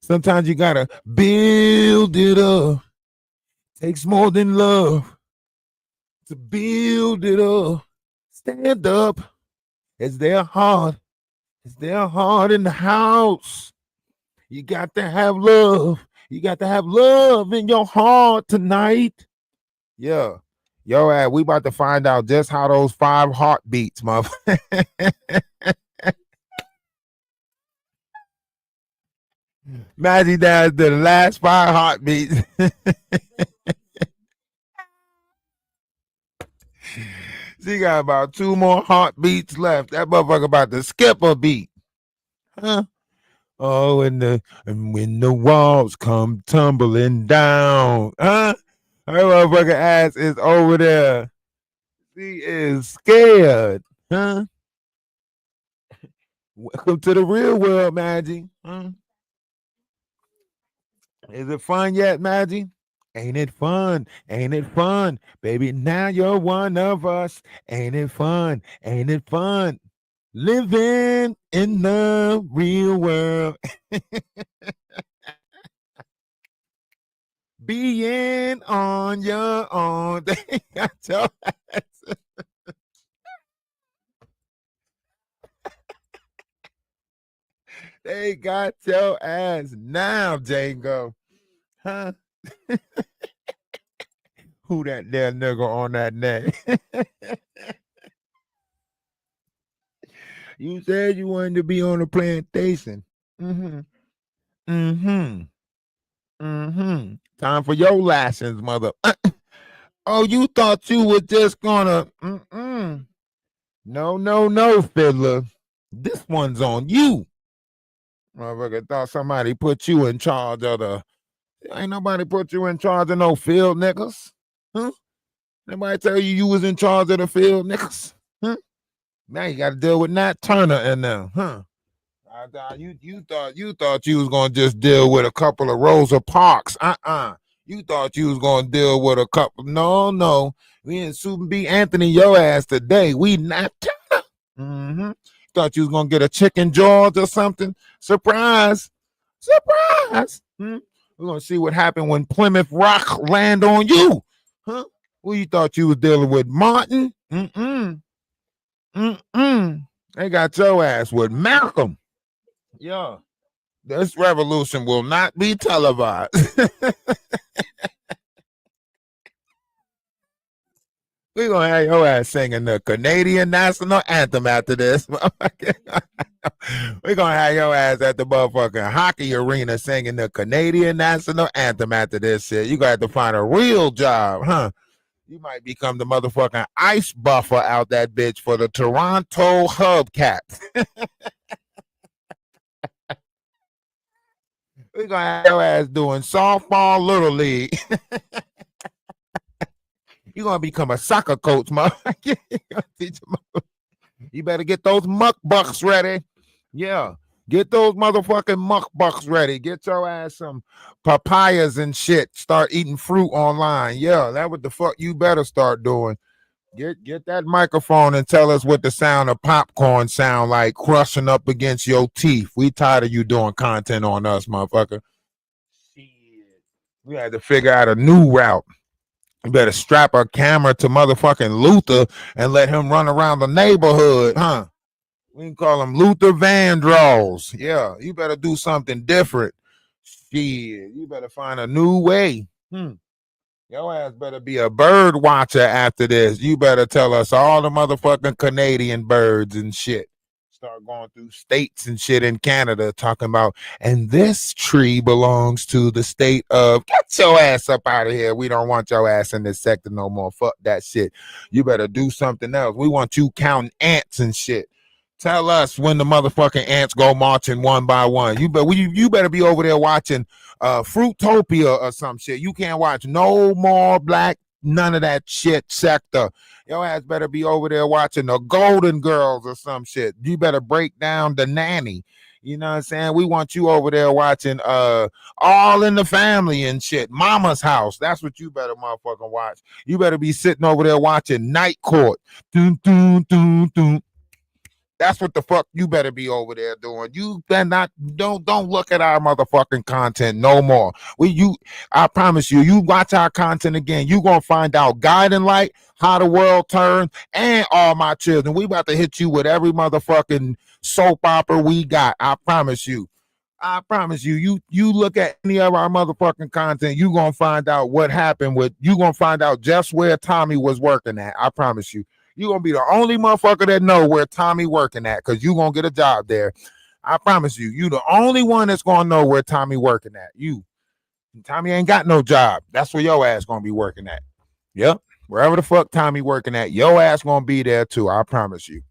Sometimes you gotta build it up. Takes more than love to build it up. Stand up. It's their heart. It's their heart in the house. You got to have love. You got to have love in your heart tonight. Yeah. Yo, we about to find out just how those 5 heartbeats, motherfucker. Maggie down to the last 5 heartbeats. She got about 2 more heartbeats left. That motherfucker about to skip a beat. Huh? Oh, and when the walls come tumbling down. Huh? Her motherfucking ass is over there. She is scared. Huh? Welcome to the real world, Maggie. Huh? Is it fun yet, Maggie? Ain't it fun? Ain't it fun? Baby, now you're one of us. Ain't it fun? Ain't it fun? Living in the real world. Being on your own. They got your ass. They got your ass now, Django. Huh? Who that there nigga on that neck? You said you wanted to be on a plantation. Mm-hmm. Mm-hmm. Mm-hmm. Time for your lessons, mother. Oh, you thought you were just gonna. Mm-mm. No, fiddler. This one's on you. Motherfucker thought somebody put you in charge of the. Ain't nobody put you in charge of no field niggas. Huh? Nobody tell you was in charge of the field niggas. Huh? Now you got to deal with Nat Turner in there, huh? You thought you was gonna just deal with a couple of Rosa Parks. You thought you was gonna deal with a couple. No. We in Super B Anthony your ass today. We not. Mm-hmm. Thought you was gonna get a chicken jaws or something. Surprise. We're gonna see what happened when Plymouth Rock land on you. Huh? Who you thought you was dealing with? Martin? They got your ass with Malcolm. Yeah. This revolution will not be televised. We're going to have your ass singing the Canadian national anthem after this. We're going to have your ass at the motherfucking hockey arena singing the Canadian national anthem after this shit. You got to find a real job, huh? You might become the motherfucking ice buffer out that bitch for the Toronto Hubcats. We're going to have your ass doing softball little league. You're going to become a soccer coach, motherfucker. You better get those muck bucks ready. Yeah. Get those motherfucking muck bucks ready. Get your ass some papayas and shit. Start eating fruit online. Yeah, that's what the fuck you better start doing. Get that microphone and tell us what the sound of popcorn sound like crushing up against your teeth. We tired of you doing content on us, motherfucker. Shit. We had to figure out a new route. You better strap a camera to motherfucking Luther and let him run around the neighborhood, huh? We can call him Luther Vandross. Yeah, you better do something different. Shit, you better find a new way. Your ass better be a bird watcher after this. You better tell us all the motherfucking Canadian birds and shit. Start going through states and shit in Canada talking about, and this tree belongs to the state of, get your ass up out of here. We don't want your ass in this sector no more. Fuck that shit. You better do something else. We want you counting ants and shit. Tell us when the motherfucking ants go marching one by one. You better be over there watching Fruitopia or some shit. You can't watch no more black, none of that shit sector. Your ass better be over there watching the Golden Girls or some shit. You better break down the nanny. You know what I'm saying? We want you over there watching All in the Family and shit. Mama's House. That's what you better motherfucking watch. You better be sitting over there watching Night Court. Dun, dun, dun, dun. That's what the fuck you better be over there doing. You better not, don't look at our motherfucking content no more. I promise you watch our content again, you gonna find out Guiding Light, How the World Turns, and All My Children. We about to hit you with every motherfucking soap opera we got. I promise you. You look at any of our motherfucking content, you gonna find out what happened you gonna find out just where Tommy was working at. I promise you. You're going to be the only motherfucker that know where Tommy working at, because you're going to get a job there. I promise you, you the only one that's gonna know where Tommy working at. You, Tommy ain't got no job. That's where your ass gonna be working at. Yep, wherever the fuck Tommy working at, your ass gonna be there too. I promise you.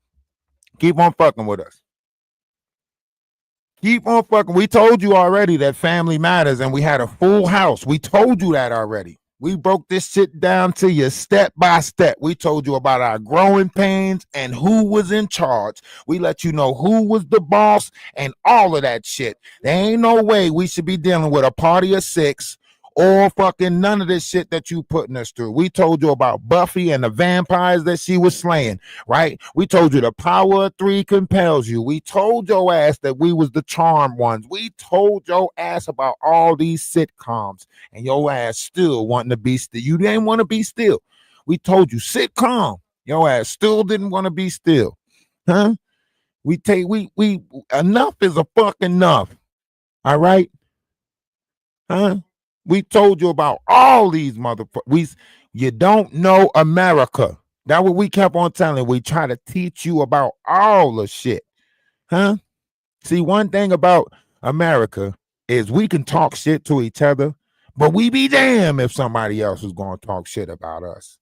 Keep on fucking with us. Keep on fucking. We told you already that family matters, and we had a full house. We told you that already. We broke this shit down to you step by step. We told you about our growing pains and who was in charge. We let you know who was the boss and all of that shit. There ain't no way we should be dealing with a party of 6 or fucking none of this shit that you putting us through. We told you about Buffy and the vampires that she was slaying, right? We told you the power of 3 compels you. We told your ass that we was the charmed ones. We told your ass about all these sitcoms, and your ass still wanting to be still. You didn't want to be still. We told you sit calm. Your ass still didn't want to be still. Huh? We enough is a fucking enough. All right? Huh? We told you about all these motherfuckers. You don't know America. That's what we kept on telling. We try to teach you about all the shit. Huh? See, one thing about America is we can talk shit to each other, but we be damn if somebody else is going to talk shit about us.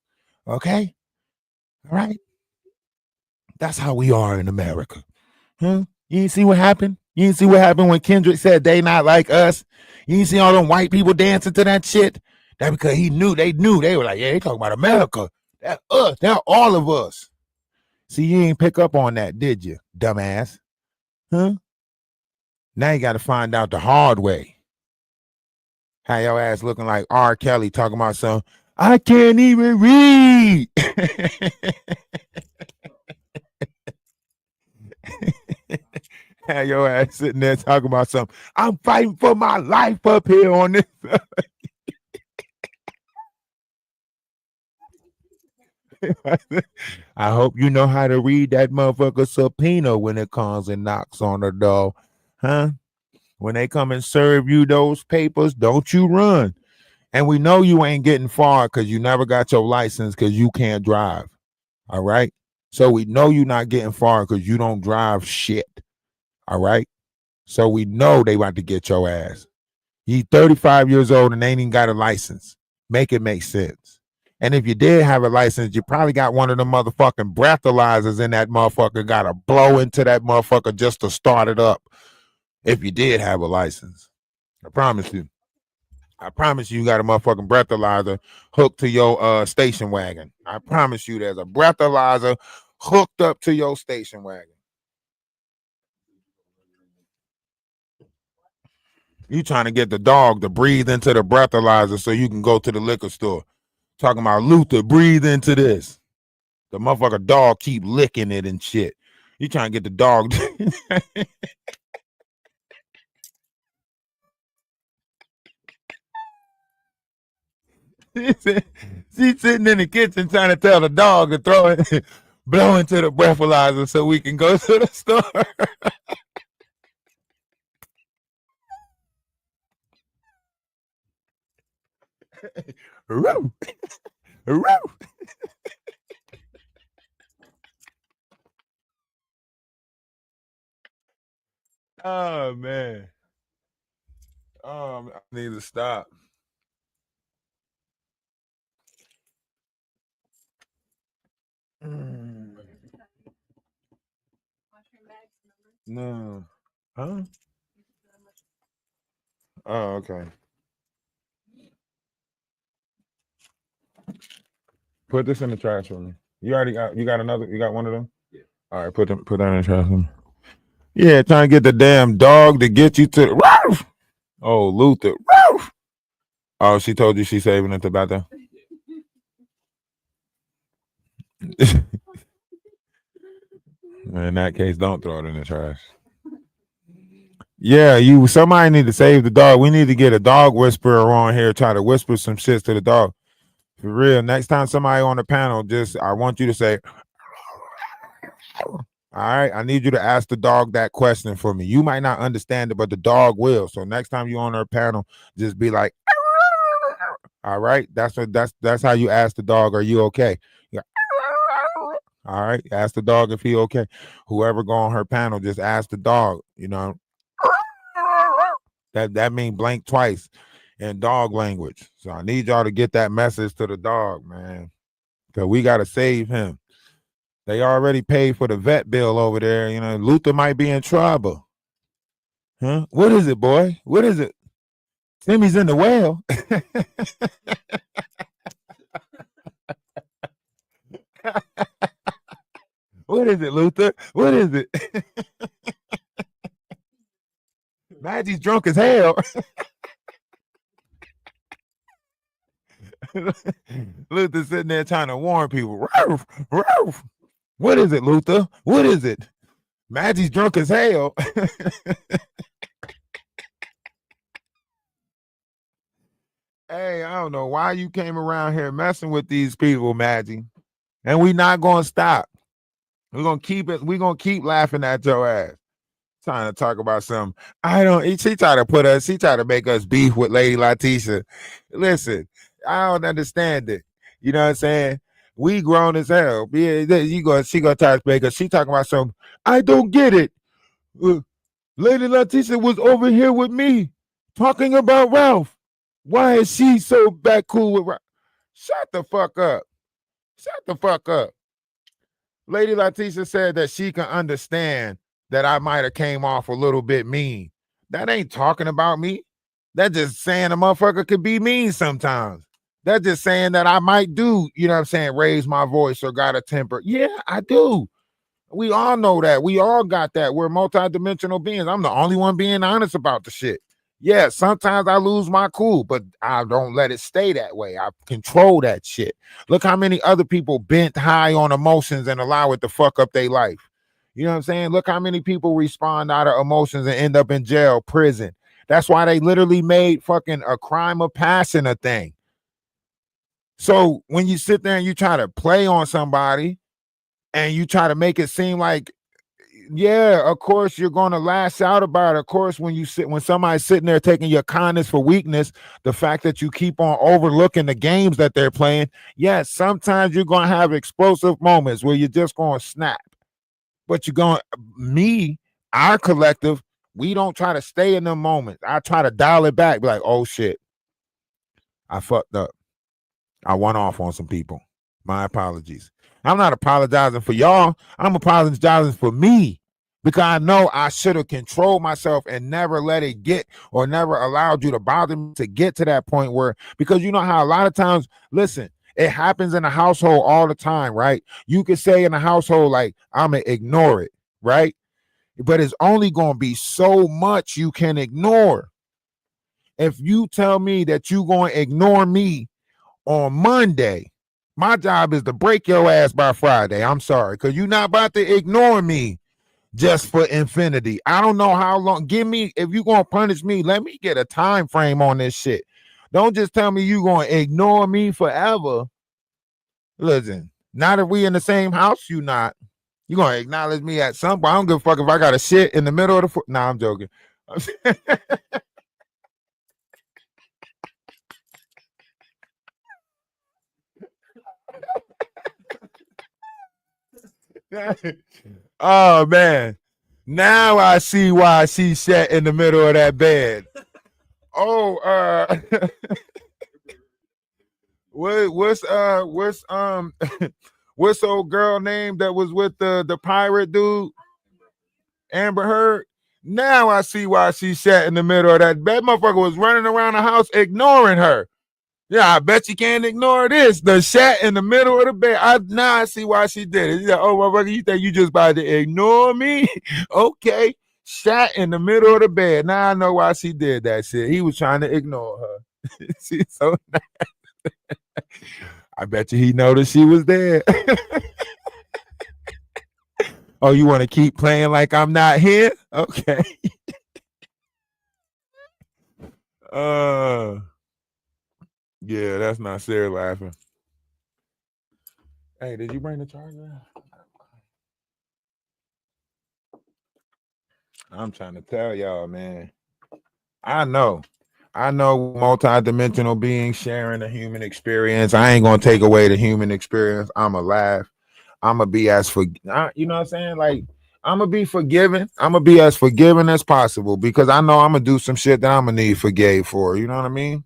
Okay? All right? That's how we are in America. Huh? You ain't see what happened? You ain't see what happened when Kendrick said they not like us? You ain't see all them white people dancing to that shit? That because they knew. They were like, yeah, they talking about America. That us. That all of us. See, you ain't pick up on that, did you, dumbass? Huh? Now you got to find out the hard way. How your ass looking like R. Kelly talking about some, I can't even read. Have your ass sitting there talking about something. I'm fighting for my life up here on this. I hope you know how to read that motherfucker subpoena when it comes and knocks on the door. Huh? When they come and serve you those papers, don't you run. And we know you ain't getting far because you never got your license because you can't drive. All right? So we know you're not getting far because you don't drive shit. All right? So we know they about to get your ass. You 35 years old and ain't even got a license. Make it make sense. And if you did have a license, you probably got one of the motherfucking breathalyzers in that motherfucker. Got to blow into that motherfucker just to start it up. If you did have a license. I promise you. I promise you got a motherfucking breathalyzer hooked to your station wagon. I promise you there's a breathalyzer hooked up to your station wagon. You trying to get the dog to breathe into the breathalyzer so you can go to the liquor store. Talking about Luther, breathe into this. The motherfucker dog keep licking it and shit. You trying to get the dog. She's sitting in the kitchen trying to tell the dog to throw it, blow into the breathalyzer so we can go to the store. Oh man. I need to stop. No. Huh? Oh, okay. Put this in the trash for me. You got another, you got one of them? Yeah. All right, put that in the trash for me. Yeah, trying to get the damn dog to get you to the Oh, Luther. Oh, she told you she's saving it to bathroom. In that case, don't throw it in the trash. Yeah, somebody need to save the dog. We need to get a dog whisperer on here, try to whisper some shit to the dog. For real. Next time somebody on the panel, I want you to say, all right, I need you to ask the dog that question for me. You might not understand it, but the dog will. So next time you're on our panel, just be like, all right. That's how you ask the dog, are you okay? Yeah. All right. Ask the dog if he okay. Whoever go on her panel, just ask the dog, you know. That mean blink twice in dog language. So I need y'all to get that message to the dog, man. Cause we gotta save him. They already paid for the vet bill over there. You know, Luther might be in trouble. Huh? What is it, boy? What is it? Timmy's in the well. What is it, Luther? What is it? Maggie's drunk as hell. Luther sitting there trying to warn people. Roof, roof. What is it, Luther? What is it? Maggie's drunk as hell. Hey, I don't know why you came around here messing with these people, Maggie. And we not gonna stop. We're gonna keep it, we're gonna keep laughing at your ass. Trying to talk about something. She tried to make us beef with Lady Letitia. Listen, I don't understand it. You know what I'm saying? We grown as hell. Yeah, she gonna try to make us. She talking about something. I don't get it. Lady Letitia was over here with me talking about Ralph. Why is she so back cool with Ralph? Shut the fuck up. Shut the fuck up. Lady Letitia said that she can understand that I might have came off a little bit mean. That ain't talking about me. That just saying a motherfucker could be mean sometimes. That's just saying that I might do, you know what I'm saying, raise my voice or got a temper. Yeah, I do. We all know that. We all got that. We're multidimensional beings. I'm the only one being honest about the shit. Yeah, sometimes I lose my cool, but I don't let it stay that way. I control that shit. Look how many other people bent high on emotions and allow it to fuck up their life. You know what I'm saying? Look how many people respond out of emotions and end up in jail, prison. That's why they literally made fucking a crime of passion a thing. So when you sit there and you try to play on somebody and you try to make it seem like, yeah, of course you're going to lash out about it. Of course, when somebody's sitting there taking your kindness for weakness, the fact that you keep on overlooking the games that they're playing, yes, sometimes you're going to have explosive moments where you're just going to snap. But you're going, our collective, we don't try to stay in them moments. I try to dial it back, be like, oh shit, I fucked up. I went off on some people. My apologies. I'm not apologizing for y'all. I'm apologizing for me because I know I should have controlled myself and never let it get or never allowed you to bother me to get to that point where, because you know how a lot of times, listen, it happens in the household all the time, right? You could say in the household, like, I'm going to ignore it, right? But it's only going to be so much you can ignore. If you tell me that you're going to ignore me on Monday, my job is to break your ass by Friday. I'm sorry, because you're not about to ignore me just for infinity. I don't know how long. If you're going to punish me, let me get a time frame on this shit. Don't just tell me you're going to ignore me forever. Listen, not if we in the same house, you not. You're going to acknowledge me at some point. I don't give a fuck if I got a shit in the middle of the Nah, I'm joking. Oh man, now I see why she sat in the middle of that bed. Oh, what's what's old girl name that was with the pirate dude, Amber Heard? Now I see why she sat in the middle of that bed. Motherfucker was running around the house ignoring her. Yeah, I bet you can't ignore this. The shat in the middle of the bed. Now I see why she did it. She's like, oh, motherfucker, you think you just about to ignore me? Okay. Shat in the middle of the bed. Now I know why she did that shit. He was trying to ignore her. She's so nice. I bet you he noticed she was there. Oh, you want to keep playing like I'm not here? Okay. Yeah, that's not Sarah laughing. Hey, did you bring the charger? I'm trying to tell y'all, man. I know multi-dimensional beings sharing a human experience. I ain't gonna take away the human experience. I'm alive. I'm gonna be as you know what I'm saying? Like I'm gonna be forgiving. I'm gonna be as forgiving as possible because I know I'm gonna do some shit that I'm gonna need forgave for. You know what I mean?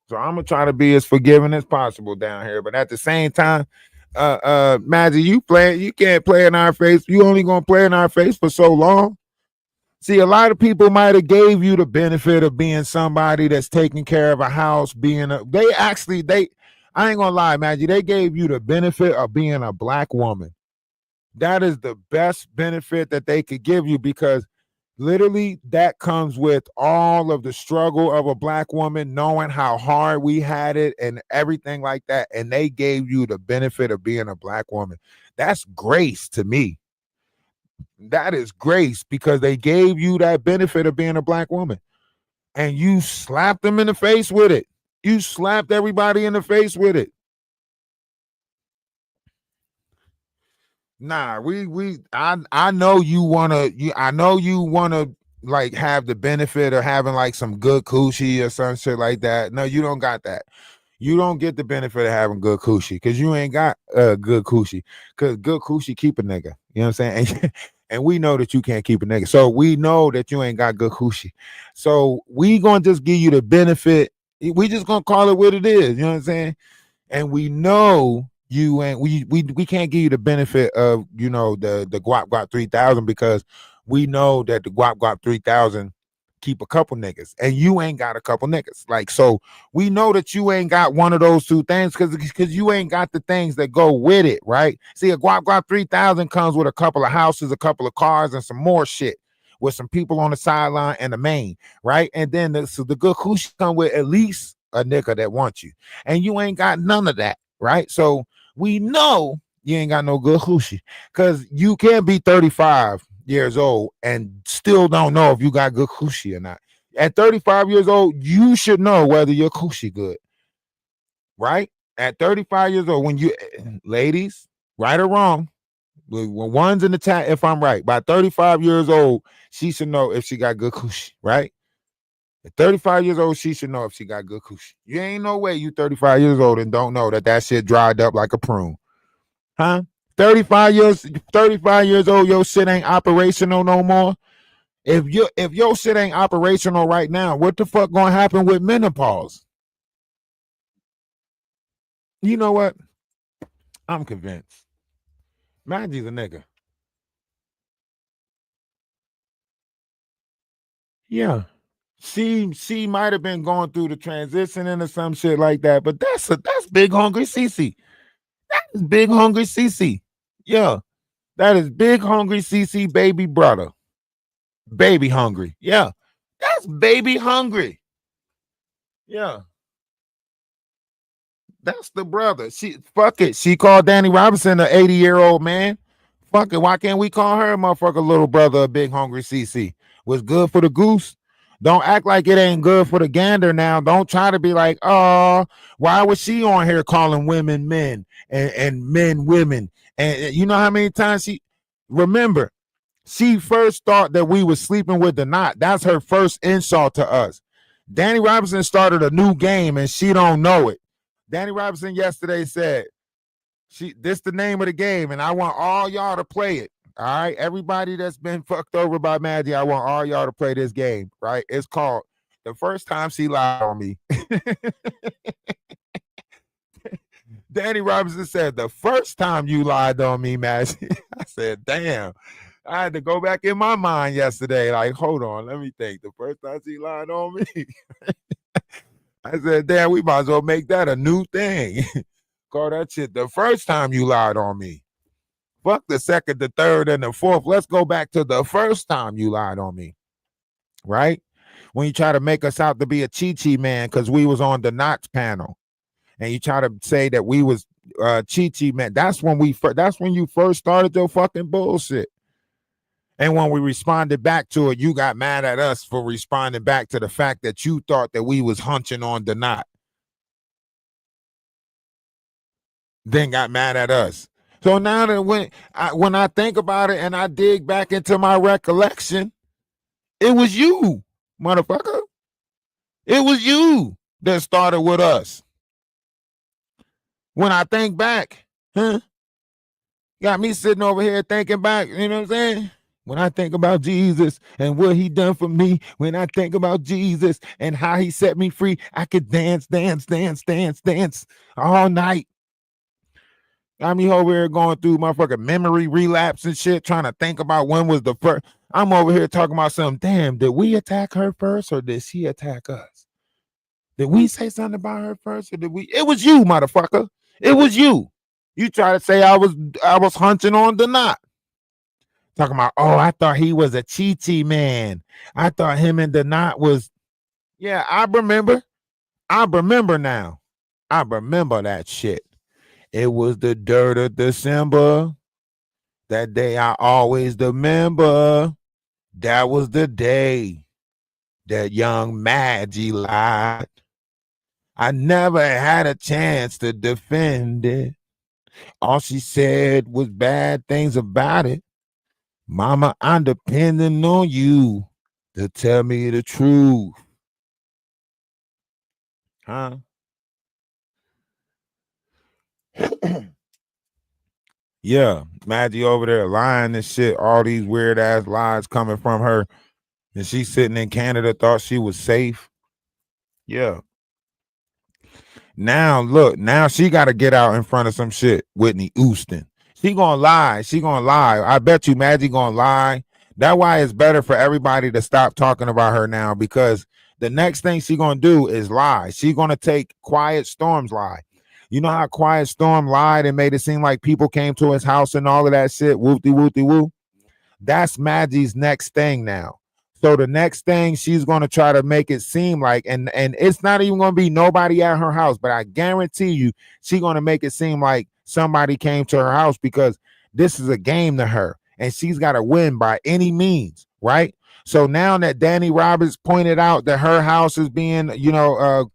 So I'm gonna try to be as forgiving as possible down here. But at the same time, Magic, you can't play in our face. You only gonna play in our face for so long. See, a lot of people might have gave you the benefit of being somebody that's taking care of a house, I ain't gonna lie, Magic, they gave you the benefit of being a black woman. That is the best benefit that they could give you because literally that comes with all of the struggle of a black woman, knowing how hard we had it and everything like that. And they gave you the benefit of being a black woman. That's grace to me. That is grace because they gave you that benefit of being a black woman and you slapped them in the face with it. You slapped everybody in the face with it. Nah, I know I know you wanna like have the benefit of having like some good coochie or some shit like that. No, you don't got that. You don't get the benefit of having good coochie because you ain't got good coochie. Because good coochie keep a nigga. You know what I'm saying? And we know that you can't keep a nigga. So we know that you ain't got good coochie. So we gonna just give you the benefit. We just gonna call it what it is. You know what I'm saying? And we know you ain't we can't give you the benefit of the guap guap 3000 because we know that the guap guap 3000 keep a couple niggas and you ain't got a couple niggas. Like, so we know that you ain't got one of those two things because you ain't got the things that go with it, right? See, a guap guap 3000 comes with a couple of houses, a couple of cars, and some more shit with some people on the sideline and the main, right? And then the good coochie come with at least a nigga that wants you, and you ain't got none of that, right? So we know you ain't got no good coochie because you can't be 35 years old and still don't know if you got good coochie or not. At 35 years old, you should know whether your coochie good, right? At 35 years old, when you ladies, right or wrong, when one's in the chat, if I'm right, by 35 years old, she should know if she got good coochie, right? At 35 years old, she should know if she got good coochie. You ain't no way you 35 years old and don't know that shit dried up like a prune. Huh? 35 years old, your shit ain't operational no more. If your shit ain't operational right now, what the fuck gonna happen with menopause? You know what? I'm convinced. Maggie's a nigga. Yeah. She might have been going through the transition into some shit like that, but that's big hungry CC. That is big hungry CC. Yeah. That is big hungry CC baby brother. Baby hungry. Yeah. That's baby hungry. Yeah. That's the brother. She fuck it. She called Danny Robinson an 80-year-old man. Fuck it. Why can't we call her motherfucker little brother a big hungry CC? Was good for the goose. Don't act like it ain't good for the gander now. Don't try to be like, oh, why was she on here calling women men and men women? And you know how many times remember, she first thought that we was sleeping with the knot. That's her first insult to us. Danny Robinson started a new game and she don't know it. Danny Robinson yesterday said, this the name of the game, and I want all y'all to play it. All right. Everybody that's been fucked over by Maggie, I want all y'all to play this game. Right. It's called The First Time She Lied on Me. Danny Robinson said, the first time you lied on me, Maggie. I said, damn. I had to go back in my mind yesterday. Like, hold on, let me think. The first time she lied on me. I said, damn, we might as well make that a new thing. Call that shit the first time you lied on me. Fuck the second, the third, and the fourth. Let's go back to the first time you lied on me. Right? When you try to make us out to be a Chi-Chi man because we was on the Knox panel. And you try to say that we was Chi-Chi man. That's when you first started your fucking bullshit. And when we responded back to it, you got mad at us for responding back to the fact that you thought that we was hunching on the knot. Then got mad at us. So now that when I think about it and I dig back into my recollection, it was you, motherfucker. It was you that started with us. When I think back, huh? Got me sitting over here thinking back, you know what I'm saying? When I think about Jesus and what he done for me, when I think about Jesus and how he set me free, I could dance all night. Got me over here going through my fucking memory relapse and shit, trying to think about when was the first. I'm over here talking about something. Damn, did we attack her first or did she attack us? Did we say something about her first or did we? It was you, motherfucker. It was you. You try to say I was hunching on the knot. Talking about, oh, I thought he was a Chi-Chi man. I thought him and the knot was. Yeah, I remember. I remember now. I remember that shit. It was the dirt of December. That day I always remember. That was the day that young Maggie lied. I never had a chance to defend it. All she said was bad things about it. Mama, I'm depending on you to tell me the truth. Huh? Yeah, Maggie over there lying and shit. All these weird ass lies coming from her. And she's sitting in Canada, thought she was safe. Yeah. Now, look, now she got to get out in front of some shit, Whitney Houston. She gonna lie. She gonna lie. I bet you Maggie gonna lie. That's why it's better for everybody to stop talking about her now, because the next thing she gonna do is lie. She gonna take Quiet Storm's lie. You know how Quiet Storm lied and made it seem like people came to his house and all of that shit? Woo. That's Maggie's next thing now. So the next thing she's going to try to make it seem like, and it's not even going to be nobody at her house, but I guarantee you she's going to make it seem like somebody came to her house, because this is a game to her and she's got to win by any means, right? So now that Danny Roberts pointed out that her house is being,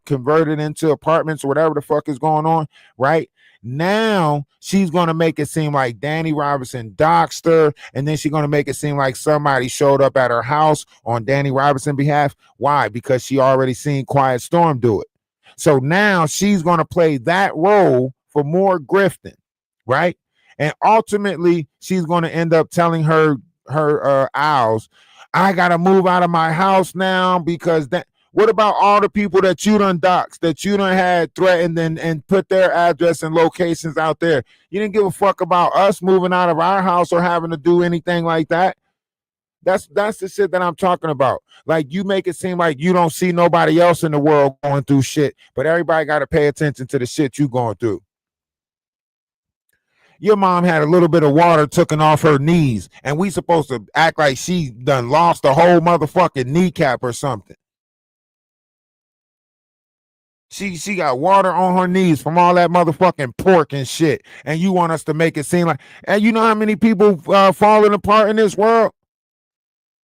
converted into apartments or whatever the fuck is going on, right? Now she's going to make it seem like Danny Robinson doxed her, and then she's going to make it seem like somebody showed up at her house on Danny Robinson's behalf. Why? Because she already seen Quiet Storm do it. So now she's going to play that role for more grifting, right? And ultimately, she's going to end up telling her owls, I got to move out of my house now because that. What about all the people that you done doxed, that you done had threatened and put their address and locations out there? You didn't give a fuck about us moving out of our house or having to do anything like that. That's the shit that I'm talking about. Like, you make it seem like you don't see nobody else in the world going through shit, but everybody got to pay attention to the shit you going through. Your mom had a little bit of water taken off her knees, and we supposed to act like she done lost a whole motherfucking kneecap or something. She got water on her knees from all that motherfucking pork and shit. And you want us to make it seem like, and you know how many people falling apart in this world?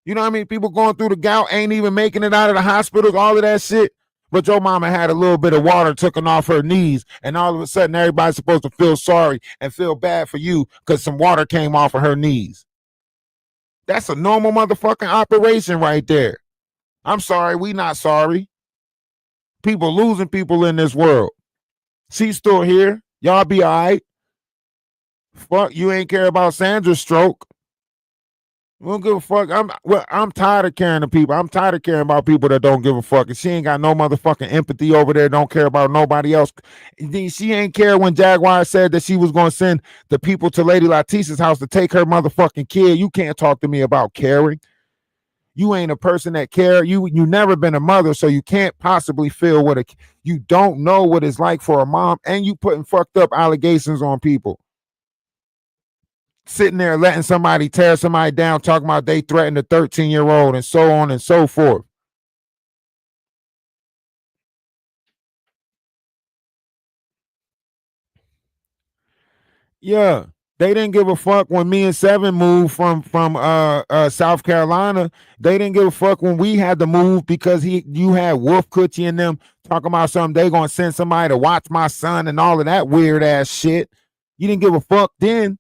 You know how many people going through the gout ain't even making it out of the hospitals, all of that shit? But your mama had a little bit of water taken off her knees, and all of a sudden everybody's supposed to feel sorry and feel bad for you because some water came off of her knees. That's a normal motherfucking operation right there. I'm sorry, we not sorry. People losing people in this world. She's still here. Y'all be all right. Fuck, you ain't care about Sandra's stroke. We don't give a fuck. I'm tired of caring to people. I'm tired of caring about people that don't give a fuck. And she ain't got no motherfucking empathy over there. Don't care about nobody else. She ain't care when Jaguar said that she was going to send the people to Lady Letitia's house to take her motherfucking kid. You can't talk to me about caring. You ain't a person that care. You never been a mother, so you can't possibly feel what you don't know what it's like for a mom, and you putting fucked up allegations on people. Sitting there letting somebody tear somebody down, talking about they threatened a 13-year-old and so on and so forth. Yeah. They didn't give a fuck when me and Seven moved from South Carolina. They didn't give a fuck when we had to move because you had Wolf Coochie and them talking about something. They gonna send somebody to watch my son and all of that weird ass shit. You didn't give a fuck then.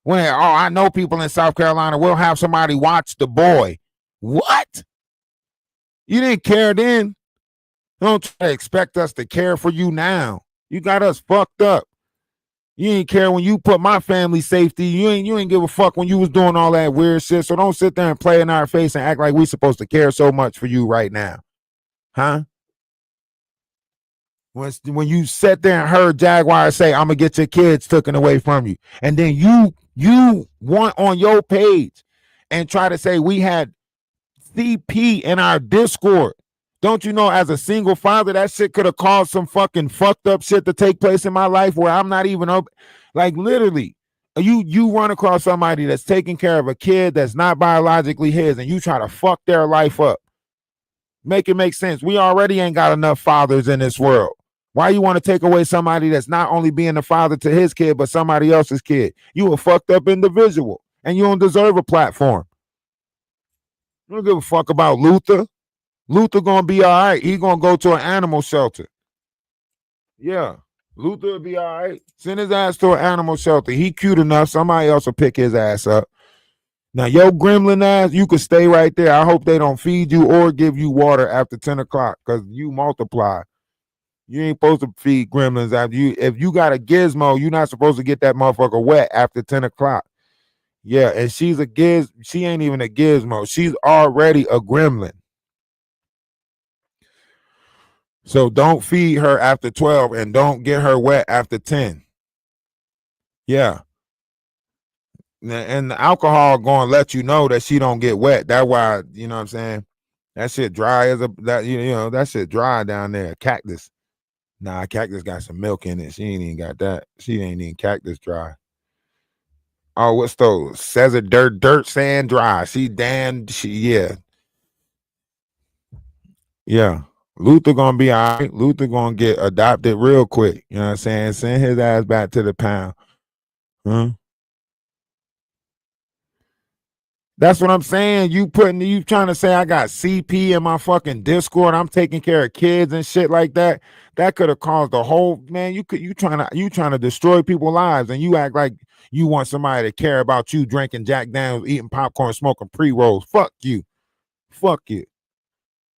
When I know people in South Carolina will have somebody watch the boy. What? You didn't care then. Don't try to expect us to care for you now. You got us fucked up. You ain't care when you put my family safety. You ain't give a fuck when you was doing all that weird shit. So don't sit there and play in our face and act like we supposed to care so much for you right now. Huh? When you sat there and heard Jaguar say, I'm gonna get your kids taken away from you, and then you want on your page and try to say we had CP in our Discord. Don't you know, as a single father, that shit could have caused some fucking fucked up shit to take place in my life where I'm not even up. Like literally, you run across somebody that's taking care of a kid that's not biologically his, and you try to fuck their life up. Make it make sense. We already ain't got enough fathers in this world. Why you want to take away somebody that's not only being the father to his kid, but somebody else's kid? You a fucked up individual, and you don't deserve a platform. You don't give a fuck about Luther. Luther gonna be all right. He gonna go to an animal shelter. Yeah, Luther will be all right. Send his ass to an animal shelter. He cute enough. Somebody else will pick his ass up. Now, your gremlin ass, you can stay right there. I hope they don't feed you or give you water after 10 o'clock because you multiply. You ain't supposed to feed gremlins after you. If you got a gizmo, you're not supposed to get that motherfucker wet after 10 o'clock. Yeah, and she's a she ain't even a gizmo. She's already a gremlin. So don't feed her after 12 and don't get her wet after 10. Yeah. And the alcohol going to let you know that she don't get wet. That's why, you know what I'm saying? That shit dry as that shit dry down there. Cactus. Nah, cactus got some milk in it. She ain't even got that. She ain't even cactus dry. Oh, what's those? Says it dirt, sand, dry. Yeah. Yeah. Luther gonna be all right. Luther gonna get adopted real quick. You know what I'm saying? Send his ass back to the pound. Huh? That's what I'm saying. You trying to say I got CP in my fucking Discord. I'm taking care of kids and shit like that. That could have caused a whole man. You trying to destroy people's lives, and you act like you want somebody to care about you drinking Jack Daniels, eating popcorn, smoking pre-rolls. Fuck you. Fuck you.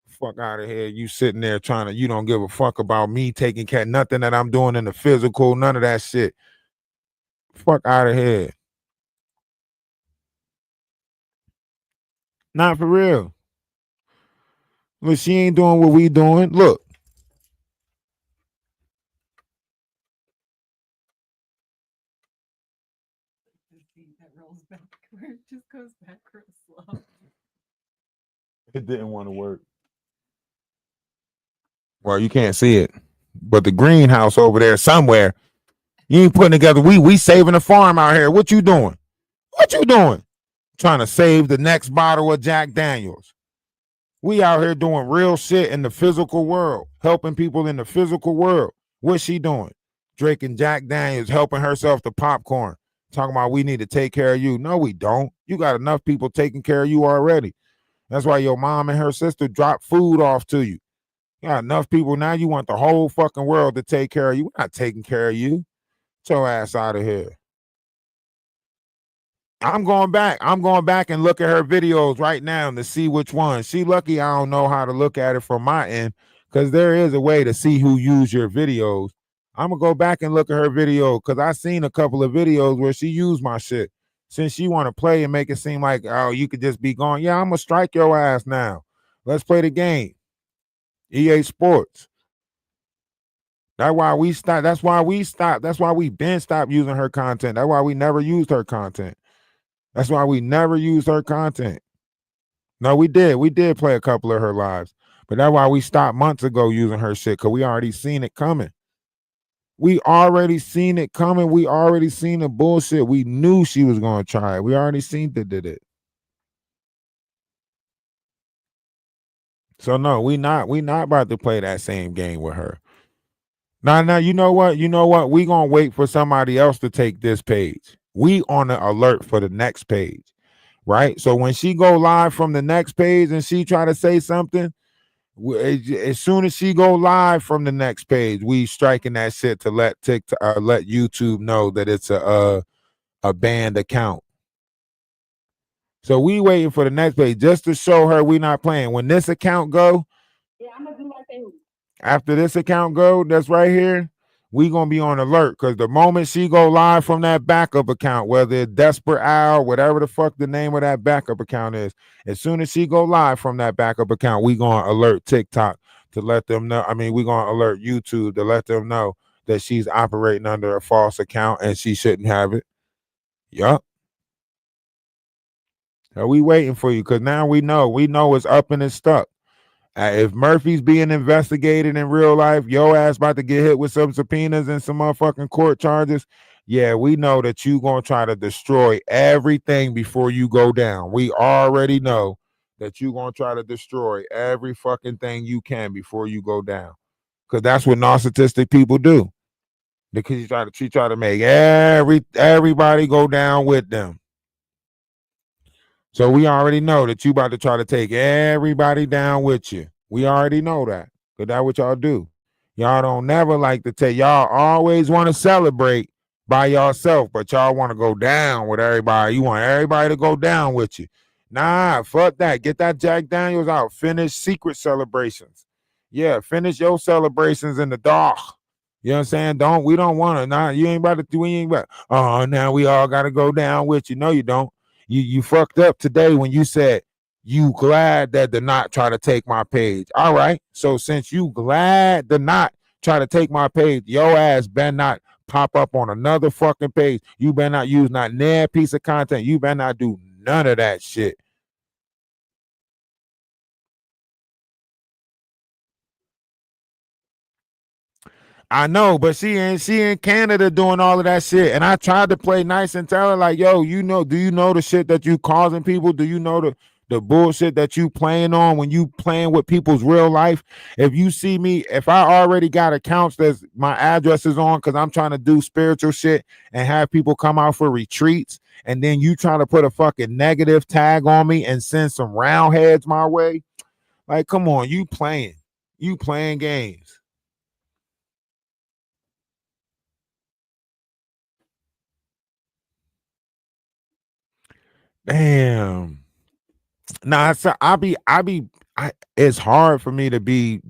Fuck out of here. You sitting there you don't give a fuck about me taking care of nothing that I'm doing in the physical, none of that shit. Fuck out of here. Not for real. Look, she ain't doing what we doing. Look. That rolls back where it just goes back real slow. It didn't want to work. Well, you can't see it. But the greenhouse over there somewhere, you ain't putting together. We saving the farm out here. What you doing? What you doing? Trying to save the next bottle of Jack Daniels. We out here doing real shit in the physical world, helping people in the physical world. What's she doing? Drinking Jack Daniels, helping herself to popcorn. Talking about we need to take care of you. No, we don't. You got enough people taking care of you already. That's why your mom and her sister drop food off to you. You got enough people now. You want the whole fucking world to take care of you. We're not taking care of you. Get your ass out of here. I'm going back and look at her videos right now to see which one. She lucky I don't know how to look at it from my end because there is a way to see who used your videos. I'm going to go back and look at her video because I seen a couple of videos where she used my shit. Since she want to play and make it seem like, oh, you could just be gone. Yeah, I'm going to strike your ass now. Let's play the game. EA Sports. That's why we stopped. That's why we been stopped using her content. That's why we never used her content. That's why we never used her content. No, we did. We did play a couple of her lives. But that's why we stopped months ago using her shit, because we already seen it coming. We already seen it coming. We already seen the bullshit. We knew she was going to try it. We already seen that did it. So no, we not about to play that same game with her. Now, you know what? We gonna wait for somebody else to take this page. We on the alert for the next page, right? So when she go live from the next page and she try to say something, as soon as she go live from the next page, we striking that shit to let let YouTube know that it's a banned account. So we waiting for the next page just to show her we not playing. When this account go, yeah, I'm gonna do my thing. After this account go, that's right here. we gonna be on alert because the moment she go live from that backup account, whether it's Desperate Owl, whatever the fuck the name of that backup account is, as soon as she go live from that backup account, we gonna alert TikTok to let them know. I mean, we gonna alert YouTube to let them know that she's operating under a false account and she shouldn't have it. Yup. So we waiting for you because now we know it's up and it's stuck. If Murphy's being investigated in real life, your ass about to get hit with some subpoenas and some motherfucking court charges. Yeah, we know that you gonna try to destroy everything before you go down. We already know that you gonna try to destroy every fucking thing you can before you go down. Cause that's what narcissistic people do. Because she try to make everybody go down with them. So we already know that you about to try to take everybody down with you. We already know that. Because that's what y'all do. Y'all don't never like to take, y'all always want to celebrate by yourself, but y'all want to go down with everybody. You want everybody to go down with you. Nah, fuck that. Get that Jack Daniels out. Finish secret celebrations. Yeah, finish your celebrations in the dark. You know what I'm saying? We don't want to. Nah, you ain't about to do, we ain't about, oh, now we all got to go down with you. No, you don't. You fucked up today when you said you glad that the not try to take my page. All right. So since you glad the not try to take my page, your ass better not pop up on another fucking page. You better not use not near piece of content. You better not do none of that shit. I know, but she in Canada doing all of that shit. And I tried to play nice and tell her, like, yo, do you know the shit that you causing people? Do you know the bullshit that you playing on when you playing with people's real life? If you see me, if I already got accounts that my address is on because I'm trying to do spiritual shit and have people come out for retreats, and then you trying to put a fucking negative tag on me and send some round heads my way, like, come on, you playing games. Damn. Nah, so it's hard for me to be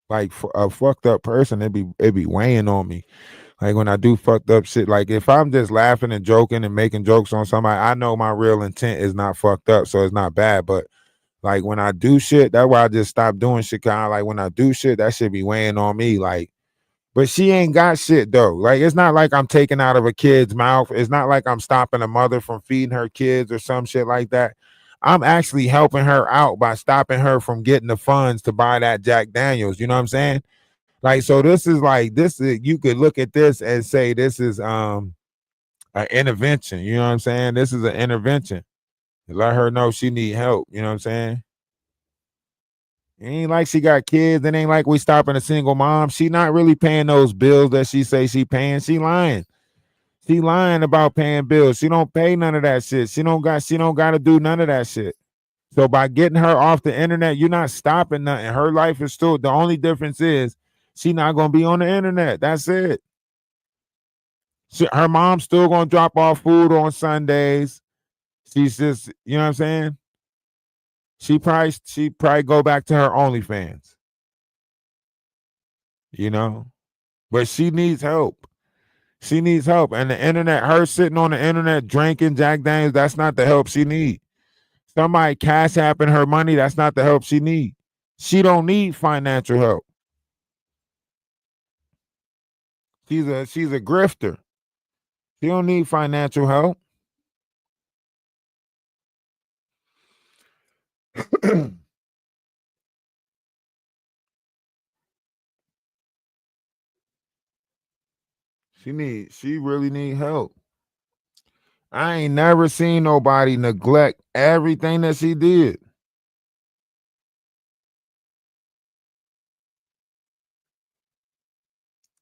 like a fucked up person. It be weighing on me. Like when I do fucked up shit. Like if I'm just laughing and joking and making jokes on somebody, I know my real intent is not fucked up, so it's not bad. But like when I do shit, that's why I just stop doing shit. Kind of like when I do shit, that should be weighing on me. Like, but she ain't got shit though. Like it's not like I'm taking out of a kid's mouth. It's not like I'm stopping a mother from feeding her kids or some shit like that. I'm actually helping her out by stopping her from getting the funds to buy that Jack Daniels. You know what I'm saying? Like, so this is like this is, you could look at this and say this is an intervention. You know what I'm saying? This is an intervention. Let her know she need help. You know what I'm saying? It ain't like she got kids. It ain't like we stopping a single mom. She not really paying those bills that she say she paying. She lying. She lying about paying bills. She don't pay none of that shit. She don't got to do none of that shit. So by getting her off the internet, you're not stopping nothing. Her life is still, the only difference is she not gonna be on the internet. That's it. Her mom's still gonna drop off food on Sundays. She's just, you know what I'm saying? She probably go back to her OnlyFans, you know. But she needs help. She needs help. And the internet, her sitting on the internet drinking Jack Daniels, that's not the help she needs. Somebody cash apping her money, that's not the help she needs. She don't need financial help. She's a grifter. She don't need financial help. She really need help. I ain't never seen nobody neglect everything that she did.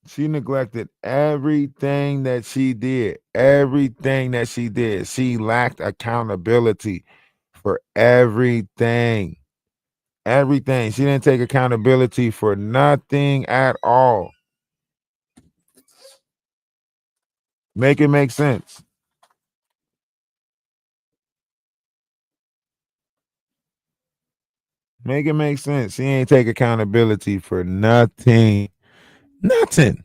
She neglected everything that she did. Everything that she did. She lacked accountability for everything. Everything. She didn't take accountability for nothing at all. Make it make sense. Make it make sense. She ain't take accountability for nothing. Nothing.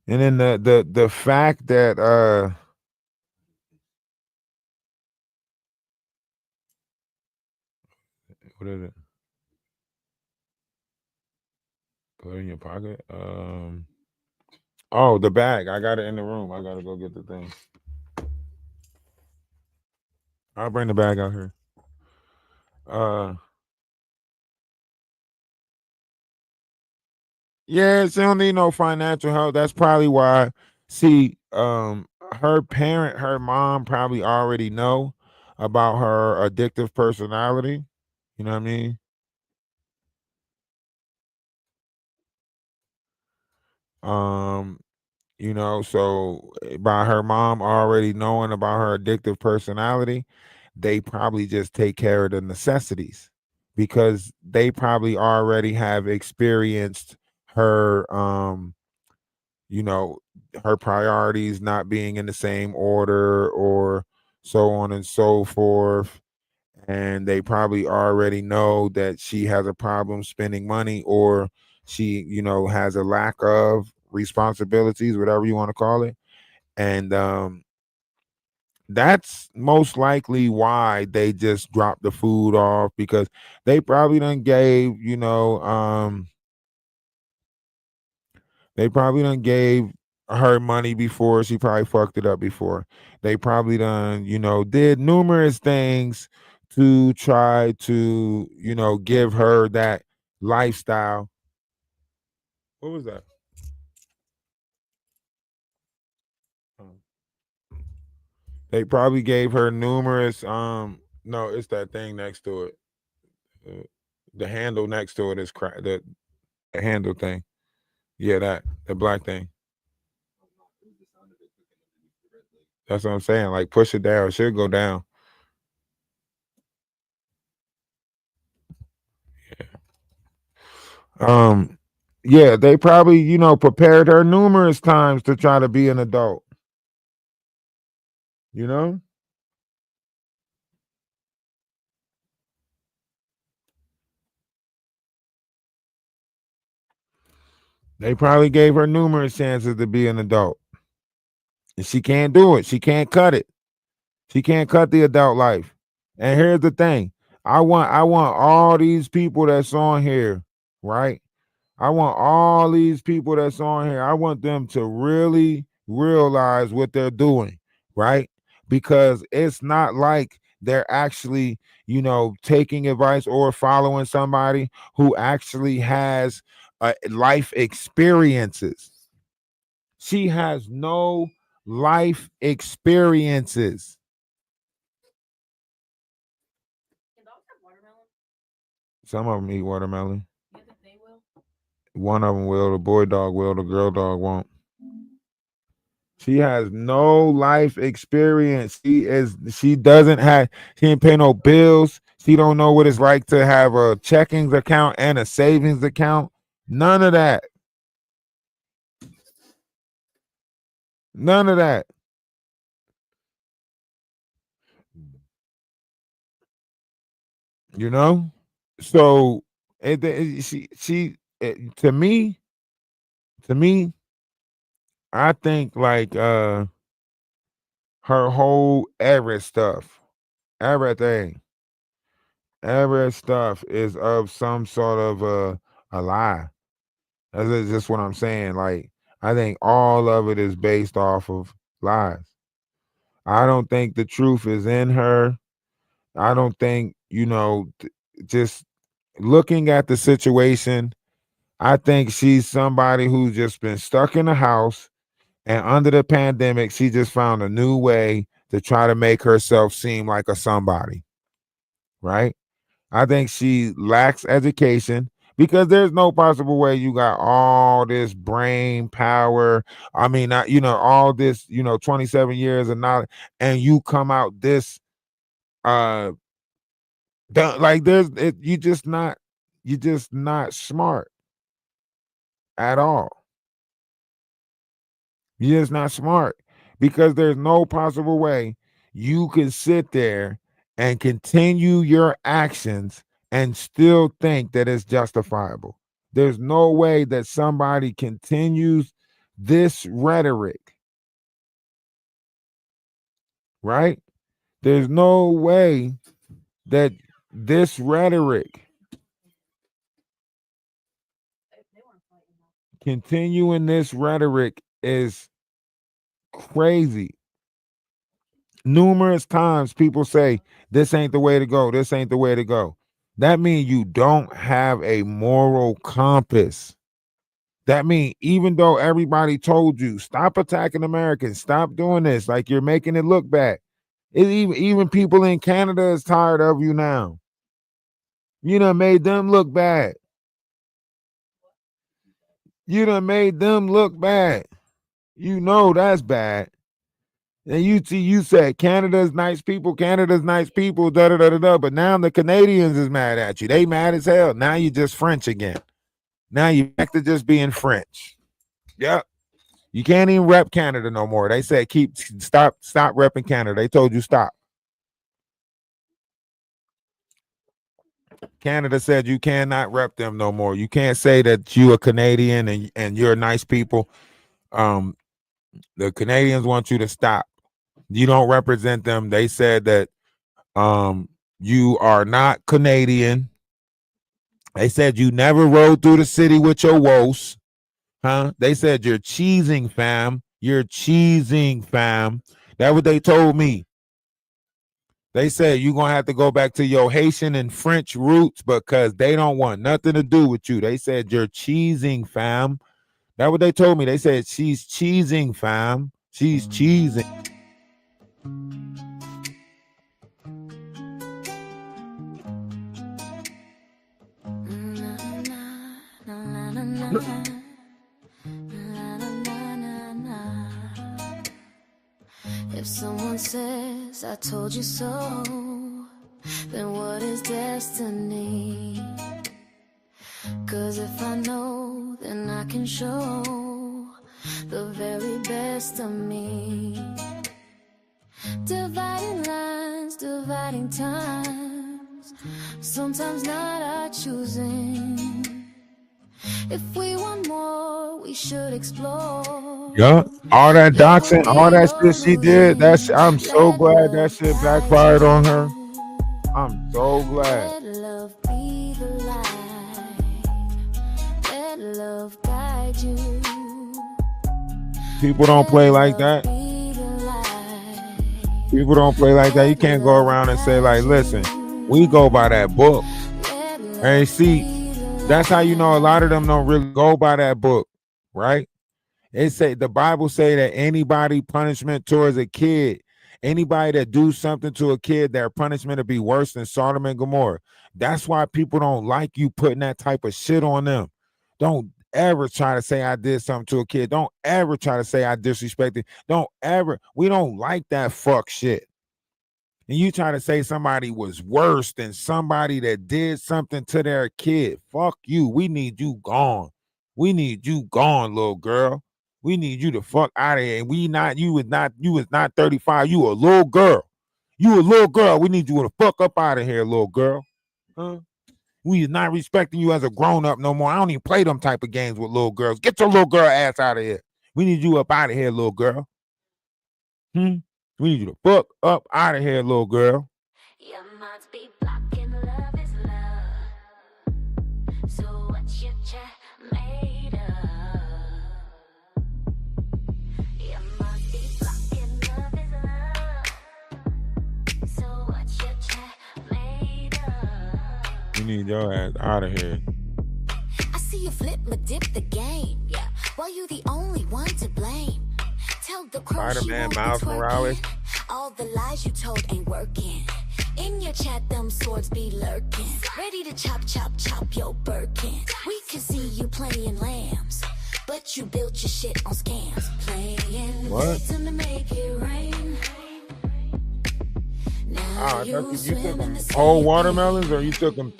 And then the fact that what is it? Put it in your pocket. Oh, the bag. I got it in the room. I gotta go get the thing. I'll bring the bag out here. Uh yeah, she don't need no financial help. That's probably why. See, her mom probably already know about her addictive personality. You know what I mean? Um, so by her mom already knowing about her addictive personality, they probably just take care of the necessities because they probably already have experienced her you know her priorities not being in the same order or so on and so forth, and they probably already know that she has a problem spending money, or she has a lack of responsibilities, whatever you want to call it. And that's most likely why they just dropped the food off, because they probably done gave they probably done gave her money before. She probably fucked it up before. They probably done did numerous things to try to give her that lifestyle. What was that? Oh. They probably gave her numerous no, it's that thing next to it. Uh, the handle next to it is the handle thing. Yeah, that the black thing. That's what I'm saying. Like push it down. It should go down. Um, yeah, they probably prepared her numerous times to try to be an adult. You know, they probably gave her numerous chances to be an adult, and she can't do it. She can't cut it. She can't cut the adult life. And here's the thing: I want all these people that's on here, right? I want all these people that's on here, I want them to really realize what they're doing, right? Because it's not like they're actually, taking advice or following somebody who actually has life experiences. She has no life experiences. Some of them eat watermelon. One of them will. The boy dog will. The girl dog won't. She has no life experience. She doesn't have, she didn't pay no bills. She don't know what it's like to have a checkings account and a savings account. None of that. None of that. You know? So to me, I think like her whole everything, every stuff is of some sort of a lie. That's just what I'm saying. Like, I think all of it is based off of lies. I don't think the truth is in her. I don't think, just looking at the situation, I think she's somebody who's just been stuck in the house. And under the pandemic, she just found a new way to try to make herself seem like a somebody, right? I think she lacks education, because there's no possible way you got all this brain power. I mean, not, all this, 27 years of knowledge, and you come out this uh like you just not smart at all. You're just not smart, because there's no possible way you can sit there and continue your actions and still think that it's justifiable. There's no way that somebody continues this rhetoric, right? There's no way that this rhetoric, continuing this rhetoric, is crazy. Numerous times people say, this ain't the way to go. This ain't the way to go. That means you don't have a moral compass. That means even though everybody told you, stop attacking Americans, stop doing this, like you're making it look bad. Even people in Canada is tired of you now. You done made them look bad. You done made them look bad. You know that's bad. And you said Canada's nice people, da da da da da. But now the Canadians is mad at you. They mad as hell. Now you just French again. Now you back to just being French. Yep. You can't even rep Canada no more. They said stop repping Canada. They told you stop. Canada said you cannot rep them no more. You can't say that you a Canadian and you're nice people. The Canadians want you to stop. You don't represent them. They said that you are not Canadian. They said you never rode through the city with your woes. Huh? They said you're cheesing, fam. You're cheesing, fam. That's what they told me. They said you're going to have to go back to your Haitian and French roots because they don't want nothing to do with you. They said you're cheesing, fam. That's what they told me. They said she's cheesing, fam. She's cheesing. If someone says I told you so, then what is destiny? 'Cause if I know, then I can show the very best of me. Dividing lines, dividing times, sometimes not our choosing. If we want more, we should explore. Yeah, all that doxing, all that shit she did, I'm so glad that shit backfired on her. I'm so glad. Let love be the light. Let love guide you. People don't play like that. People don't play like that. You can't go around and say like, listen, we go by that book. And see, that's how you know a lot of them don't really go by that book, right? It say the Bible say that anybody punishment towards a kid, anybody that do something to a kid, their punishment will be worse than Sodom and Gomorrah. That's why people don't like you putting that type of shit on them. Don't ever try to say I did something to a kid. Don't ever try to say I disrespected. Don't ever. We don't like that fuck shit. And you try to say somebody was worse than somebody that did something to their kid. Fuck you. We need you gone. We need you gone, little girl. We need you to fuck out of here. And you was not 35. You a little girl. You a little girl. We need you to fuck up out of here, little girl. Huh? We is not respecting you as a grown-up no more. I don't even play them type of games with little girls. Get your little girl ass out of here. We need you up out of here, little girl. We need you to fuck up out of here, little girl. You must be blocking love is love. So what's your chat made of? You must be blocking love is love. So what's your chat made of? We need your ass out of here. I see you flip my dip the game. Yeah, well you the only one to blame. Tell the crow Spider-Man, Miles Morales. All the lies you told ain't working. In your chat, them swords be lurking. Ready to chop, chop, chop your Birkin. We can see you playing lambs, but you built your shit on scams. Playing what? victim to make it rain. Now I thought you took them whole watermelons, or you took them.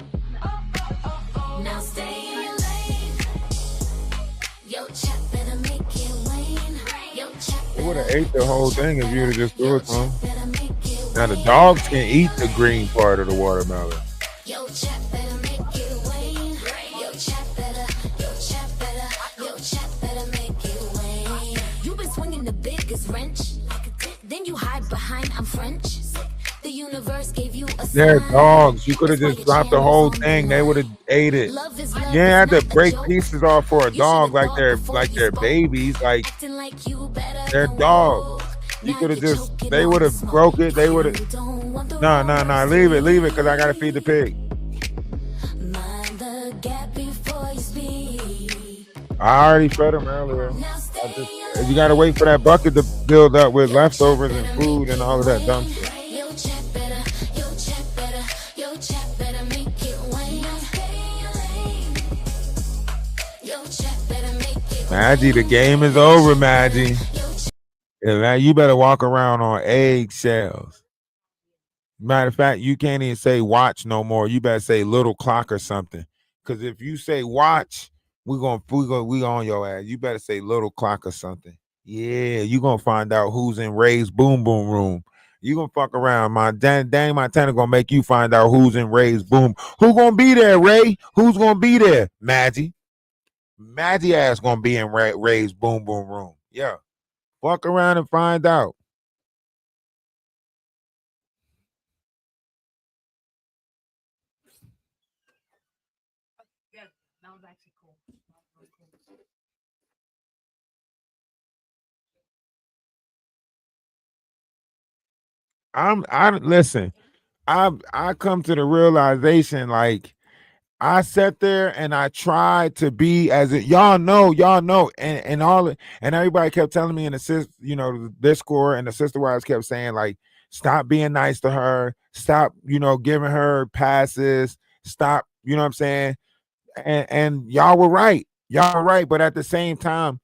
Now stay in your lane. Yo, chat better make it rain. Yo, chat They would have ate the whole thing if you'd have just threw it to them. Now the dogs can eat the green part of the watermelon. Yo, chat better make it rain. Yo, chat better make it rain. biggest wrench. Then you hide behind I'm French. The universe gave you a They're sign. dogs. You could have That's why just your dropped the channel's whole on the thing. They would have line. ate it. Love is You ain't had not to a break joke. pieces off for a You should dog have like thought before you they're spoke. babies. Like Acting like you better they're than dogs. woke. You Now could have you're just choking they on would the have smoke. broke it. They would have You don't want the no, leave it, because I gotta feed the pig. mind the gap before you speak. I already fed him earlier. Now stay You gotta wait for that bucket to build up with Your check leftovers and better food make and it all of that dumb rain. shit. Your check better, your check better, your check better make it rain. Stay in your lane. Your check better make it Maggie, the rain. game is over, Maggie. Your check Yeah, man, you better walk around on eggshells. Matter of fact, you can't even say watch no more. You better say little clock or something. Because if you say watch, we on your ass. You better say little clock or something. Yeah, you gonna find out who's in Ray's boom boom room. You gonna fuck around. My Danny Montana gonna make you find out who's in Ray's boom. Who gonna be there, Ray? Who's gonna be there? Maggie. Maggie ass gonna be in Ray's boom boom room. Yeah. Fuck around and find out. I listen. I come to the realization, like, I sat there and I tried to be as it y'all know, and and everybody kept telling me in the Discord, and the sister wives kept saying, like, stop being nice to her, stop, giving her passes, stop, you know what I'm saying? And y'all were right. Y'all were right, but at the same time,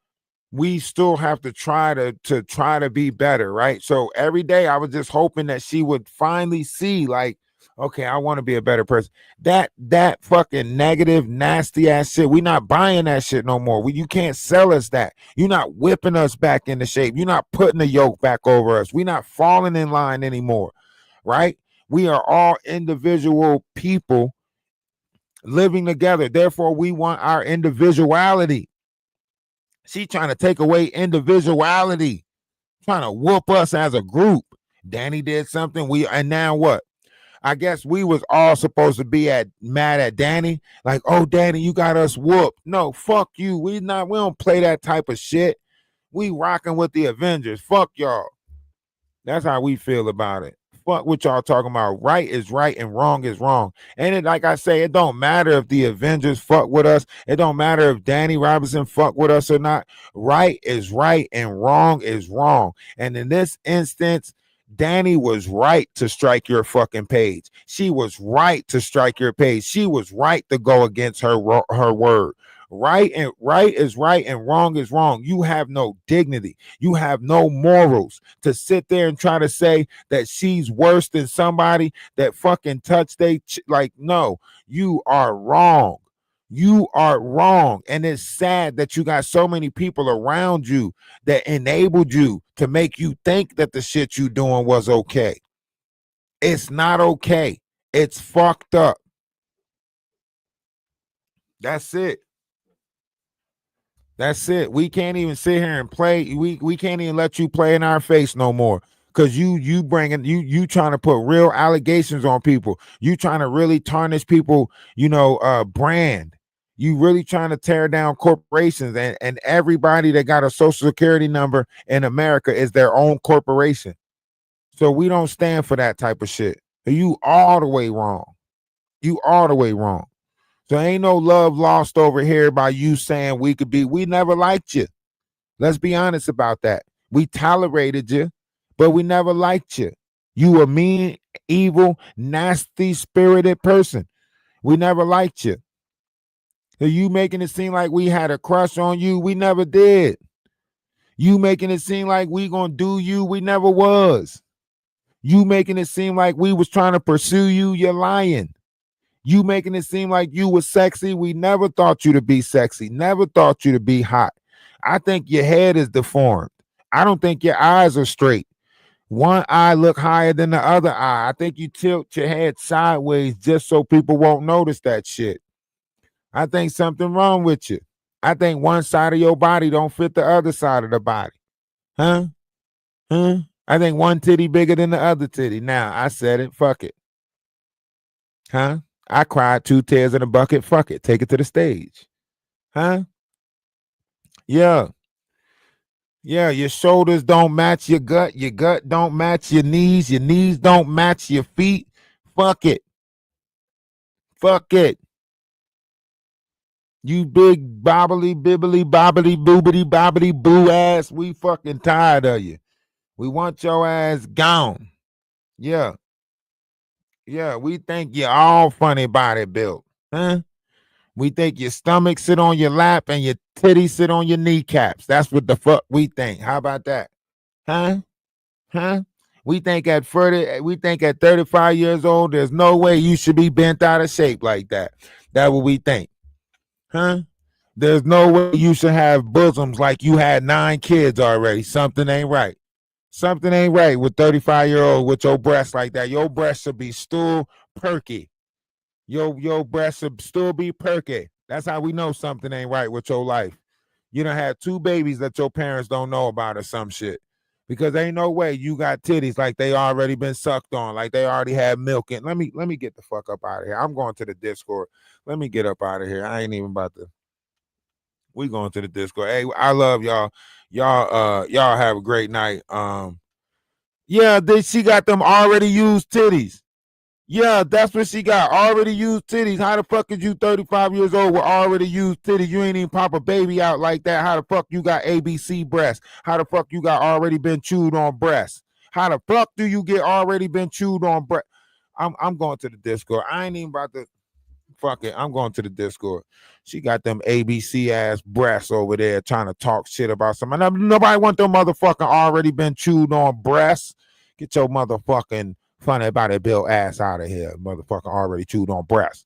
we still have to try to be better, right? So every day I was just hoping that she would finally see, like, okay, I want to be a better person. That fucking negative, nasty ass shit, we not buying that shit no more. You can't sell us that. You're not whipping us back into shape. You're not putting the yoke back over us. We're not falling in line anymore, right? We are all individual people living together. Therefore, we want our individuality. She trying to take away individuality, trying to whoop us as a group. Danny did something. And now what? I guess we was all supposed to be mad at Danny. Like, oh, Danny, you got us whooped. No, fuck you. We don't play that type of shit. We rocking with the Avengers. Fuck y'all. That's how we feel about it. Fuck what y'all talking about. Right is right and wrong is wrong. And it, like I say, it don't matter if the Avengers fuck with us. It don't matter if Danny Robinson fuck with us or not. Right is right and wrong is wrong. And in this instance, Danny was right to strike your fucking page. She was right to strike your page. She was right to go against her word. Right is right and wrong is wrong. You have no dignity. You have no morals to sit there and try to say that she's worse than somebody that fucking touched like, no, you are wrong. You are wrong. And it's sad that you got so many people around you that enabled you to make you think that the shit you doing was okay. It's not okay. It's fucked up. That's it. That's it. We can't even sit here and play. We can't even let you play in our face no more. Cause you bringing you trying to put real allegations on people. You trying to really tarnish people, brand. You really trying to tear down corporations, and everybody that got a social security number in America is their own corporation. So we don't stand for that type of shit. You all the way wrong. You all the way wrong. So ain't no love lost over here by you saying we never liked you. Let's be honest about that. We tolerated you, but we never liked you. You a mean, evil, nasty spirited person. We never liked you. So you making it seem like we had a crush on you. We never did. You making it seem like we gonna do you. We never was. You making it seem like we was trying to pursue you. You're lying. You making it seem like you was sexy. We never thought you to be sexy. Never thought you to be hot. I think your head is deformed. I don't think your eyes are straight. One eye look higher than the other eye. I think you tilt your head sideways just so people won't notice that shit. I think something wrong with you. I think one side of your body don't fit the other side of the body. Huh? Huh? I think one titty bigger than the other titty. Now I said it. Fuck it. Huh? I cried 2 tears in a bucket. Fuck it. Take it to the stage. Huh? Yeah. Yeah. Your shoulders don't match your gut. Your gut don't match your knees. Your knees don't match your feet. Fuck it. Fuck it. You big bobbly bibbly bobbly boobity bobbity boo ass. We fucking tired of you. We want your ass gone. Yeah. Yeah. We think you're all funny body built. Huh? We think your stomach sit on your lap and your titties sit on your kneecaps. That's what the fuck we think. How about that? Huh? Huh? We think at 35 years old, there's no way you should be bent out of shape like that. That's what we think. Huh? There's no way you should have bosoms like you had 9 kids already. Something ain't right. Something ain't right with 35-year-old with your breasts like that. Your breasts should be still perky. Your breasts should still be perky. That's how we know something ain't right with your life. You done had 2 babies that your parents don't know about or some shit. Because ain't no way you got titties like they already been sucked on, like they already had milk in. Let me get the fuck up out of here. I'm going to the Discord. Let me get up out of here. I ain't even about to. We going to the Discord. Hey, I love y'all. Y'all have a great night. Yeah, she got them already used titties. Yeah, that's what she got. Already used titties. How the fuck is you 35 years old with already used titties? You ain't even pop a baby out like that. How the fuck you got ABC breasts? How the fuck you got already been chewed on breasts? How the fuck do you get already been chewed on breast? I'm going to the Discord. I ain't even about to. Fuck it. I'm going to the Discord. She got them ABC ass breasts over there trying to talk shit about somebody. Nobody want them motherfucking already been chewed on breasts. Get your motherfucking funny body built ass out of here. Motherfucking already chewed on breasts.